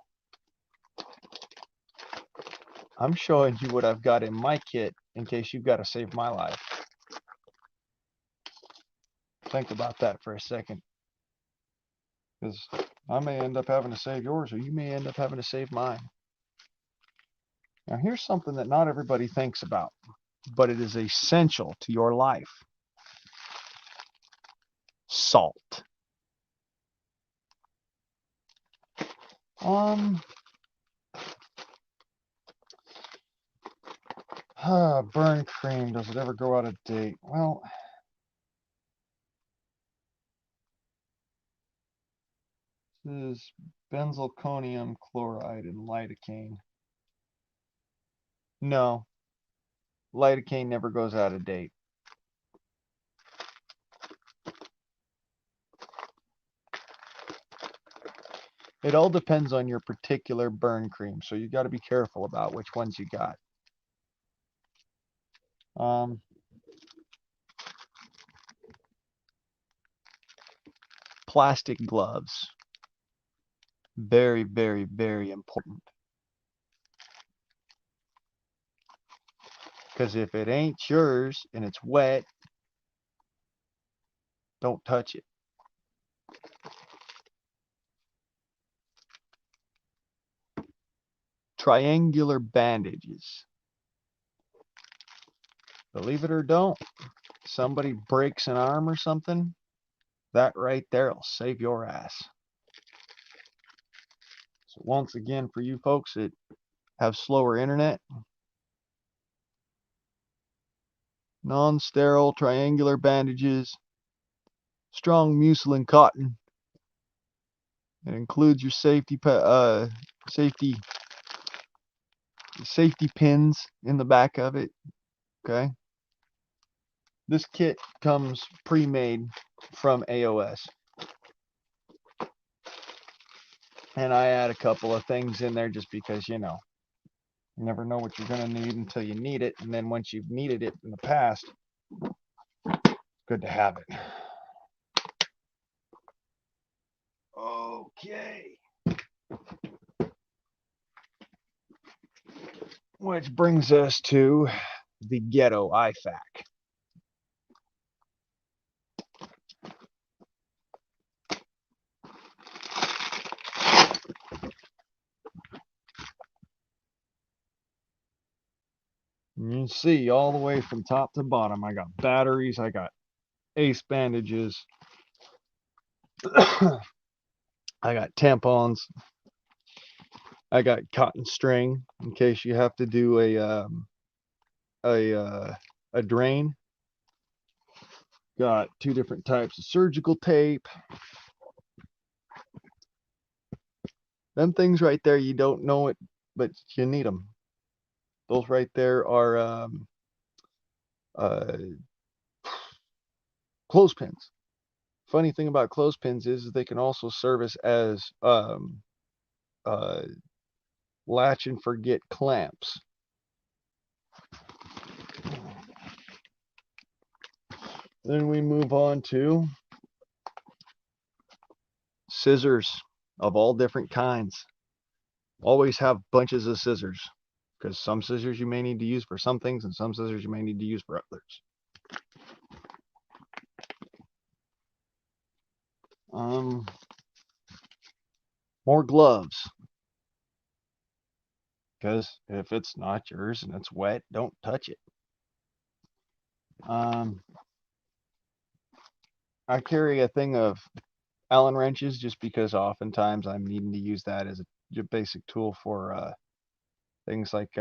I'm showing you what I've got in my kit in case you've got to save my life. Think about that for a second. Because I may end up having to save yours, or you may end up having to save mine. Now, here's something that not everybody thinks about, but it is essential to your life. Salt. Burn cream, does it ever go out of date? Well, is benzalkonium chloride and lidocaine. No, lidocaine never goes out of date. It all depends on your particular burn cream, so you got to be careful about which ones you got. Plastic gloves. Very, very, very important. Because if it ain't yours and it's wet, don't touch it. Triangular bandages. Believe it or don't, somebody breaks an arm or something, that right there will save your ass. So once again, for you folks that have slower internet, non-sterile triangular bandages, strong mucilin cotton. It includes your safety pins in the back of it. Okay. This kit comes pre-made from AOS. And I add a couple of things in there just because, you know, you never know what you're going to need until you need it. And then once you've needed it in the past, it's good to have it. Okay. Which brings us to the ghetto IFAK. You see all the way from top to bottom, I got batteries, I got ace bandages, I got tampons, I got cotton string in case you have to do a drain. Got 2 different types of surgical tape. Them things right there, you don't know it, but you need them. Those right there are clothespins. Funny thing about clothespins is they can also service as latch and forget clamps. Then we move on to scissors of all different kinds. Always have bunches of scissors, because some scissors you may need to use for some things and some scissors you may need to use for others. More gloves, because if it's not yours and it's wet, don't touch it. I carry a thing of Allen wrenches just because oftentimes I'm needing to use that as a basic tool for things like,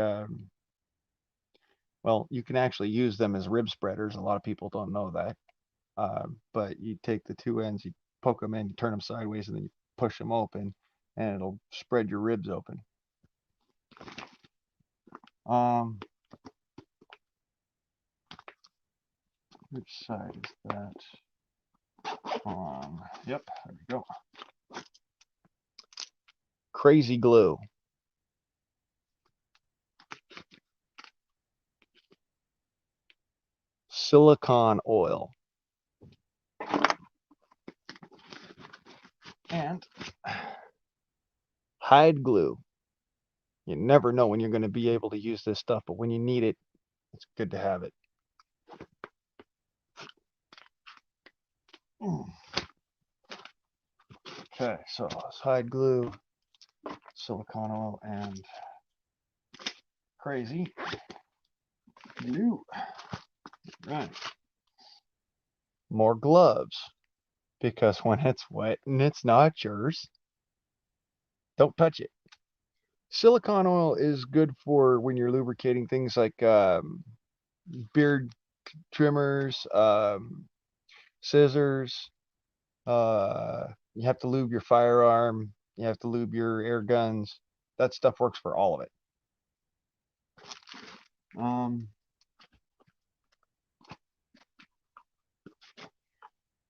well, you can actually use them as rib spreaders. A lot of people don't know that. But you take the 2 ends, you poke them in, you turn them sideways, and then you push them open, and it'll spread your ribs open. Which side is that? Yep, there we go. Crazy glue. Silicone oil. And hide glue. You never know when you're going to be able to use this stuff, but when you need it, it's good to have it. Okay, so it's hide glue, silicone oil, and crazy glue. Right. More gloves, because when it's wet and it's not yours, don't touch it. Silicone oil is good for when you're lubricating things like beard trimmers, scissors, You have to lube your firearm. You have to lube your air guns. That stuff works for all of it.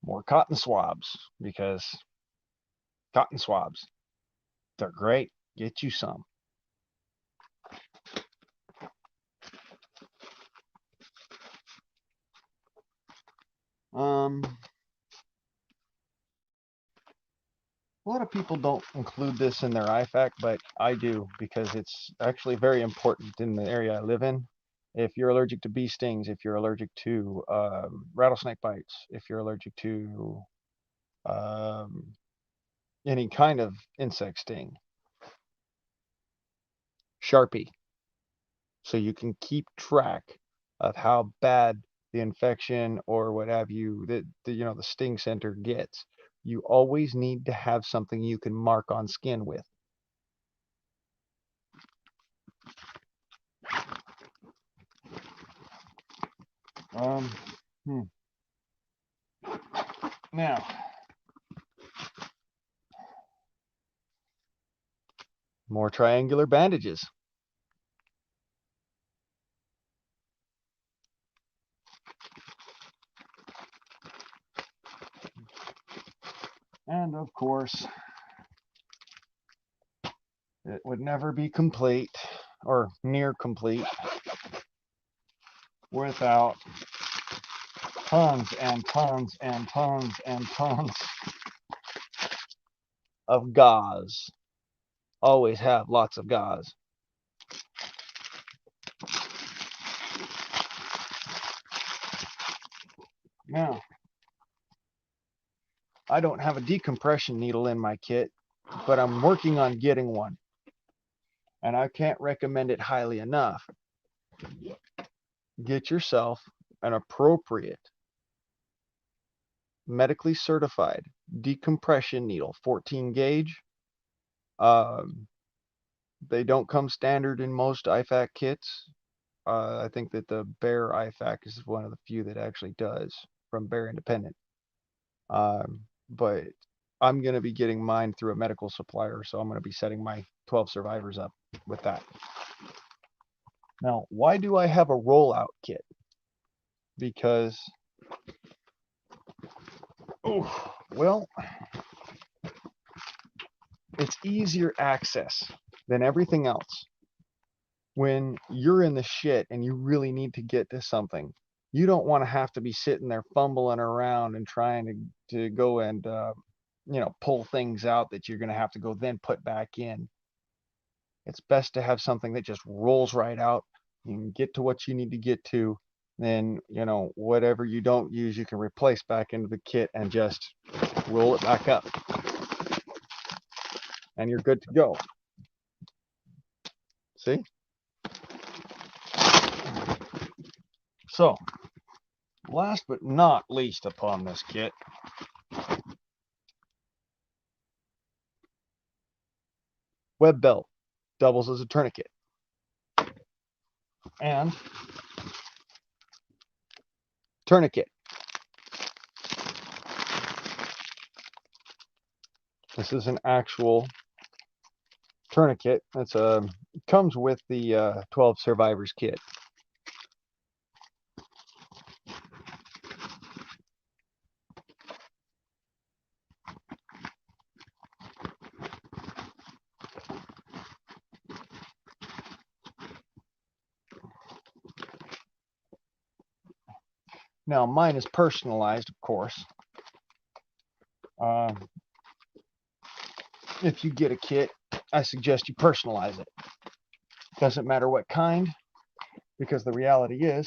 More cotton swabs, because cotton swabs, they're great. Get you some. A lot of people don't include this in their IFAK, but I do, because it's actually very important in the area I live in. If you're allergic to bee stings, if you're allergic to rattlesnake bites, if you're allergic to any kind of insect sting, Sharpie, so you can keep track of how bad the infection or what have you, the sting center gets. You always need to have something you can mark on skin with. Now, more triangular bandages. And of course, it would never be complete or near complete without tons and tons and tons and tons of gauze. Always have lots of gauze. Now, I don't have a decompression needle in my kit, but I'm working on getting one. And I can't recommend it highly enough. Get yourself an appropriate, medically certified decompression needle, 14 gauge. They don't come standard in most IFAK kits. I think that the Bear IFAK is one of the few that actually does, from Bear Independent. But I'm going to be getting mine through a medical supplier, so I'm going to be setting my 12 survivors up with that. Now, why do I have a rollout kit? Because, well, it's easier access than everything else. When you're in the shit and you really need to get to something, you don't want to have to be sitting there fumbling around and trying to go and pull things out that you're going to have to go then put back in. It's best to have something that just rolls right out. You can get to what you need to get to. Then, whatever you don't use, you can replace back into the kit and just roll it back up. And you're good to go. See? So, last but not least upon this kit, web belt doubles as a tourniquet. And tourniquet. This is an actual tourniquet. It comes with the 12 Survivors kit. Now, mine is personalized, of course. If you get a kit, I suggest you personalize it. Doesn't matter what kind, because the reality is,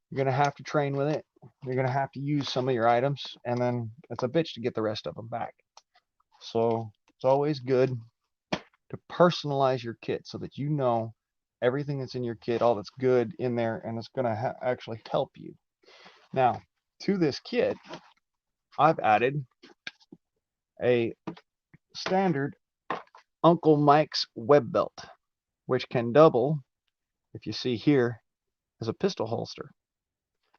you're going to have to train with it. You're going to have to use some of your items, and then it's a bitch to get the rest of them back. So it's always good to personalize your kit so that you know everything that's in your kit, all that's good in there, and it's going to actually help you. Now, to this kit, I've added a standard Uncle Mike's web belt, which can double, if you see here, as a pistol holster.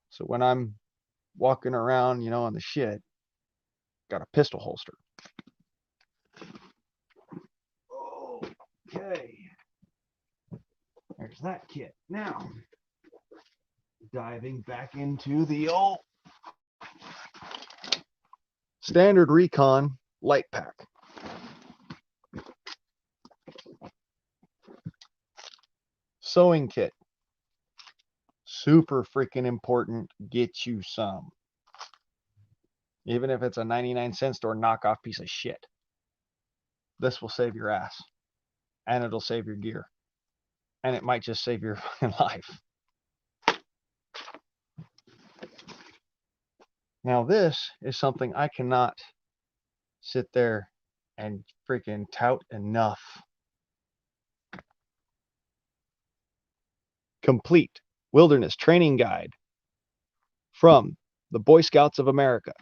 So when I'm walking around, on the shit, got a pistol holster. Okay. There's that kit. Now, diving back into the old standard recon light pack. Sewing kit. Super freaking important. Get you some. Even if it's a 99-cent store knockoff piece of shit. This will save your ass. And it'll save your gear. And it might just save your fucking life. Now this is something I cannot sit there and freaking tout enough. Complete Wilderness Training Guide from the Boy Scouts of America.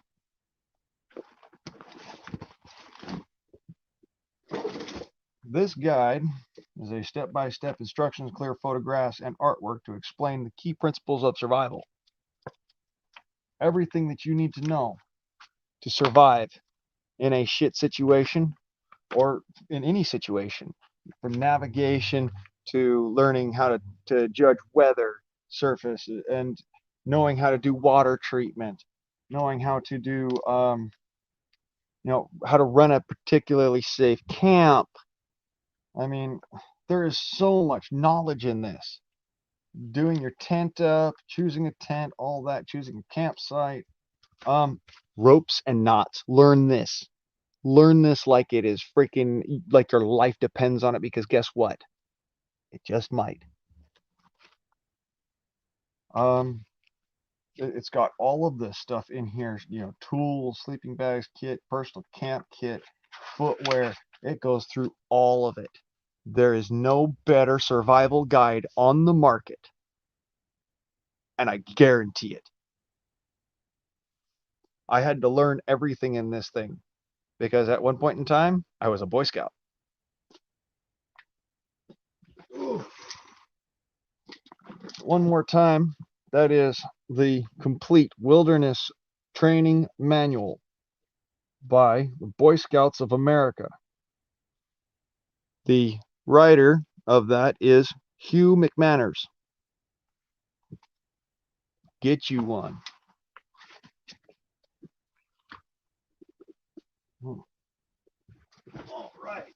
This guide is a step-by-step instructions, clear photographs, and artwork to explain the key principles of survival. Everything that you need to know to survive in a shit situation or in any situation, from navigation to learning how to judge weather, surface, and knowing how to do water treatment, knowing how to do, how to run a particularly safe camp. I mean, there is so much knowledge in this. Doing your tent up, choosing a tent, all that, choosing a campsite. Ropes and knots. Learn this. Learn this like it is freaking, like your life depends on it, because guess what? It just might. It's got all of this stuff in here, tools, sleeping bags, kit, personal camp kit, footwear. It goes through all of it. There is no better survival guide on the market. And I guarantee it. I had to learn everything in this thing because at one point in time, I was a Boy Scout. One more time, that is the Complete Wilderness Training Manual by the Boy Scouts of America. The writer of that is Hugh McManners. Get you one. All right.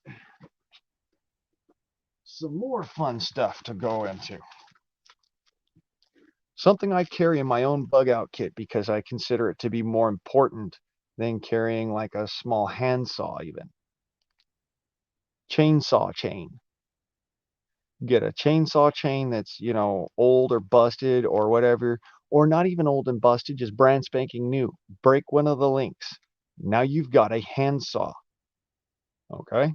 Some more fun stuff to go into. Something I carry in my own bug out kit because I consider it to be more important than carrying like a small handsaw even. Chainsaw chain. Get a chainsaw chain that's, old or busted or whatever, or not even old and busted, just brand spanking new. Break one of the links. Now you've got a handsaw. Okay?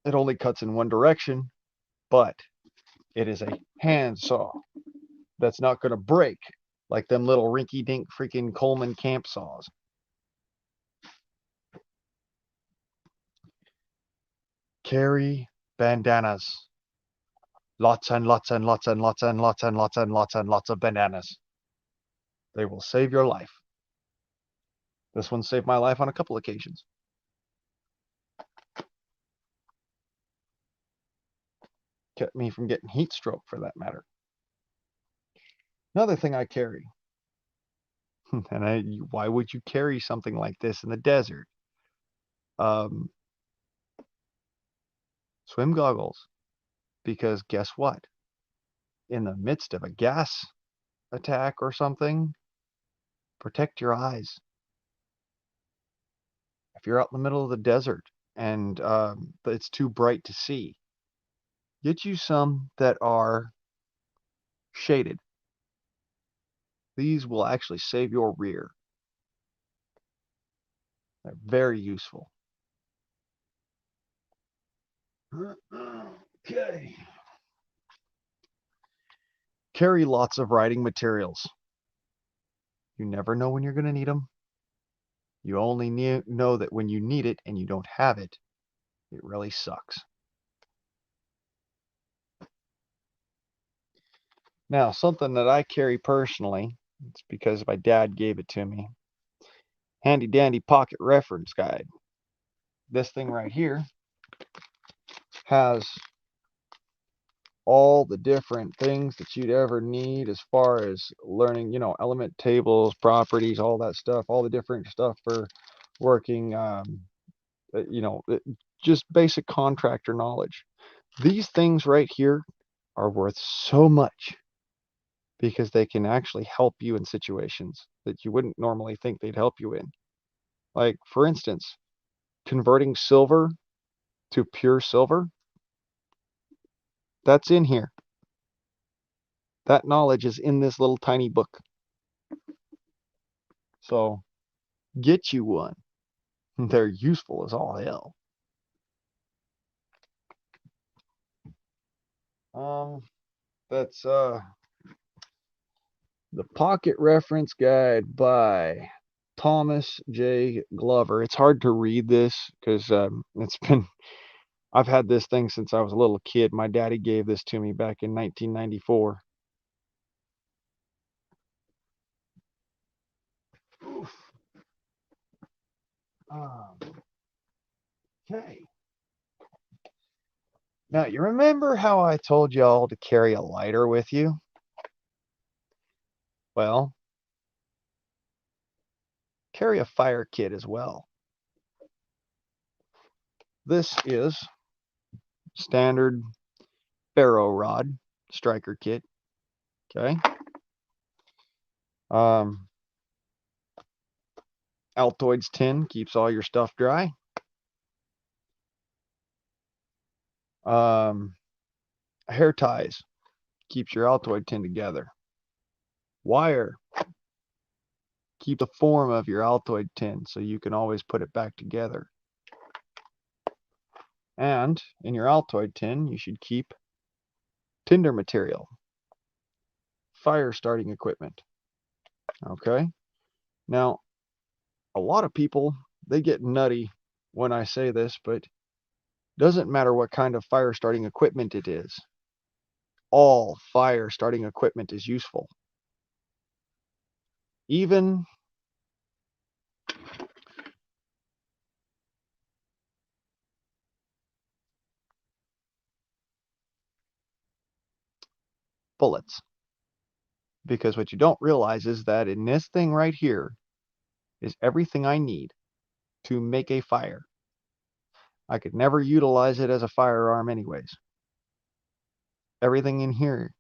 It only cuts in one direction, but it is a handsaw that's not going to break like them little rinky-dink freaking Coleman camp saws. Carry bandanas. Lots and lots and lots and lots and lots and lots and lots and lots of bandanas. They will save your life. This one saved my life on a couple occasions. Kept me from getting heat stroke, for that matter. Another thing I carry. And why would you carry something like this in the desert? Swim goggles. Because guess what? In the midst of a gas attack or something, protect your eyes. If you're out in the middle of the desert and it's too bright to see, get you some that are shaded. These will actually save your rear. They're very useful. Okay. Carry lots of writing materials. You never know when you're going to need them. You only know that when you need it and you don't have it, it really sucks. Now, something that I carry personally, it's because my dad gave it to me. Handy dandy pocket reference guide. This thing right here has all the different things that you'd ever need as far as learning, element tables, properties, all that stuff, all the different stuff for working, just basic contractor knowledge. These things right here are worth so much because they can actually help you in situations that you wouldn't normally think they'd help you in. Like, for instance, converting silver to pure silver, that's in here. That knowledge is in this little tiny book. So get you one. They're useful as all hell. That's The Pocket Reference Guide by Thomas J. Glover. It's hard to read this because I've had this thing since I was a little kid. My daddy gave this to me back in 1994. Okay. Now, you remember how I told y'all to carry a lighter with you? Well, carry a fire kit as well. This is standard ferro rod striker kit. Okay. Altoids tin keeps all your stuff dry. Hair ties keeps your Altoid tin together. Wire, keep the form of your Altoid tin so you can always put it back together. And in your Altoid tin, you should keep tinder material, fire starting equipment. Okay? Now, a lot of people, they get nutty when I say this, but it doesn't matter what kind of fire starting equipment it is. All fire starting equipment is useful. Even bullets. Because what you don't realize is that in this thing right here is everything I need to make a fire. I could never utilize it as a firearm anyways. Everything in here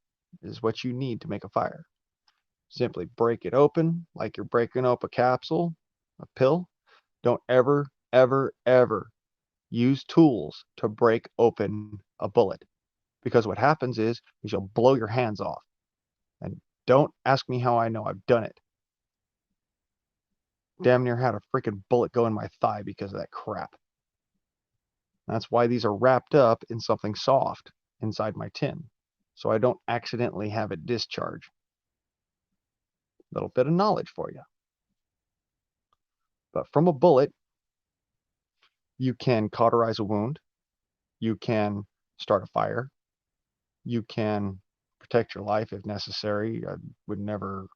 is what you need to make a fire. Simply break it open like you're breaking open a capsule, a pill. Don't ever, ever, ever use tools to break open a bullet. Because what happens is you'll blow your hands off. And don't ask me how I know. I've done it. Damn near had a freaking bullet go in my thigh because of that crap. That's why these are wrapped up in something soft inside my tin, so I don't accidentally have it discharge. Little bit of knowledge for you. But from a bullet, you can cauterize a wound, you can start a fire, you can protect your life if necessary. I would never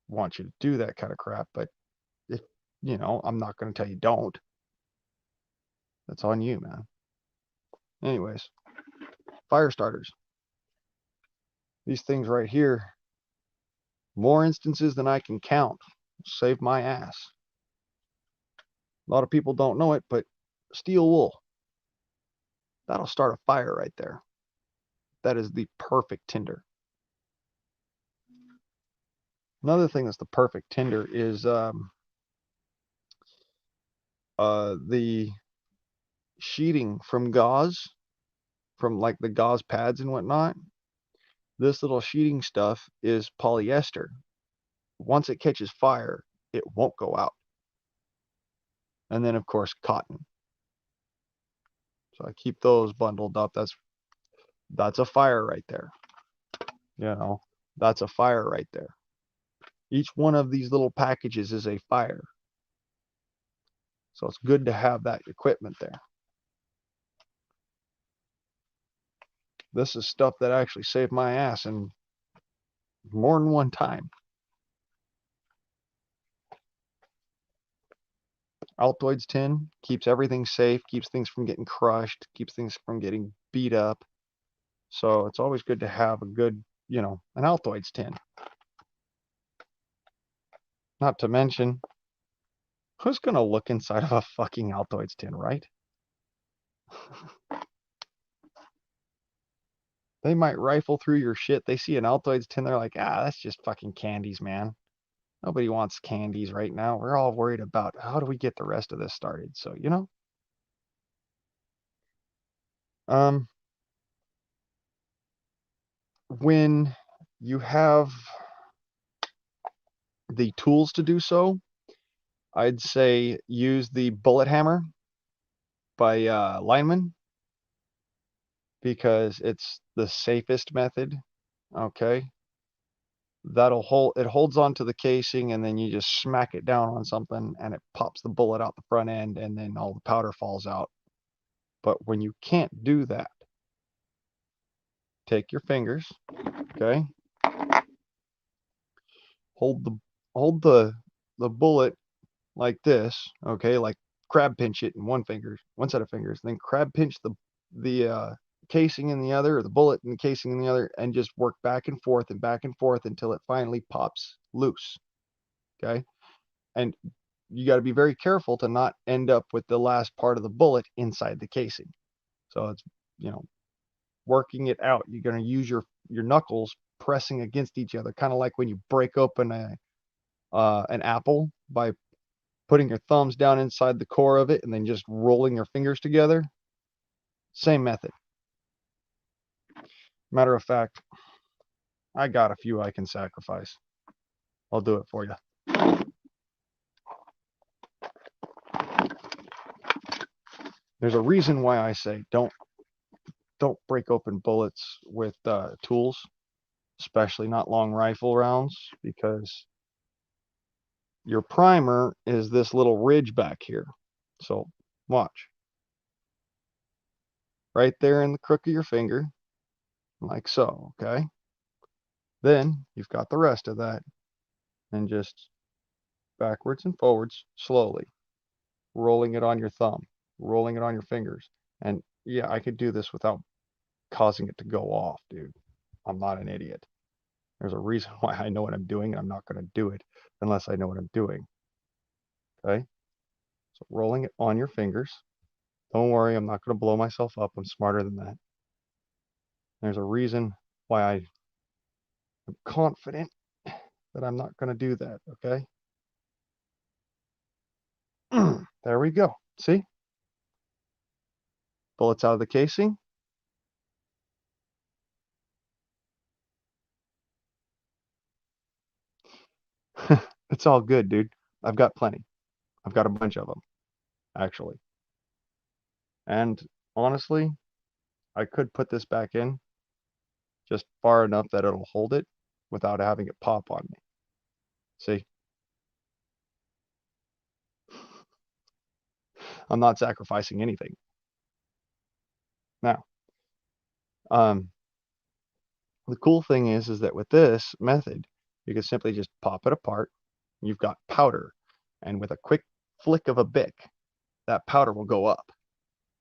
want you to do that kind of crap, but if, I'm not going to tell you don't. That's on you, man. Anyways, fire starters. These things right here, more instances than I can count, save my ass. A lot of people don't know it, but steel wool, that'll start a fire right there. That is the perfect tinder. Another thing that's the perfect tinder is the sheeting from gauze, from like the gauze pads and whatnot. This little sheeting stuff is polyester. Once it catches fire, it won't go out. And then, of course, cotton. So I keep those bundled up. That's a fire right there. That's a fire right there. Each one of these little packages is a fire. So it's good to have that equipment there. This is stuff that actually saved my ass in more than one time. Altoids tin keeps everything safe, keeps things from getting crushed, keeps things from getting beat up. So it's always good to have a good, an Altoids tin. Not to mention, who's gonna look inside of a fucking Altoids tin, right? They might rifle through your shit. They see an Altoids tin, they're like, that's just fucking candies, man. Nobody wants candies right now. We're all worried about how do we get the rest of this started. So, um, when you have the tools to do so, I'd say use the bullet hammer by Lineman because it's the safest method. Okay, it holds onto the casing, and then you just smack it down on something, and it pops the bullet out the front end, and then all the powder falls out. But when you can't do that, take your fingers, okay, hold the bullet like this, okay, like crab pinch it in one set of fingers, then crab pinch the casing in the other, or the bullet in the casing in the other, and just work back and forth until it finally pops loose. Okay, and you got to be very careful to not end up with the last part of the bullet inside the casing. So it's you know working it out. You're going to use your knuckles pressing against each other, kind of like when you break open an apple by putting your thumbs down inside the core of it and then just rolling your fingers together. Same method. Matter of fact, I got a few I can sacrifice. I'll do it for you. There's a reason why I say don't break open bullets with tools, especially not long rifle rounds, because your primer is this little ridge back here. So watch. Right there in the crook of your finger, like so, okay? Then you've got the rest of that, and just backwards and forwards slowly, rolling it on your thumb, rolling it on your fingers. And yeah, I could do this without causing it to go off, dude. I'm not an idiot. There's a reason why I know what I'm doing, and I'm not going to do it unless I know what I'm doing. Okay? So rolling it on your fingers. Don't worry, I'm not going to blow myself up. I'm smarter than that. There's a reason why I am confident that I'm not going to do that. Okay? There we go. See? Bullets out of the casing. It's all good, dude. I've got plenty. I've got a bunch of them, actually. And honestly, I could put this back in just far enough that it'll hold it without having it pop on me. See? I'm not sacrificing anything. Now, um, the cool thing is that with this method, you can simply just pop it apart. You've got powder, and with a quick flick of a Bic, that powder will go up.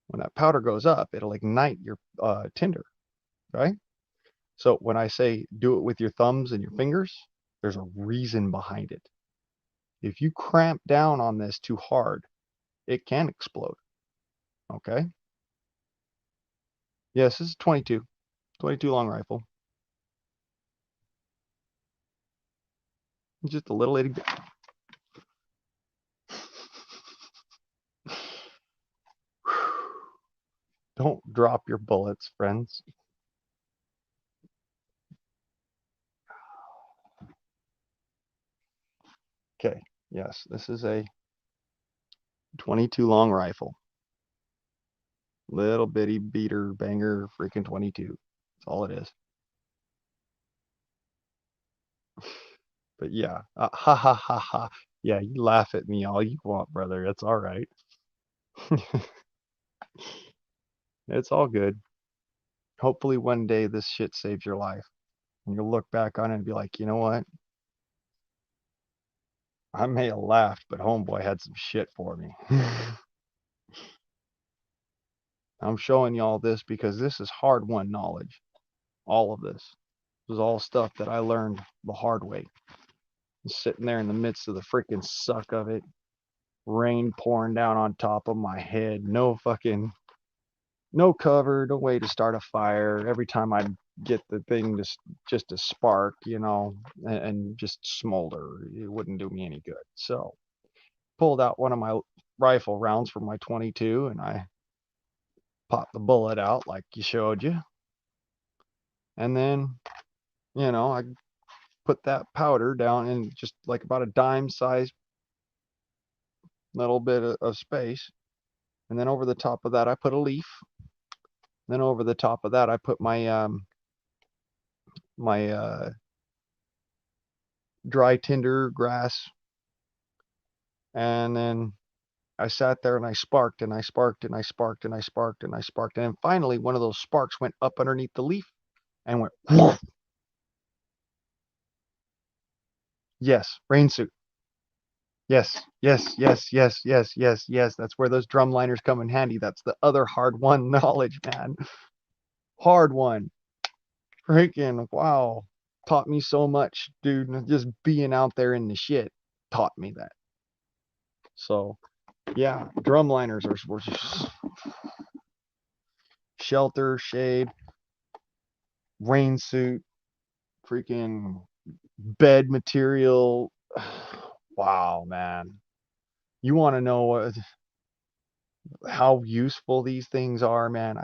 When that powder goes up, it'll ignite your tinder, right? So when I say do it with your thumbs and your fingers, there's a reason behind it. If you cramp down on this too hard, it can explode. Okay? Yes, this is 22 long rifle. Just a little itty bit. Don't drop your bullets, friends. Okay, yes, this is a 22 long rifle. Little bitty beater banger freaking 22. That's all it is. But yeah, ha ha ha ha. Yeah, you laugh at me all you want, brother. It's all right. It's all good. Hopefully one day this shit saves your life. And you'll look back on it and be like, you know what? I may have laughed, but homeboy had some shit for me. I'm showing y'all this because this is hard-won knowledge. All of this. This is all stuff that I learned the hard way. Sitting there in the midst of the freaking suck of it. Rain pouring down on top of my head. No cover, no way to start a fire. Every time I'd get the thing just to spark, and just smolder, it wouldn't do me any good. So pulled out one of my rifle rounds from my 22 and I popped the bullet out like you showed you. And then, I put that powder down in just like about a dime size little bit of space. And then over the top of that, I put a leaf. Then over the top of that, I put my dry tinder grass. And then I sat there and I sparked and I sparked and I sparked and I sparked and I sparked. And then finally, one of those sparks went up underneath the leaf and went, whoosh. Yes, rain suit. Yes, yes, yes, yes, yes, yes, yes. That's where those drum liners come in handy. That's the other hard-won knowledge, man. Hard one. Freaking wow. Taught me so much, dude. Just being out there in the shit taught me that. So, yeah, drum liners were just shelter, shade, rain suit, freaking bed material. Wow, man. You want to know how useful these things are, man?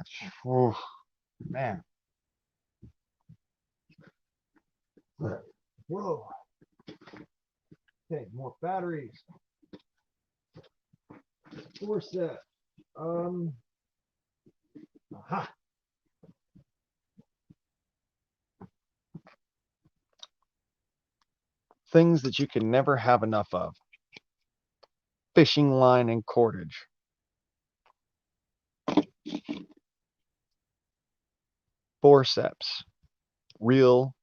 Oh, man. Whoa. Okay, more batteries. Forceps. Aha. Things that you can never have enough of. Fishing line and cordage. Forceps. Real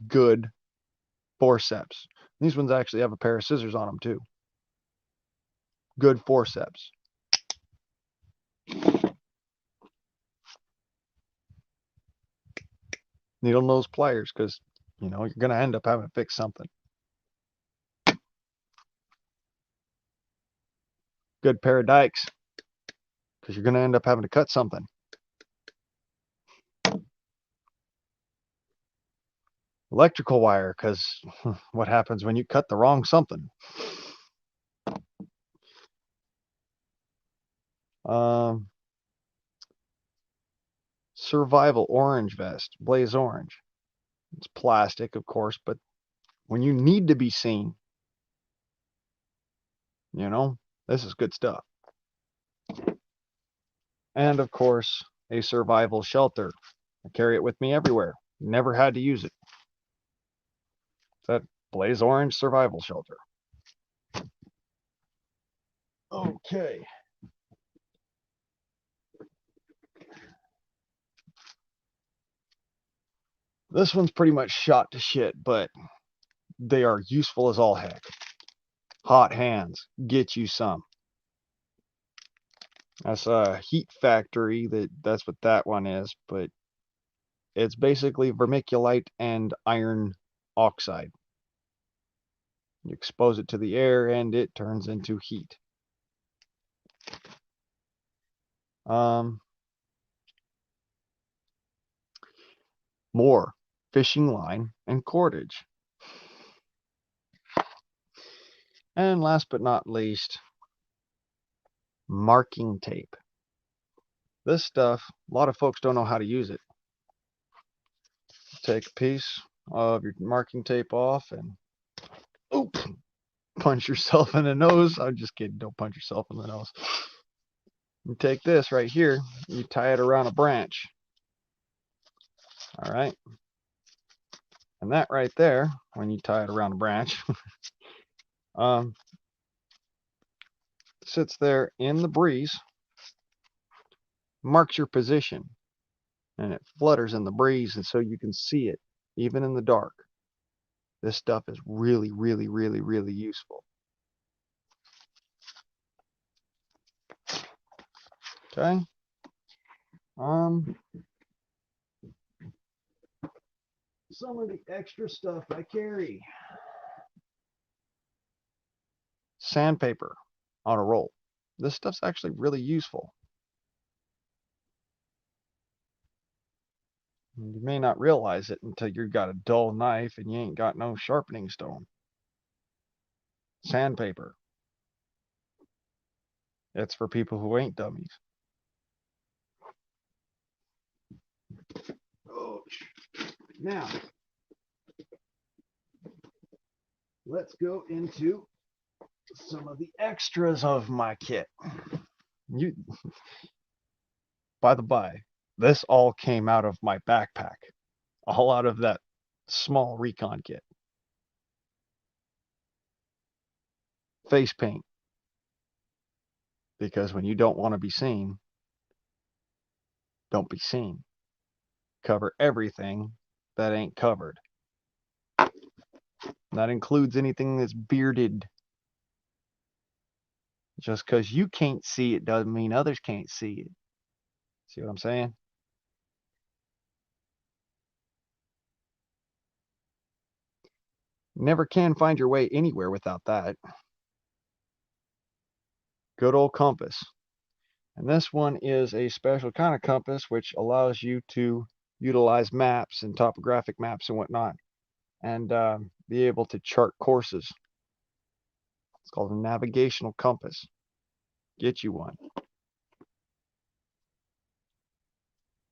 good forceps. These ones actually have a pair of scissors on them too. Good forceps. Needle nose pliers because you're going to end up having to fix something. Good pair of dikes because you're going to end up having to cut something. Electrical wire because what happens when you cut the wrong something. Survival orange vest, blaze orange. It's plastic, of course, but when you need to be seen, this is good stuff. And of course, a survival shelter. I carry it with me everywhere. Never had to use it. That blaze orange survival shelter. Okay. This one's pretty much shot to shit, but they are useful as all heck. Hot hands, get you some. That's a heat factory. That's what that one is, but it's basically vermiculite and iron oxide. You expose it to the air and it turns into heat. More fishing line and cordage. And last but not least, marking tape. This stuff, a lot of folks don't know how to use it. Take a piece of your marking tape off and punch yourself in the nose. I'm just kidding. Don't punch yourself in the nose. You take this right here, you tie it around a branch. All right. And that right there, when you tie it around a branch, sits there in the breeze, marks your position, and it flutters in the breeze, and so you can see it even in the dark. This stuff is really, really, really, really useful. Okay. Some of the extra stuff I carry. Sandpaper on a roll. This stuff's actually really useful. You may not realize it until you've got a dull knife and you ain't got no sharpening stone. Sandpaper. It's for people who ain't dummies. Oh, now, let's go into some of the extras of my kit. By the by, this all came out of my backpack, all out of that small recon kit. Face paint, because when you don't want to be seen, don't be seen. Cover everything that ain't covered. That includes anything that's bearded. Just because you can't see it doesn't mean others can't see it. See what I'm saying? Never can find your way anywhere without that. Good old compass. And this one is a special kind of compass which allows you to utilize maps and topographic maps and whatnot and be able to chart courses. It's called a navigational compass. Get you one.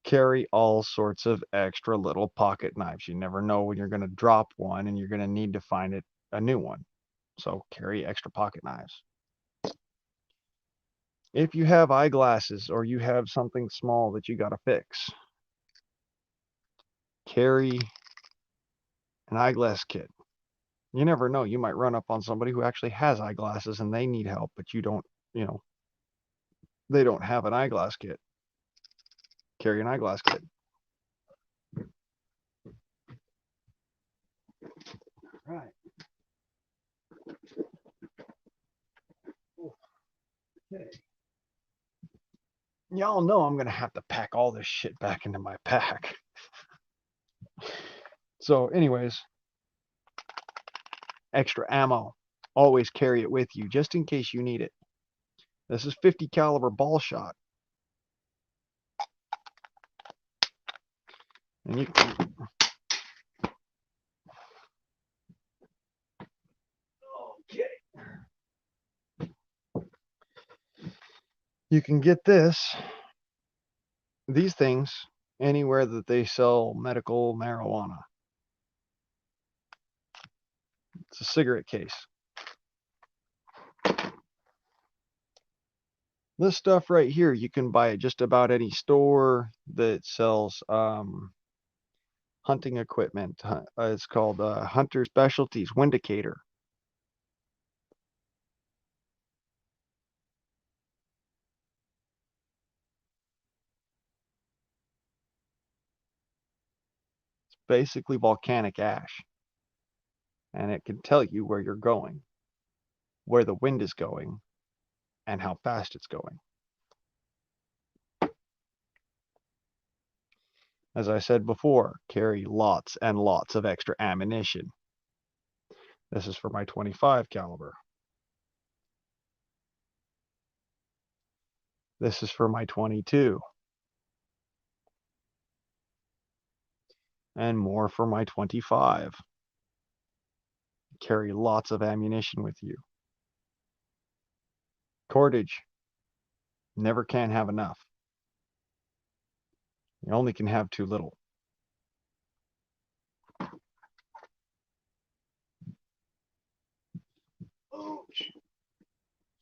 Carry all sorts of extra little pocket knives. You never know when you're going to drop one and you're going to need to find a new one. So carry extra pocket knives. If you have eyeglasses or you have something small that you got to fix, carry an eyeglass kit. You never know. You might run up on somebody who actually has eyeglasses and they need help, but you don't, they don't have an eyeglass kit. Carry an eyeglass kit. Right. Okay. Y'all know I'm going to have to pack all this shit back into my pack. So anyways, extra ammo. Always carry it with you just in case you need it. This is 50 caliber ball shot. And you can get these things anywhere that they sell medical marijuana. It's a cigarette case. This stuff right here, you can buy at just about any store that sells hunting equipment. It's called Hunter Specialties Windicator. It's basically volcanic ash. And it can tell you where you're going, where the wind is going, and how fast it's going. As I said before, carry lots and lots of extra ammunition. This is for my 25 caliber. This is for my 22. And more for my 25. Carry lots of ammunition with you. Cordage. Never can have enough. You only can have too little.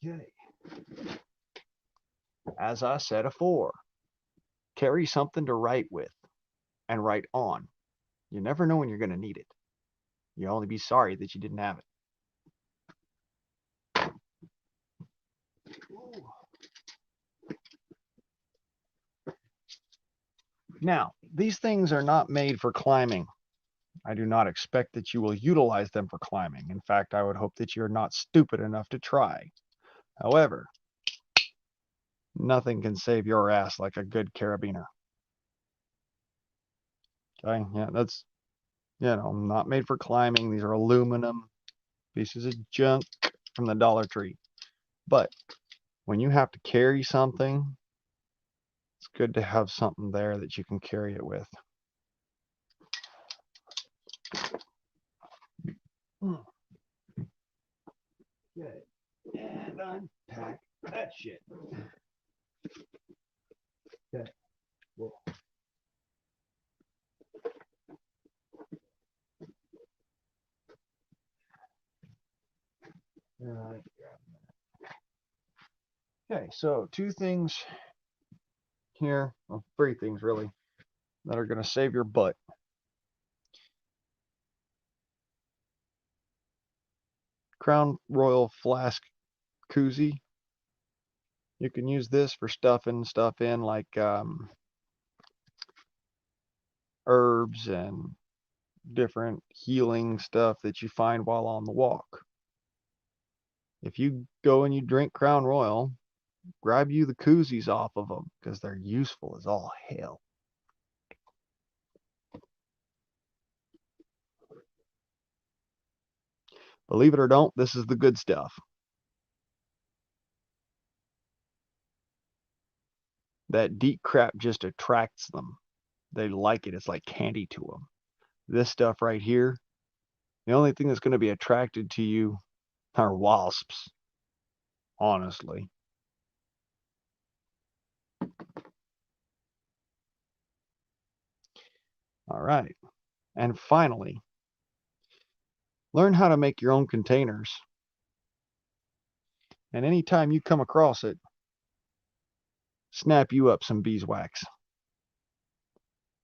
Okay. As I said afore, carry something to write with and write on. You never know when you're going to need it. You'll only be sorry that you didn't have it. Now, these things are not made for climbing. I do not expect that you will utilize them for climbing. In fact, I would hope that you're not stupid enough to try. However, Nothing can save your ass like a good carabiner. Okay, yeah, that's, not made for climbing. These are aluminum pieces of junk from the Dollar Tree. But when you have to carry something, it's good to have something there that you can carry it with. Okay, and unpack that shit. Okay, whoa. Okay, so two things here, well, three things really, that are going to save your butt. Crown Royal Flask Koozie. You can use this for stuffing stuff in, like herbs and different healing stuff that you find while on the walk. If you go and you drink Crown Royal, grab you the koozies off of them because they're useful as all hell. Believe it or don't, this is the good stuff. That deep crap just attracts them. They like it. It's like candy to them. This stuff right here, the only thing that's going to be attracted to you are wasps, honestly. All right. And finally, learn how to make your own containers. And anytime you come across it, snap you up some beeswax.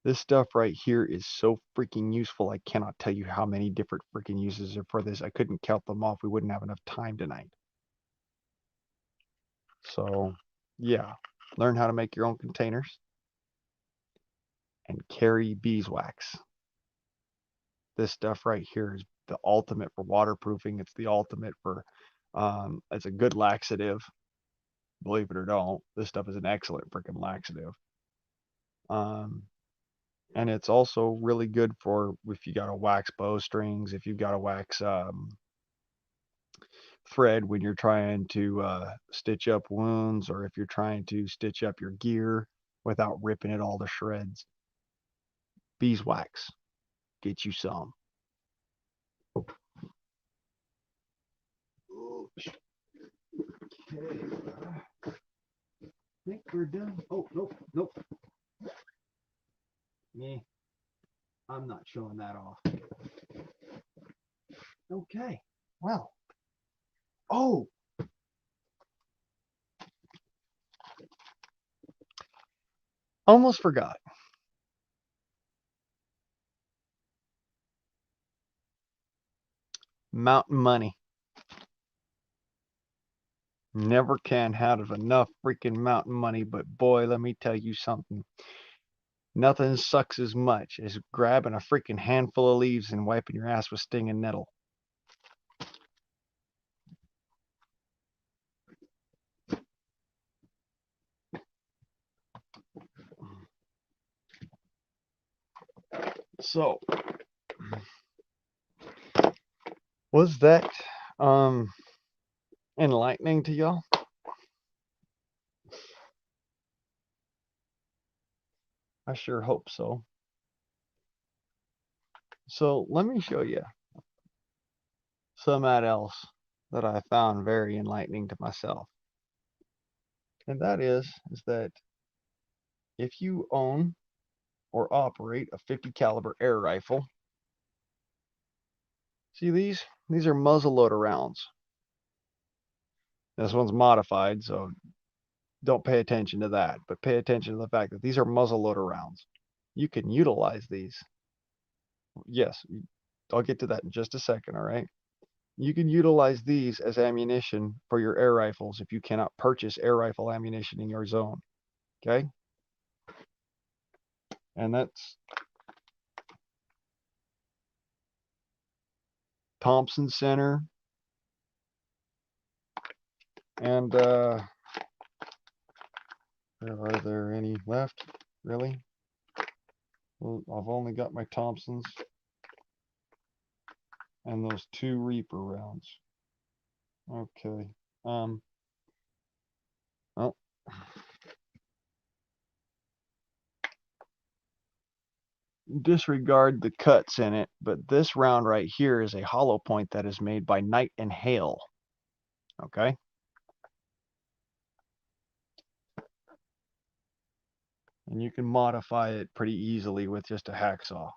This stuff right here is so freaking useful. I cannot tell you how many different freaking uses are for this. I couldn't count them off. We wouldn't have enough time tonight. So, yeah, learn how to make your own containers and carry beeswax. This stuff right here is the ultimate for waterproofing. It's the ultimate for, it's a good laxative. Believe it or don't, this stuff is an excellent freaking laxative. And it's also really good for if you got to wax bowstrings, if you've got to wax thread when you're trying to stitch up wounds, or if you're trying to stitch up your gear without ripping it all to shreds. Beeswax, get you some. Okay, I think we're done. Oh, nope. Yeah, I'm not showing that off. Okay, well. Oh, almost forgot. Mountain money. Never can have enough freaking mountain money, but boy, let me tell you something. Nothing sucks as much as grabbing a freaking handful of leaves and wiping your ass with stinging nettle. So, was that enlightening to y'all? I sure hope so. So, let me show you something else that I found very enlightening to myself. And that is that if you own or operate a 50 caliber air rifle, see these? These are muzzleloader rounds. This one's modified, so don't pay attention to that, but pay attention to the fact that these are muzzleloader rounds. You can utilize these. Yes, I'll get to that in just a second, all right? You can utilize these as ammunition for your air rifles if you cannot purchase air rifle ammunition in your zone, okay? And that's Thompson Center and Are there any left? Really? Well, I've only got my Thompsons and those 2 Reaper rounds. Okay. Well, disregard the cuts in it, but this round right here is a hollow point that is made by Night and Hail. Okay? And you can modify it pretty easily with just a hacksaw.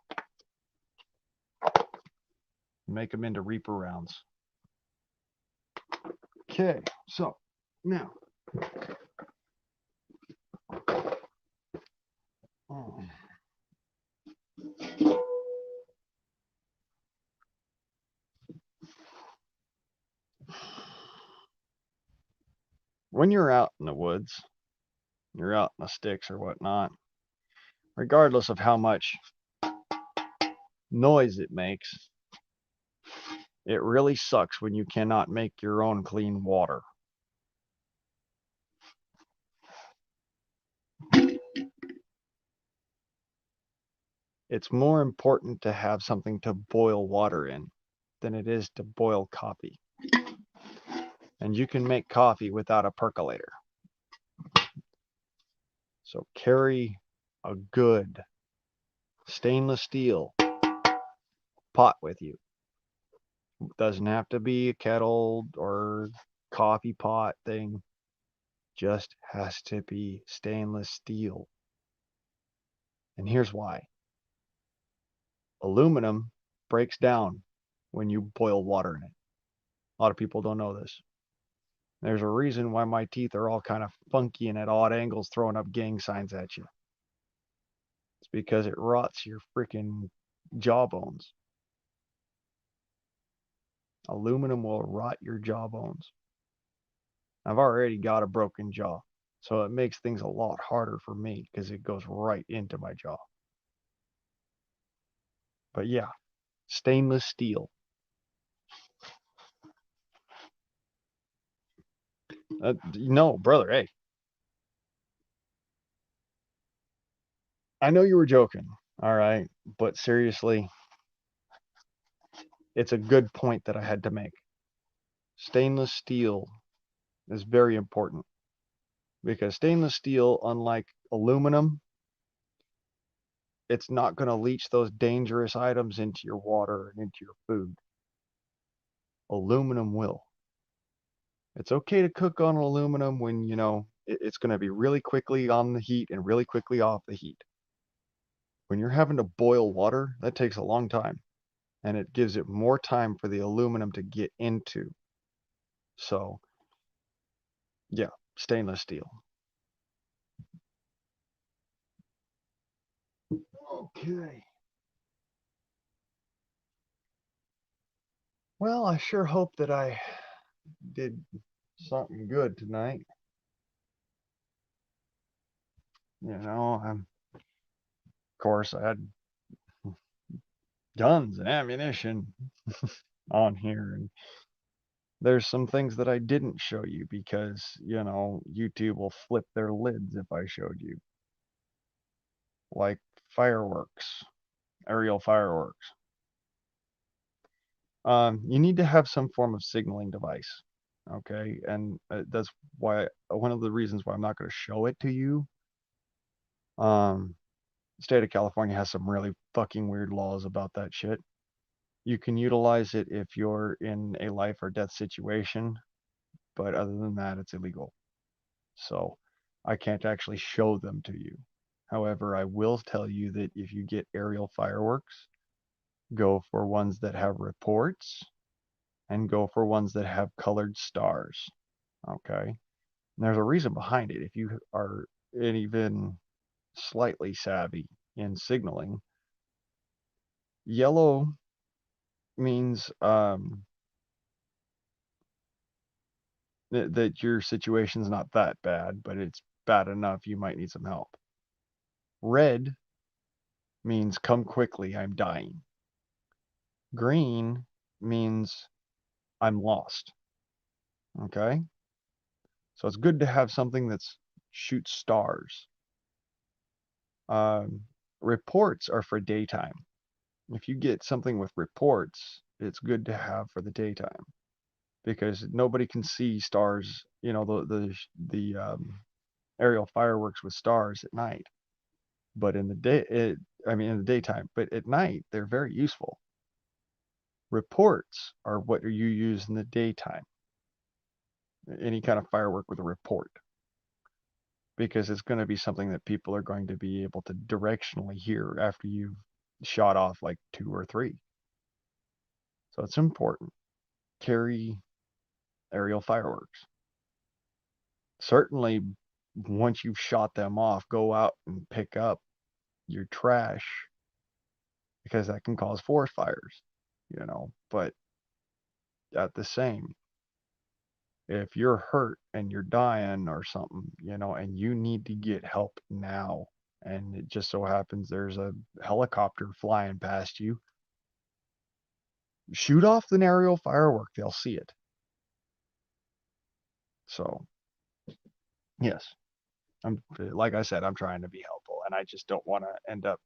Make them into Reaper rounds. Okay, so now when you're out in the woods, you're out in the sticks or whatnot, regardless of how much noise it makes, it really sucks when you cannot make your own clean water. It's more important to have something to boil water in than it is to boil coffee. And you can make coffee without a percolator. So carry a good stainless steel pot with you. It doesn't have to be a kettle or coffee pot thing. Just has to be stainless steel. And here's why. Aluminum breaks down when you boil water in it. A lot of people don't know this. There's a reason why my teeth are all kind of funky and at odd angles throwing up gang signs at you. It's because it rots your freaking jawbones. Aluminum will rot your jawbones. I've already got a broken jaw, so it makes things a lot harder for me because it goes right into my jaw. But yeah, stainless steel. No, brother, hey. I know you were joking, all right, but seriously, it's a good point that I had to make. Stainless steel is very important because stainless steel, unlike aluminum, it's not going to leach those dangerous items into your water and into your food. Aluminum will. It's okay to cook on aluminum when, you know, it's going to be really quickly on the heat and really quickly off the heat. When you're having to boil water, that takes a long time, and it gives it more time for the aluminum to get into. So, yeah, stainless steel. Okay. Well, I sure hope that I did something good tonight. You know, of course, I had guns and ammunition on here, and there's some things that I didn't show you because, you know, YouTube will flip their lids if I showed you. Like fireworks, aerial fireworks. You need to have some form of signaling device, okay? And that's why, one of the reasons why I'm not going to show it to you. The state of California has some really fucking weird laws about that shit. You can utilize it if you're in a life or death situation, but other than that, it's illegal. So I can't actually show them to you. However, I will tell you that if you get aerial fireworks, go for ones that have reports and go for ones that have colored stars. Okay? And there's a reason behind it. If you are even slightly savvy in signaling, yellow means that your situation's not that bad, but it's bad enough you might need some help. Red means come quickly, I'm dying. Green means I'm lost. Okay? So it's good to have something that's shoot stars. Um, Reports are for daytime. If you get something with reports, it's good to have for the daytime because nobody can see stars, the aerial fireworks with stars at night. But in the day, in the daytime, but at night, they're very useful. Reports are what you use in the daytime. Any kind of firework with a report, because it's going to be something that people are going to be able to directionally hear after you've shot off like 2 or 3. So it's important. Carry aerial fireworks. Certainly, once you've shot them off, go out and pick up your trash because that can cause forest fires, But at the same, if you're hurt and you're dying or something, and you need to get help now, and it just so happens there's a helicopter flying past you, shoot off an aerial firework. They'll see it. So, yes, like I said, I'm trying to be helpful, and I just don't want to end up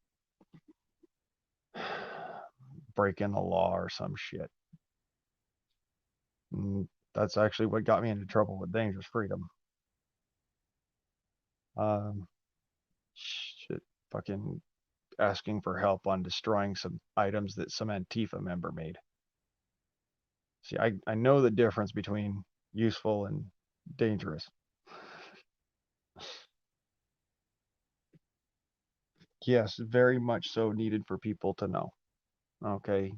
breaking the law or some shit. And that's actually what got me into trouble with Dangerous Freedom. Um, Shit, fucking asking for help on destroying some items that some Antifa member made. See, I know the difference between useful and dangerous. Yes, very much so needed for people to know. Okay.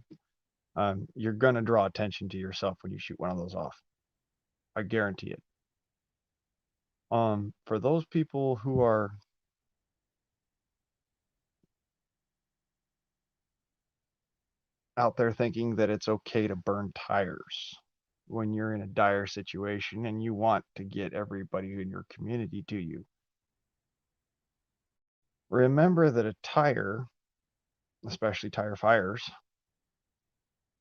You're gonna draw attention to yourself when you shoot one of those off. I guarantee it. For those people who are out there thinking that it's okay to burn tires when you're in a dire situation and you want to get everybody in your community to you, remember that a tire, especially tire fires,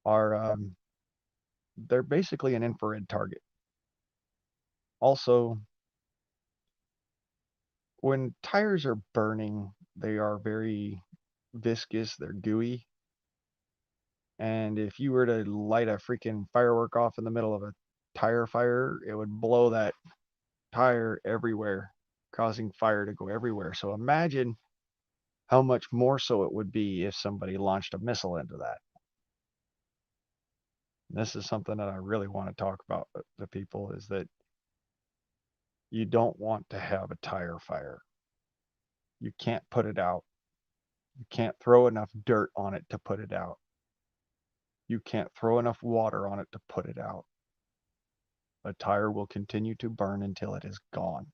are they're basically an infrared target. Also, when tires are burning, they are very viscous, they're gooey. And if you were to light a freaking firework off in the middle of a tire fire, it would blow that tire everywhere, causing fire to go everywhere. So imagine how much more so it would be if somebody launched a missile into that. This is something that I really want to talk about to people, is that you don't want to have a tire fire. You can't put it out. You can't throw enough dirt on it to put it out. You can't throw enough water on it to put it out. A tire will continue to burn until it is gone.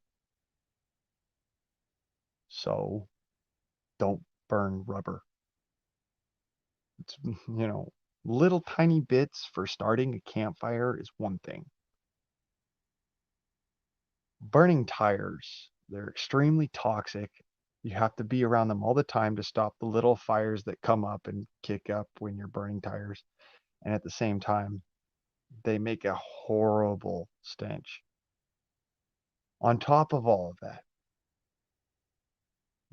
So don't burn rubber. It's, little tiny bits for starting a campfire is one thing. Burning tires, they're extremely toxic. You have to be around them all the time to stop the little fires that come up and kick up when you're burning tires. And at the same time, they make a horrible stench. On top of all of that,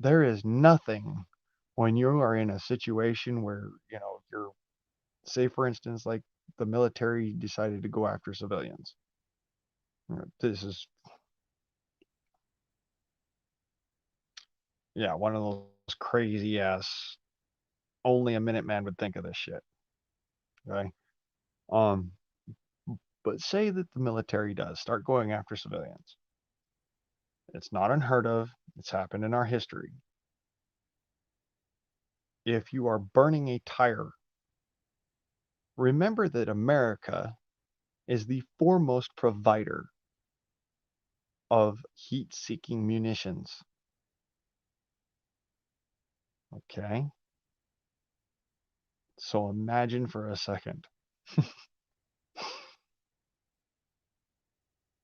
there is nothing when you are in a situation where, you're, say for instance, like the military decided to go after civilians. This is, yeah, one of those crazy ass, only a Minuteman would think of this shit. Okay. Um, but say that the military does start going after civilians. It's not unheard of. It's happened in our history. If you are burning a tire, remember that America is the foremost provider of heat-seeking munitions. Okay? So imagine for a second.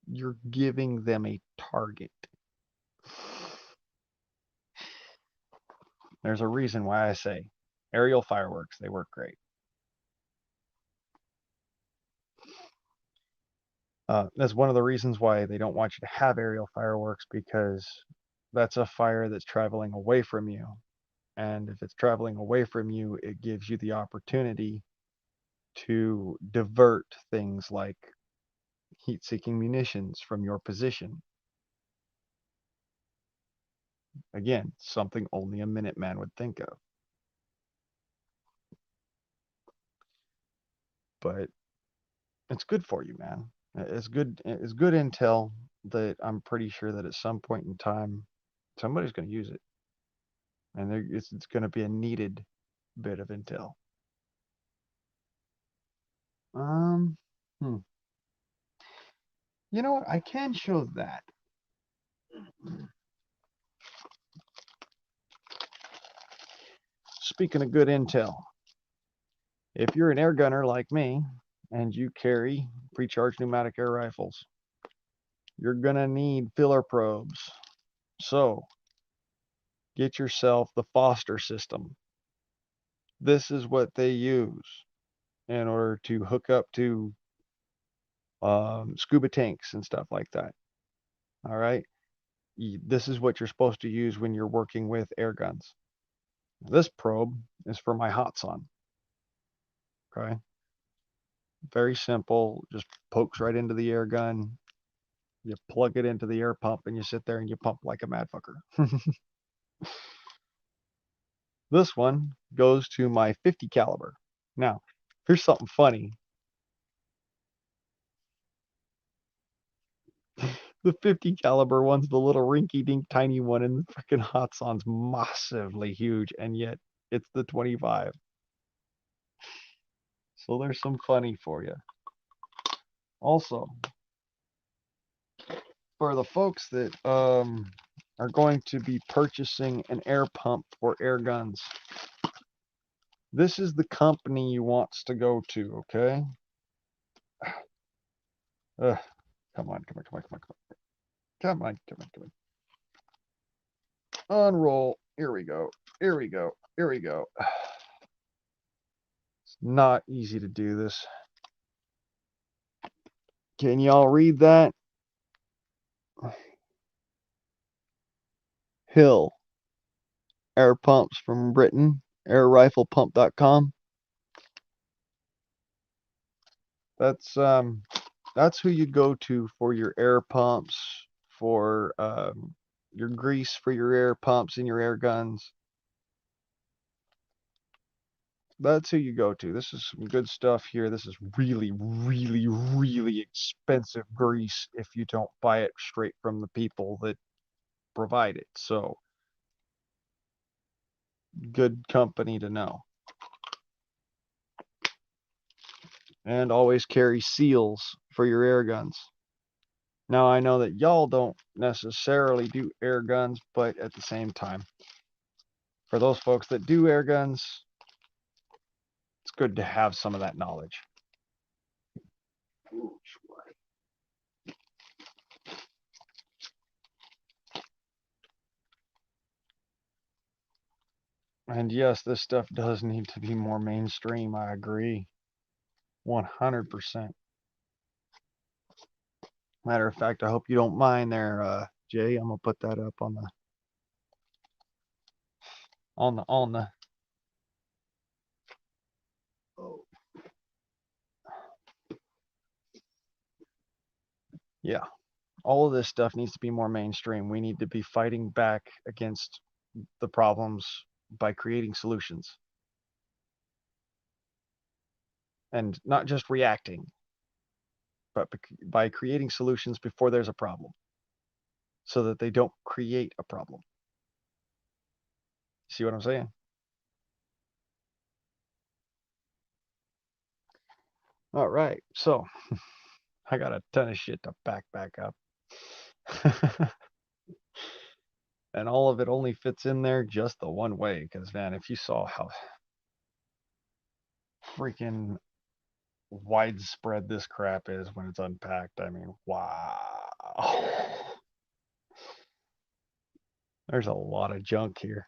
You're giving them a target. There's a reason why I say aerial fireworks, they work great. That's one of the reasons why they don't want you to have aerial fireworks, because that's a fire that's traveling away from you. And if it's traveling away from you, it gives you the opportunity to divert things like heat-seeking munitions from your position. Again, something only a Minuteman would think of. But it's good for you, man. It's good intel that I'm pretty sure that at some point in time somebody's going to use it, and it's going to be a needed bit of intel. Um, hmm. You know what? I can show that. Speaking of good intel, if you're an air gunner like me and you carry pre-charged pneumatic air rifles, you're gonna need filler probes. So get yourself the Foster system. This is what they use in order to hook up to scuba tanks and stuff like that. All right. This is what you're supposed to use when you're working with air guns. This probe is for my Hatsan. Okay. Very simple. Just pokes right into the air gun. You plug it into the air pump and you sit there and you pump like a mad fucker. This one goes to my 50 caliber. Now, here's something funny. The 50 caliber one's the little rinky dink tiny one, and the freaking Hatsan's massively huge, and yet it's the 25. So there's some funny for you. Also, for the folks that are going to be purchasing an air pump for air guns, this is the company you wants to go to, okay? Ugh, come on, come on, come on, come on, come on. Come on, come on, come on. Unroll. Here we go. Here we go. Here we go. It's not easy to do this. Can y'all read that? Hill. Air pumps from Britain. Airriflepump.com. That's who you go to for your air pumps, for your grease for your air pumps and your air guns. That's who you go to. This is some good stuff here. This is really, really, really expensive grease if you don't buy it straight from the people that provide it. So, good company to know. And always carry seals for your air guns. Now, I know that y'all don't necessarily do air guns, but at the same time, for those folks that do air guns, it's good to have some of that knowledge. And yes, this stuff does need to be more mainstream. I agree. 100%. Matter of fact, I hope you don't mind there, Jay. I'm gonna put that up on the. Oh. Yeah, all of this stuff needs to be more mainstream. We need to be fighting back against the problems by creating solutions, and not just reacting, but by creating solutions before there's a problem, so that they don't create a problem. See what I'm saying? All right, so I got a ton of shit to back up. And all of it only fits in there just the one way, because man, if you saw how freaking widespread this crap is when it's unpacked, I mean, wow. There's a lot of junk here.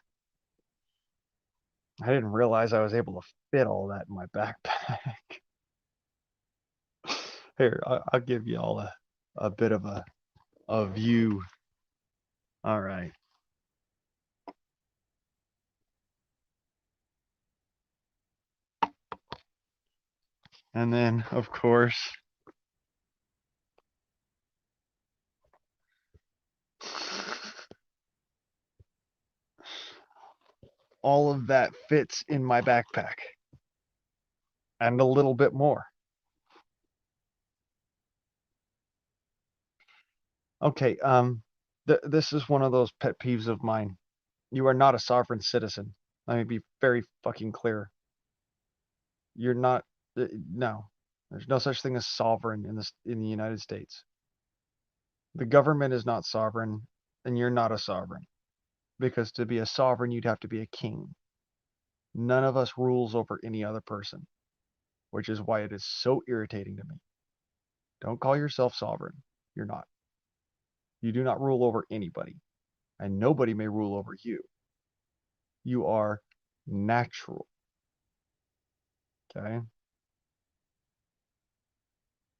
I didn't realize I was able to fit all that in my backpack. Here, I'll give you all a bit of a view. All right. And then, of course, all of that fits in my backpack and a little bit more. Okay, this is one of those pet peeves of mine. You are not a sovereign citizen. Let me be very fucking clear. You're not, no. There's no such thing as sovereign in the United States. The government is not sovereign, and you're not a sovereign. Because to be a sovereign, you'd have to be a king. None of us rules over any other person, which is why it is so irritating to me. Don't call yourself sovereign. You're not. You do not rule over anybody, and nobody may rule over you. You are natural. Okay?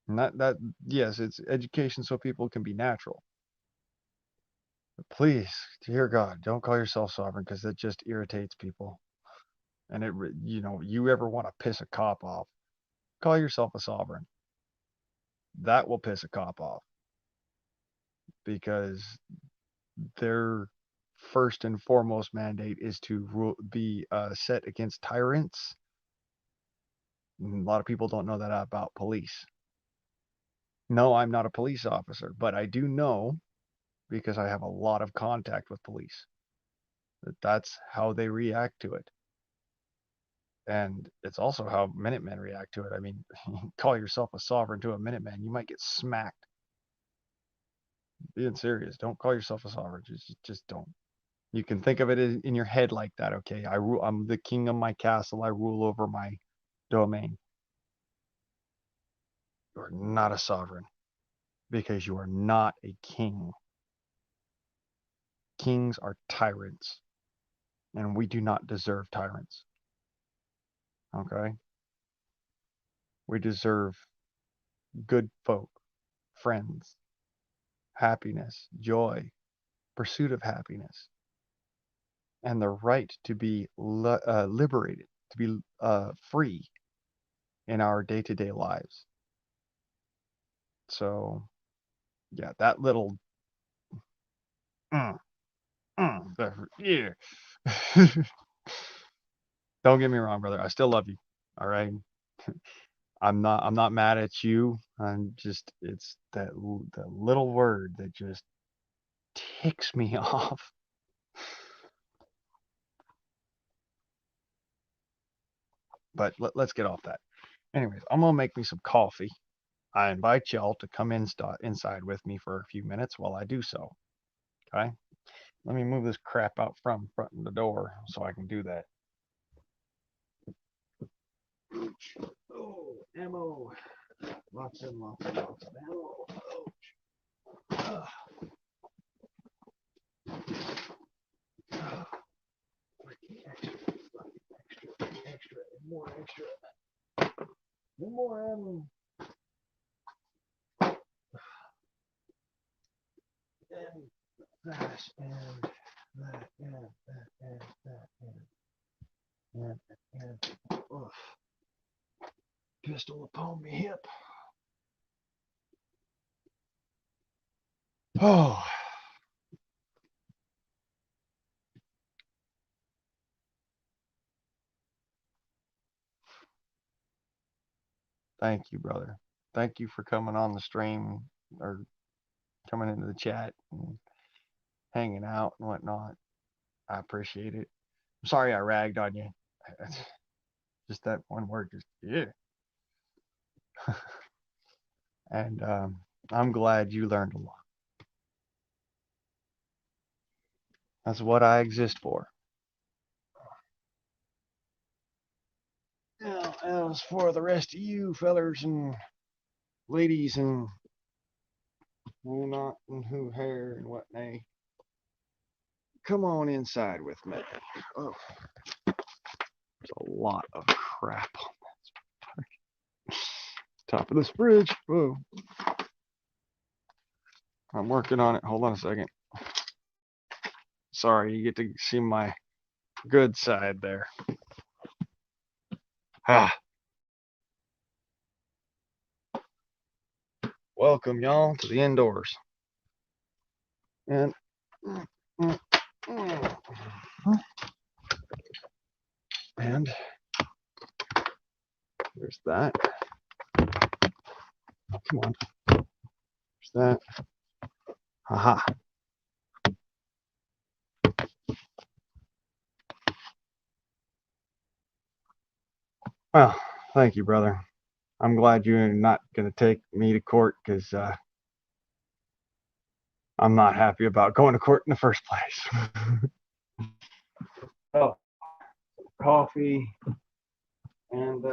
And yes, it's education so people can be natural. But please, dear God, don't call yourself sovereign because that just irritates people. And you ever want to piss a cop off, call yourself a sovereign. That will piss a cop off because their first and foremost mandate is to be set against tyrants. And a lot of people don't know that about police. No, I'm not a police officer, but I do know because I have a lot of contact with police that's how they react to it. And it's also how Minutemen react to it. I mean, call yourself a sovereign to a Minuteman, you might get smacked. Being serious, don't call yourself a sovereign. Just don't. You can think of it in your head like that. Okay, I'm the king of my castle. I rule over my domain. You're not a sovereign because you are not a king. Kings are tyrants, and we do not deserve tyrants. Okay, we deserve good folk, friends, happiness, joy, pursuit of happiness, and the right to be liberated, to be free in our day-to-day lives. So, yeah, that little, mm, yeah. Don't get me wrong, brother. I still love you. All right. I'm not mad at you. I'm just, it's the little word that just ticks me off. But let's get off that. Anyways, I'm gonna make me some coffee. I invite y'all to come inside with me for a few minutes while I do so. Okay? Let me move this crap out from front of the door so I can do that. Oh, ammo. Lots and lots and lots of ammo. Oh. Extra, more extra. One more ammo. And that, and that, and that, and that, and oh, pistol upon me hip. Oh. Thank you, brother. Thank you for coming on the stream or coming into the chat and hanging out and whatnot. I appreciate it. I'm sorry I ragged on you. Just that one word, just yeah. And I'm glad you learned a lot. That's what I exist for. Now, as for the rest of you fellers and ladies and who not and who hair and what nay, come on inside with me. Oh, there's a lot of crap on this. Top of this fridge. Whoa. I'm working on it. Hold on a second. Sorry, you get to see my good side there. Ah. Welcome, y'all, to the indoors. And there's that. Oh, come on. There's that. Haha. Well, thank you, brother. I'm glad you're not going to take me to court because I'm not happy about going to court in the first place. Oh, coffee and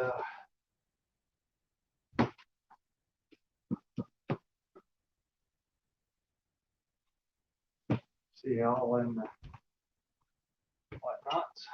see all in the whatnots.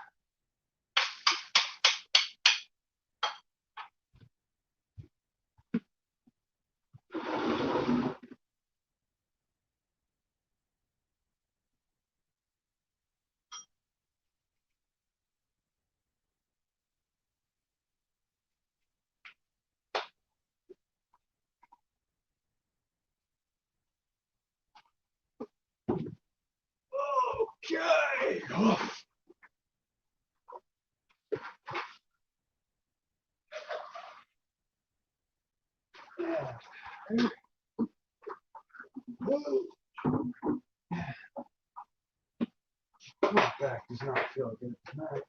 Okay. My back does not feel good tonight.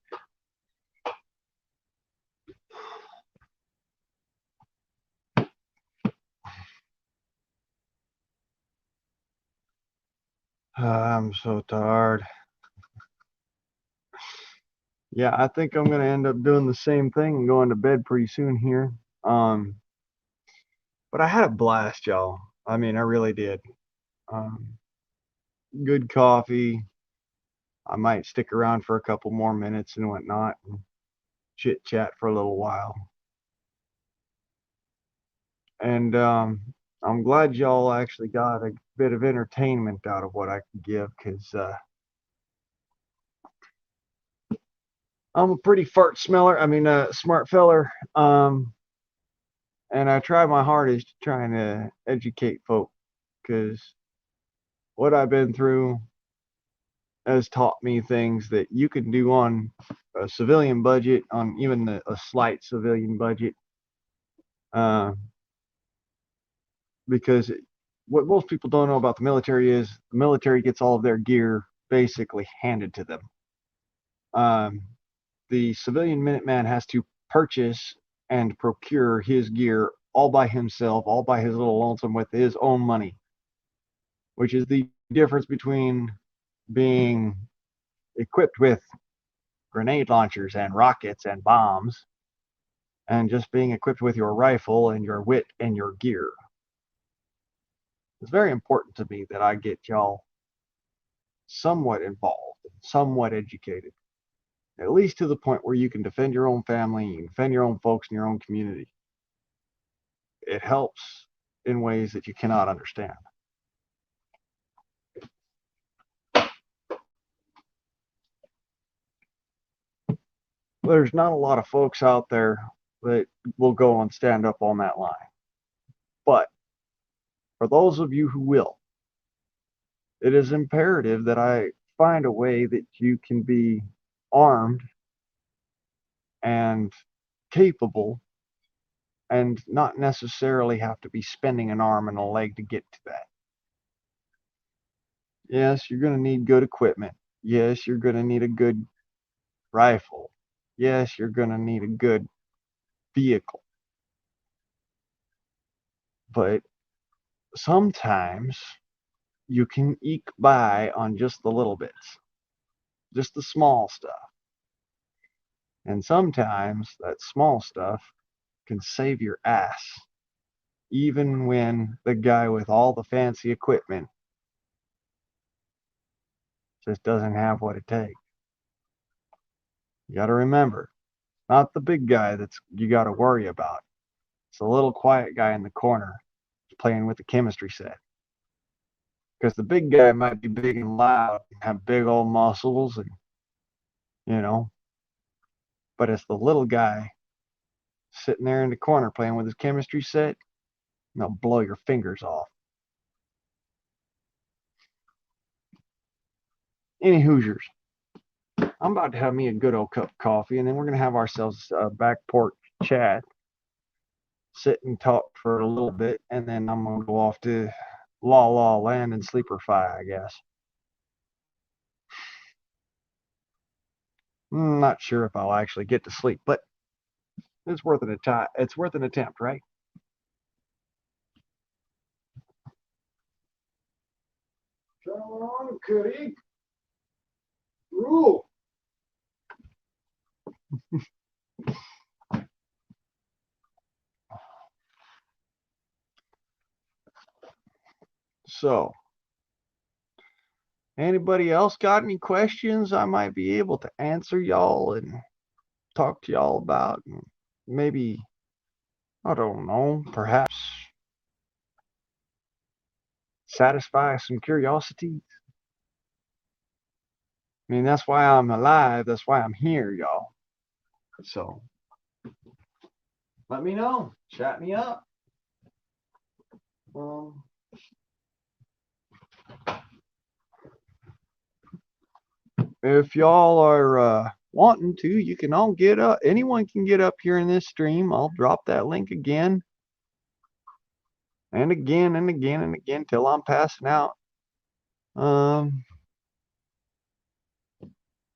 I'm so tired. Yeah, I think I'm gonna end up doing the same thing and going to bed pretty soon here. But I had a blast, y'all. I mean, I really did. Um, Good coffee. I might stick around for a couple more minutes and whatnot and chit chat for a little while. And I'm glad y'all actually got a bit of entertainment out of what I can give, because I'm a pretty fart smeller. I mean, smart feller. And I try my hardest trying to educate folk, because what I've been through has taught me things that you can do on a civilian budget, on even a slight civilian budget. Because what most people don't know about the military is the military gets all of their gear basically handed to them. The civilian Minuteman has to purchase and procure his gear all by himself, all by his little lonesome, with his own money, which is the difference between being equipped with grenade launchers and rockets and bombs and just being equipped with your rifle and your wit and your gear. It's very important to me that I get y'all somewhat involved, somewhat educated, at least to the point where you can defend your own family, you can defend your own folks in your own community. It helps in ways that you cannot understand. There's not a lot of folks out there that will go and stand up on that line. But for those of you who will, it is imperative that I find a way that you can be armed and capable and not necessarily have to be spending an arm and a leg to get to that. Yes, you're going to need good equipment. Yes, you're going to need a good rifle. Yes, you're going to need a good vehicle. But sometimes you can eke by on just the little bits, just the small stuff. And sometimes that small stuff can save your ass, even when the guy with all the fancy equipment just doesn't have what it takes. You got to remember, not the big guy that's you got to worry about. It's a little quiet guy in the corner playing with the chemistry set. Because the big guy might be big and loud and have big old muscles and, you know, but it's the little guy sitting there in the corner playing with his chemistry set, and they'll blow your fingers off. Any Hoosiers, I'm about to have me a good old cup of coffee, and then we're going to have ourselves a back porch chat, sit and talk for a little bit, and then I'm going to go off to La La Land and Sleeperfy, I guess. I'm not sure if I'll actually get to sleep, but it's worth an attempt. It's worth an attempt, right? Come on, Cody. Rule. So, anybody else got any questions I might be able to answer y'all and talk to y'all about? And maybe, I don't know, perhaps satisfy some curiosity. I mean, that's why I'm alive. That's why I'm here, y'all. So, let me know. Chat me up. If y'all are wanting to, you can all get up. Anyone can get up here in this stream. I'll drop that link again and again and again and again till I'm passing out.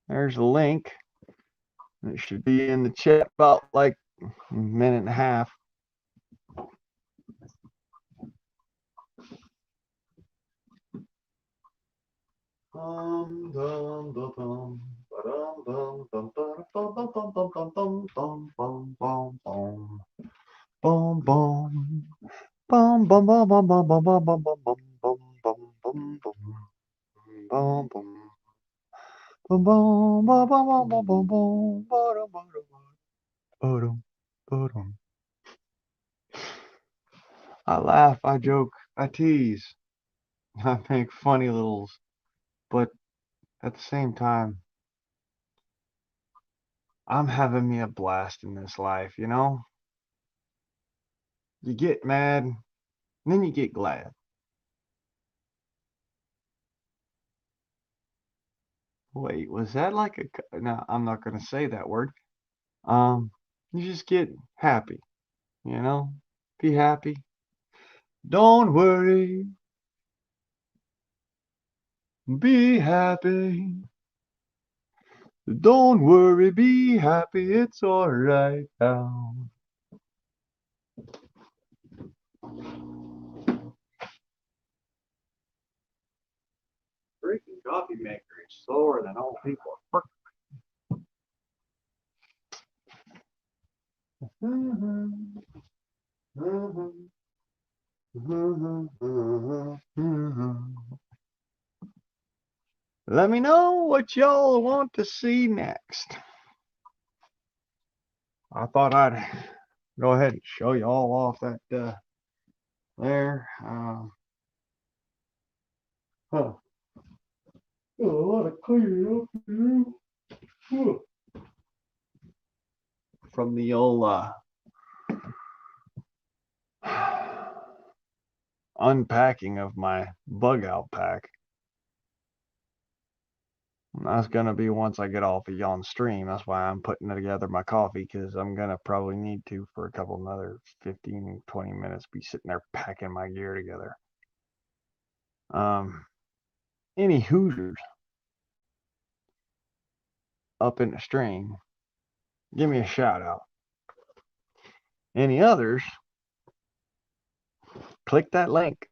There's a link. It should be in the chat about like a minute and a half. I laugh, I joke, I tease, I make funny littles, but at the same time, I'm having me a blast in this life, you know? You get mad, and then you get glad. Wait, was that like a... No, I'm not going to say that word. You just get happy, you know? Be happy. Don't worry. Be happy. Don't worry, be happy. It's all right now. Freaking coffee maker is slower than all people. Let me know what y'all want to see next. I thought I'd go ahead and show you all off that there. Huh. A lot of clearing up here. From the old unpacking of my bug out pack. That's gonna be once I get off of yon stream. That's why I'm putting together my coffee, because I'm gonna probably need to for a couple another 15, 20 minutes be sitting there packing my gear together. Any Hoosiers up in the stream, give me a shout out. Any others, click that link.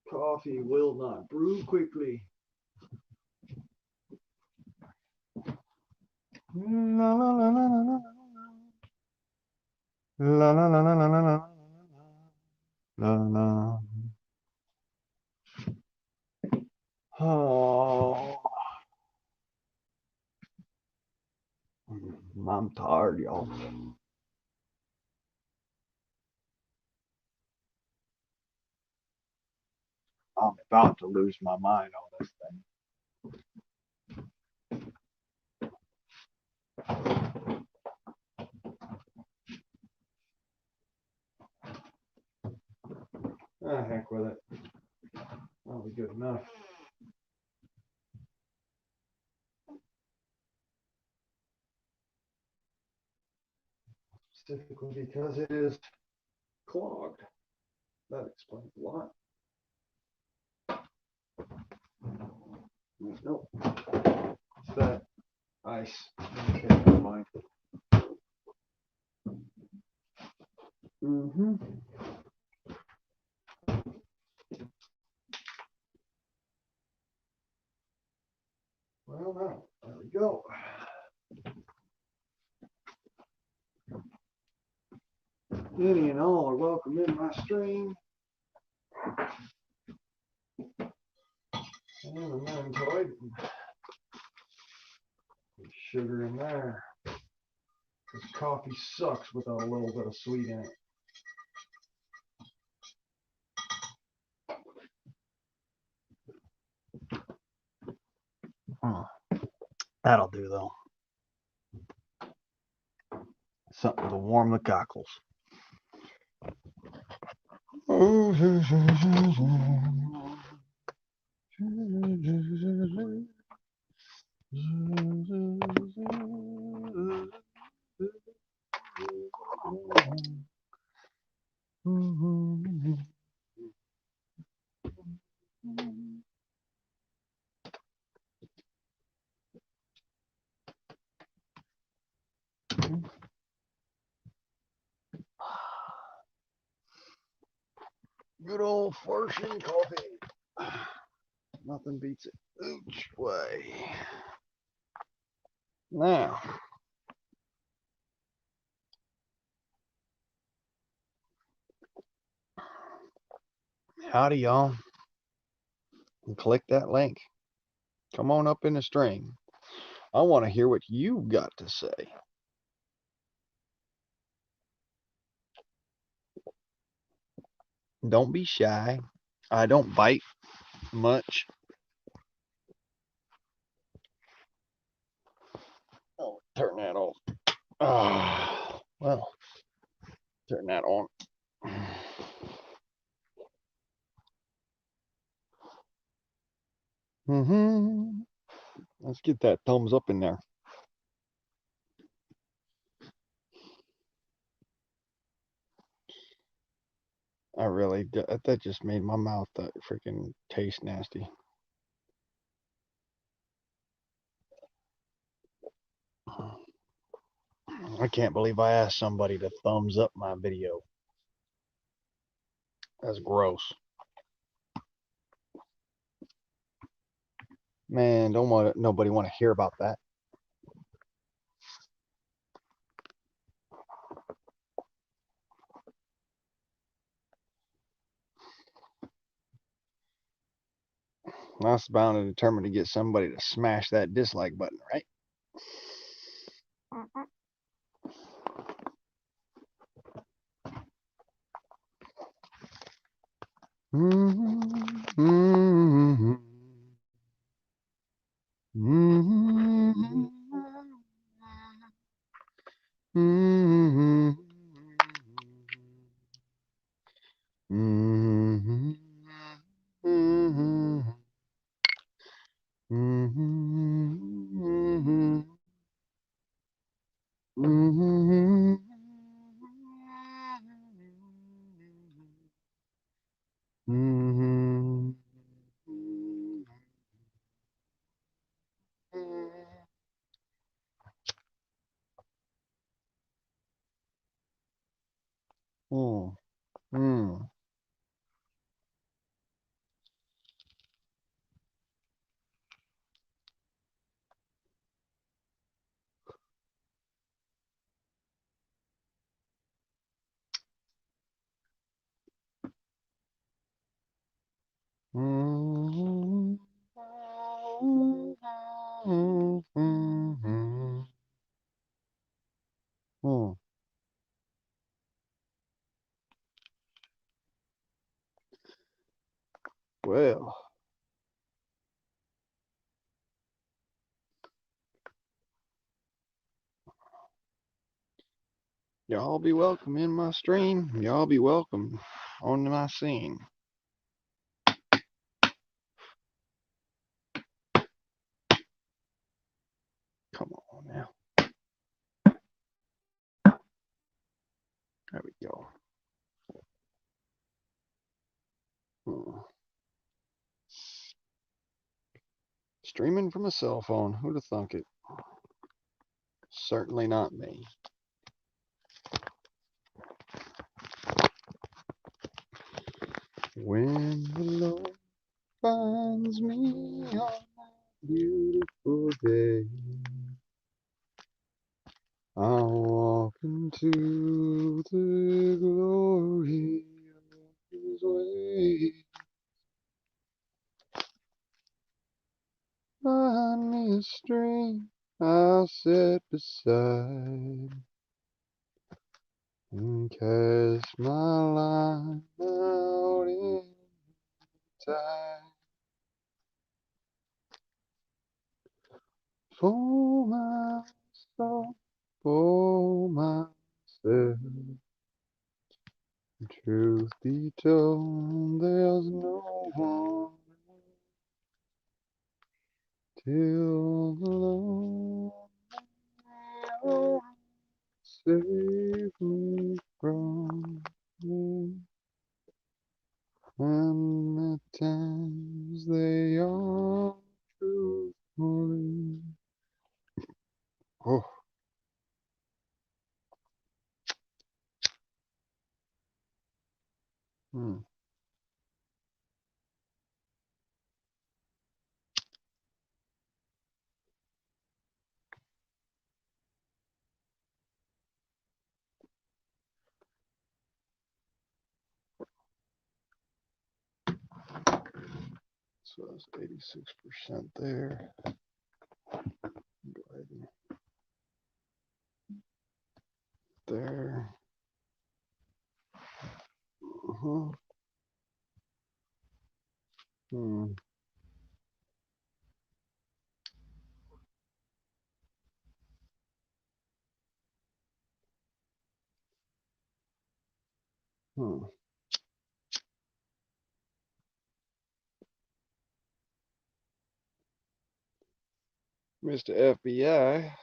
Coffee will not brew quickly. La la la la la la la la la la la la la. No. Oh, I'm tired, y'all. I'm about to lose my mind on this thing. Ah, heck with it. That'll be good enough. Specifically because it is clogged. That explains a lot. Nope. It's that ice. Okay, fine. Mm-hmm. Well, now, there we go. Any and all are welcome in my stream. And a Mantoid. Sugar in there. Because coffee sucks without a little bit of sweet in it. That'll do though. Something to warm the cockles. Good old fortune coffee. Nothing beats it. Ooch way. Now, howdy y'all. Click that link. Come on up in the stream. I want to hear what you've got to say. Don't be shy. I don't bite much. Oh, turn that off. Well, turn that on. Let's get that thumbs up in there. I really, that just made my mouth freaking taste nasty. I can't believe I asked somebody to thumbs up my video. That's gross. Man, nobody want to hear about that. I was bound and determined to get somebody to smash that dislike button, right? Well, y'all be welcome in my stream. Y'all be welcome on my scene. Come on now. There we go. Streaming from a cell phone. Who'd have thunk it? Certainly not me. When the Lord finds me on a beautiful day, I'll walk into the glory of His way. Find me a stream I'll sit beside and cast my line out in the tide. For my soul, for myself. Truth be told, there's no one till the Lord save me from me. And the times they are truthfully. Oh. Hmm. So that's 86% there. Go ahead and there. Uh-huh. Hmm. Hmm. Mr. FBI,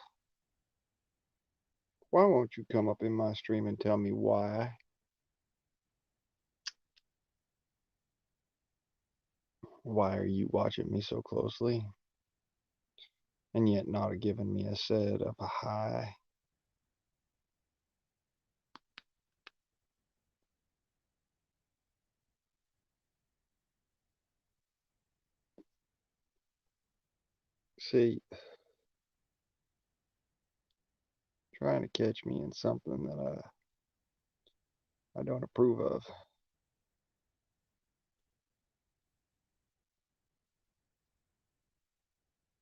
why won't you come up in my stream and tell me why? Why are you watching me so closely and yet not giving me a set of a hi? See, trying to catch me in something that I don't approve of.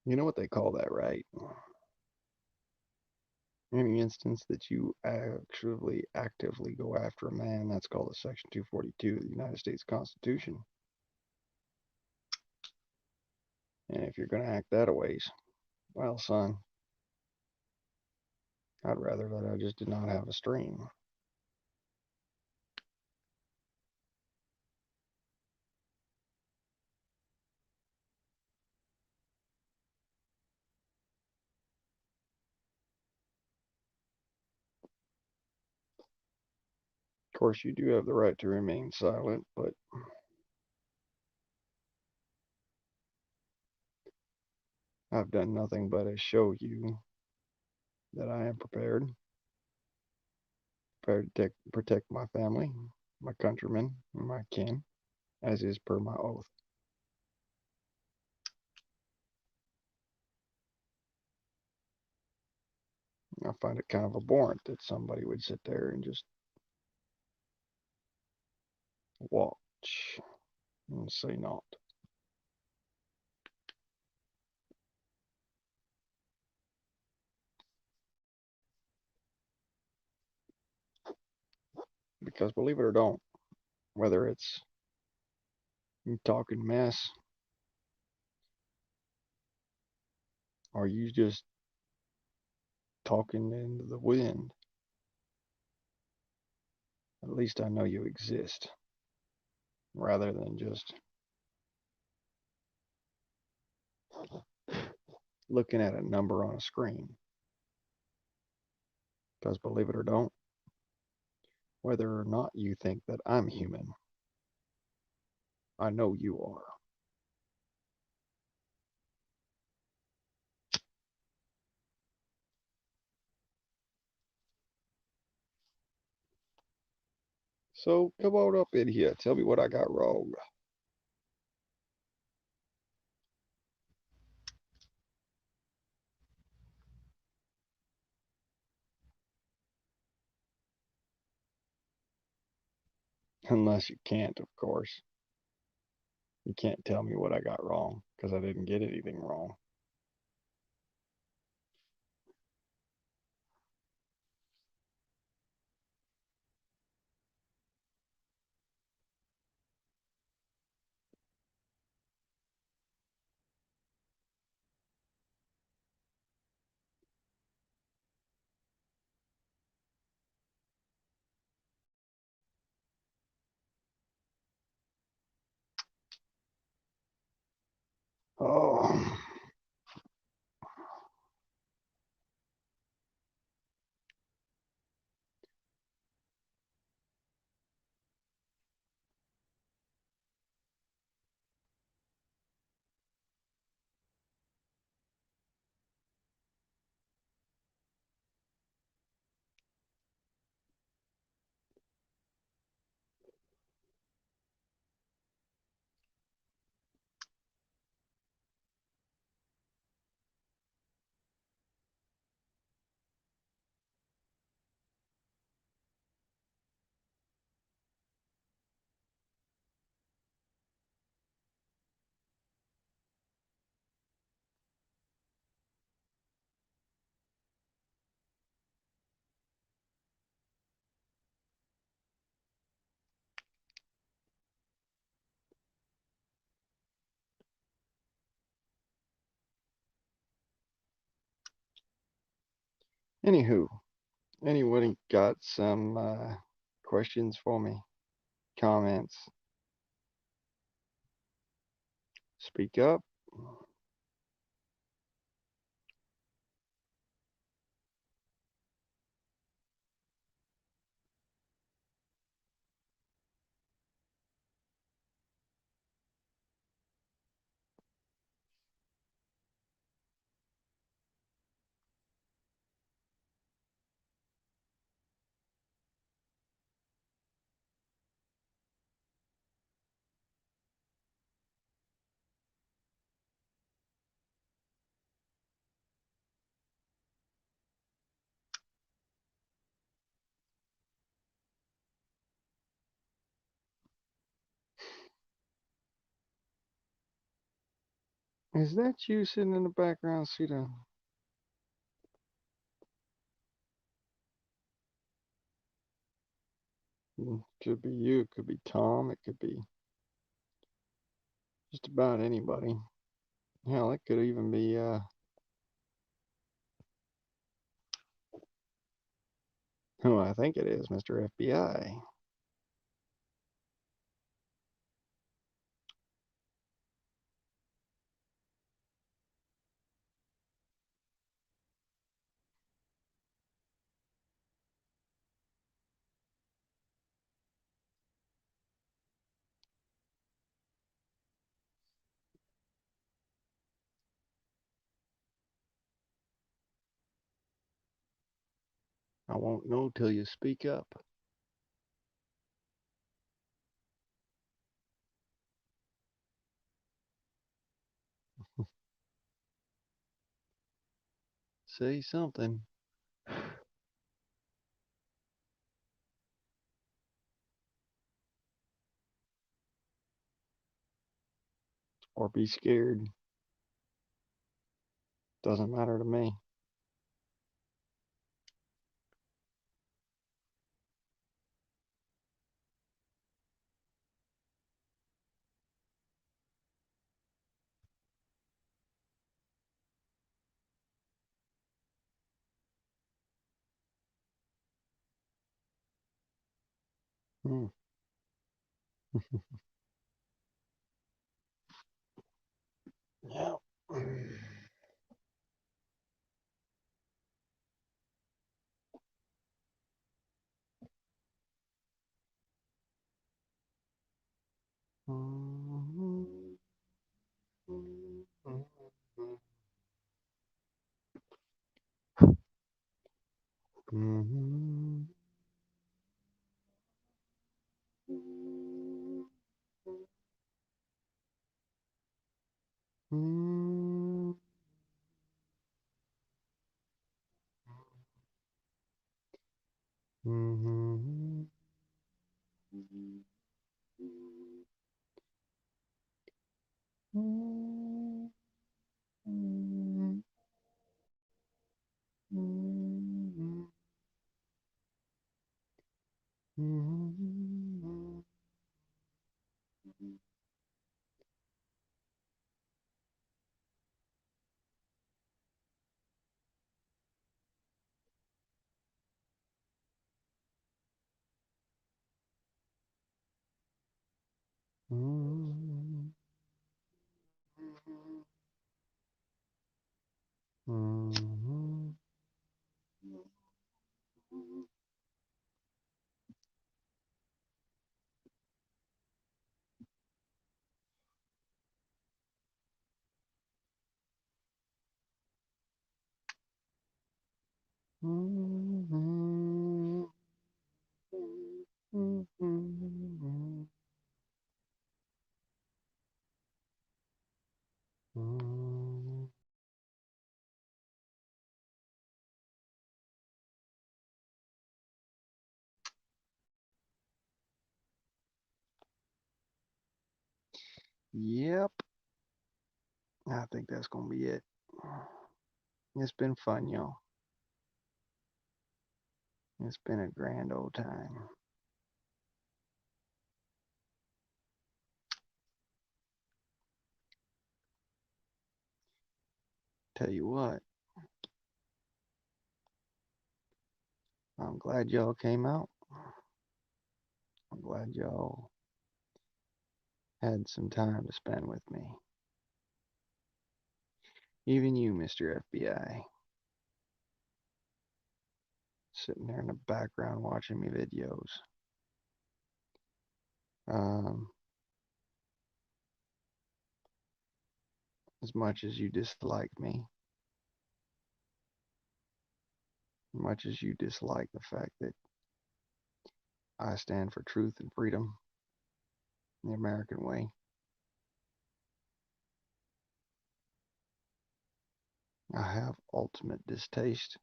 You know what they call that, right? Any instance that you actually actively go after a man, that's called a Section 242 of the United States Constitution. And if you're going to act that a ways, well, son, I'd rather that I just did not have a stream. Of course, you do have the right to remain silent, but I've done nothing but show you that I am prepared to protect my family, my countrymen, and my kin, as is per my oath. I find it kind of abhorrent that somebody would sit there and just watch and say not. Because believe it or don't, whether it's You talking mess? Or you just talking into the wind? At least I know you exist, rather than just looking at a number on a screen. Because believe it or don't, whether or not you think that I'm human, I know you are. So come on up in here. Tell me what I got wrong. Unless you can't, of course. You can't tell me what I got wrong because I didn't get anything wrong. Oh, anywho, anybody got some questions for me? Comments? Speak up. Is that you sitting in the background, Sita? Could be you. It could be Tom. It could be just about anybody. Hell, it could even be who I think it is, Mr. FBI. I won't know till you speak up. Say something. Or be scared. Doesn't matter to me. Hmm. Yeah. Yep, I think that's gonna be it. It's been fun, y'all. It's been a grand old time. Tell you what, I'm glad y'all came out. I'm glad y'all had some time to spend with me. Even you, Mr. FBI, sitting there in the background watching me videos. Um, as much as you dislike me, as much as you dislike the fact that I stand for truth and freedom, the American way, I have ultimate distaste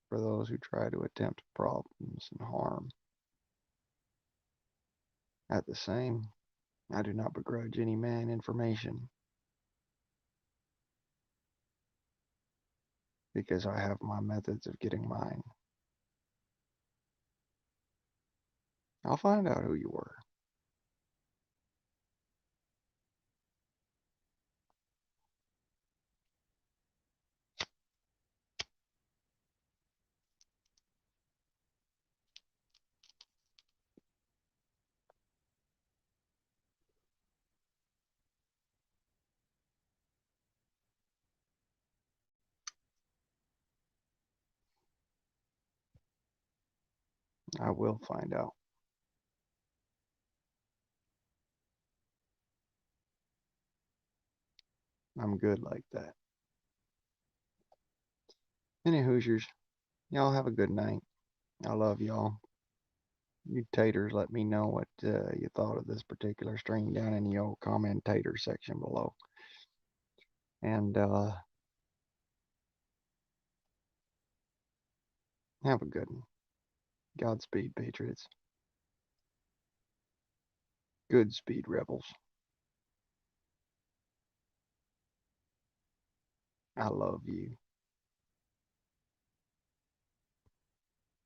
for those who try to attempt problems and harm. At the same, I do not begrudge any man information because I have my methods of getting mine. I'll find out who you were. I will find out. I'm good like that. Any Hoosiers, y'all have a good night. I love y'all. You taters, let me know what you thought of this particular stream down in the old commentator section below. And have a good one. Godspeed, Patriots. Good speed, Rebels. I love you.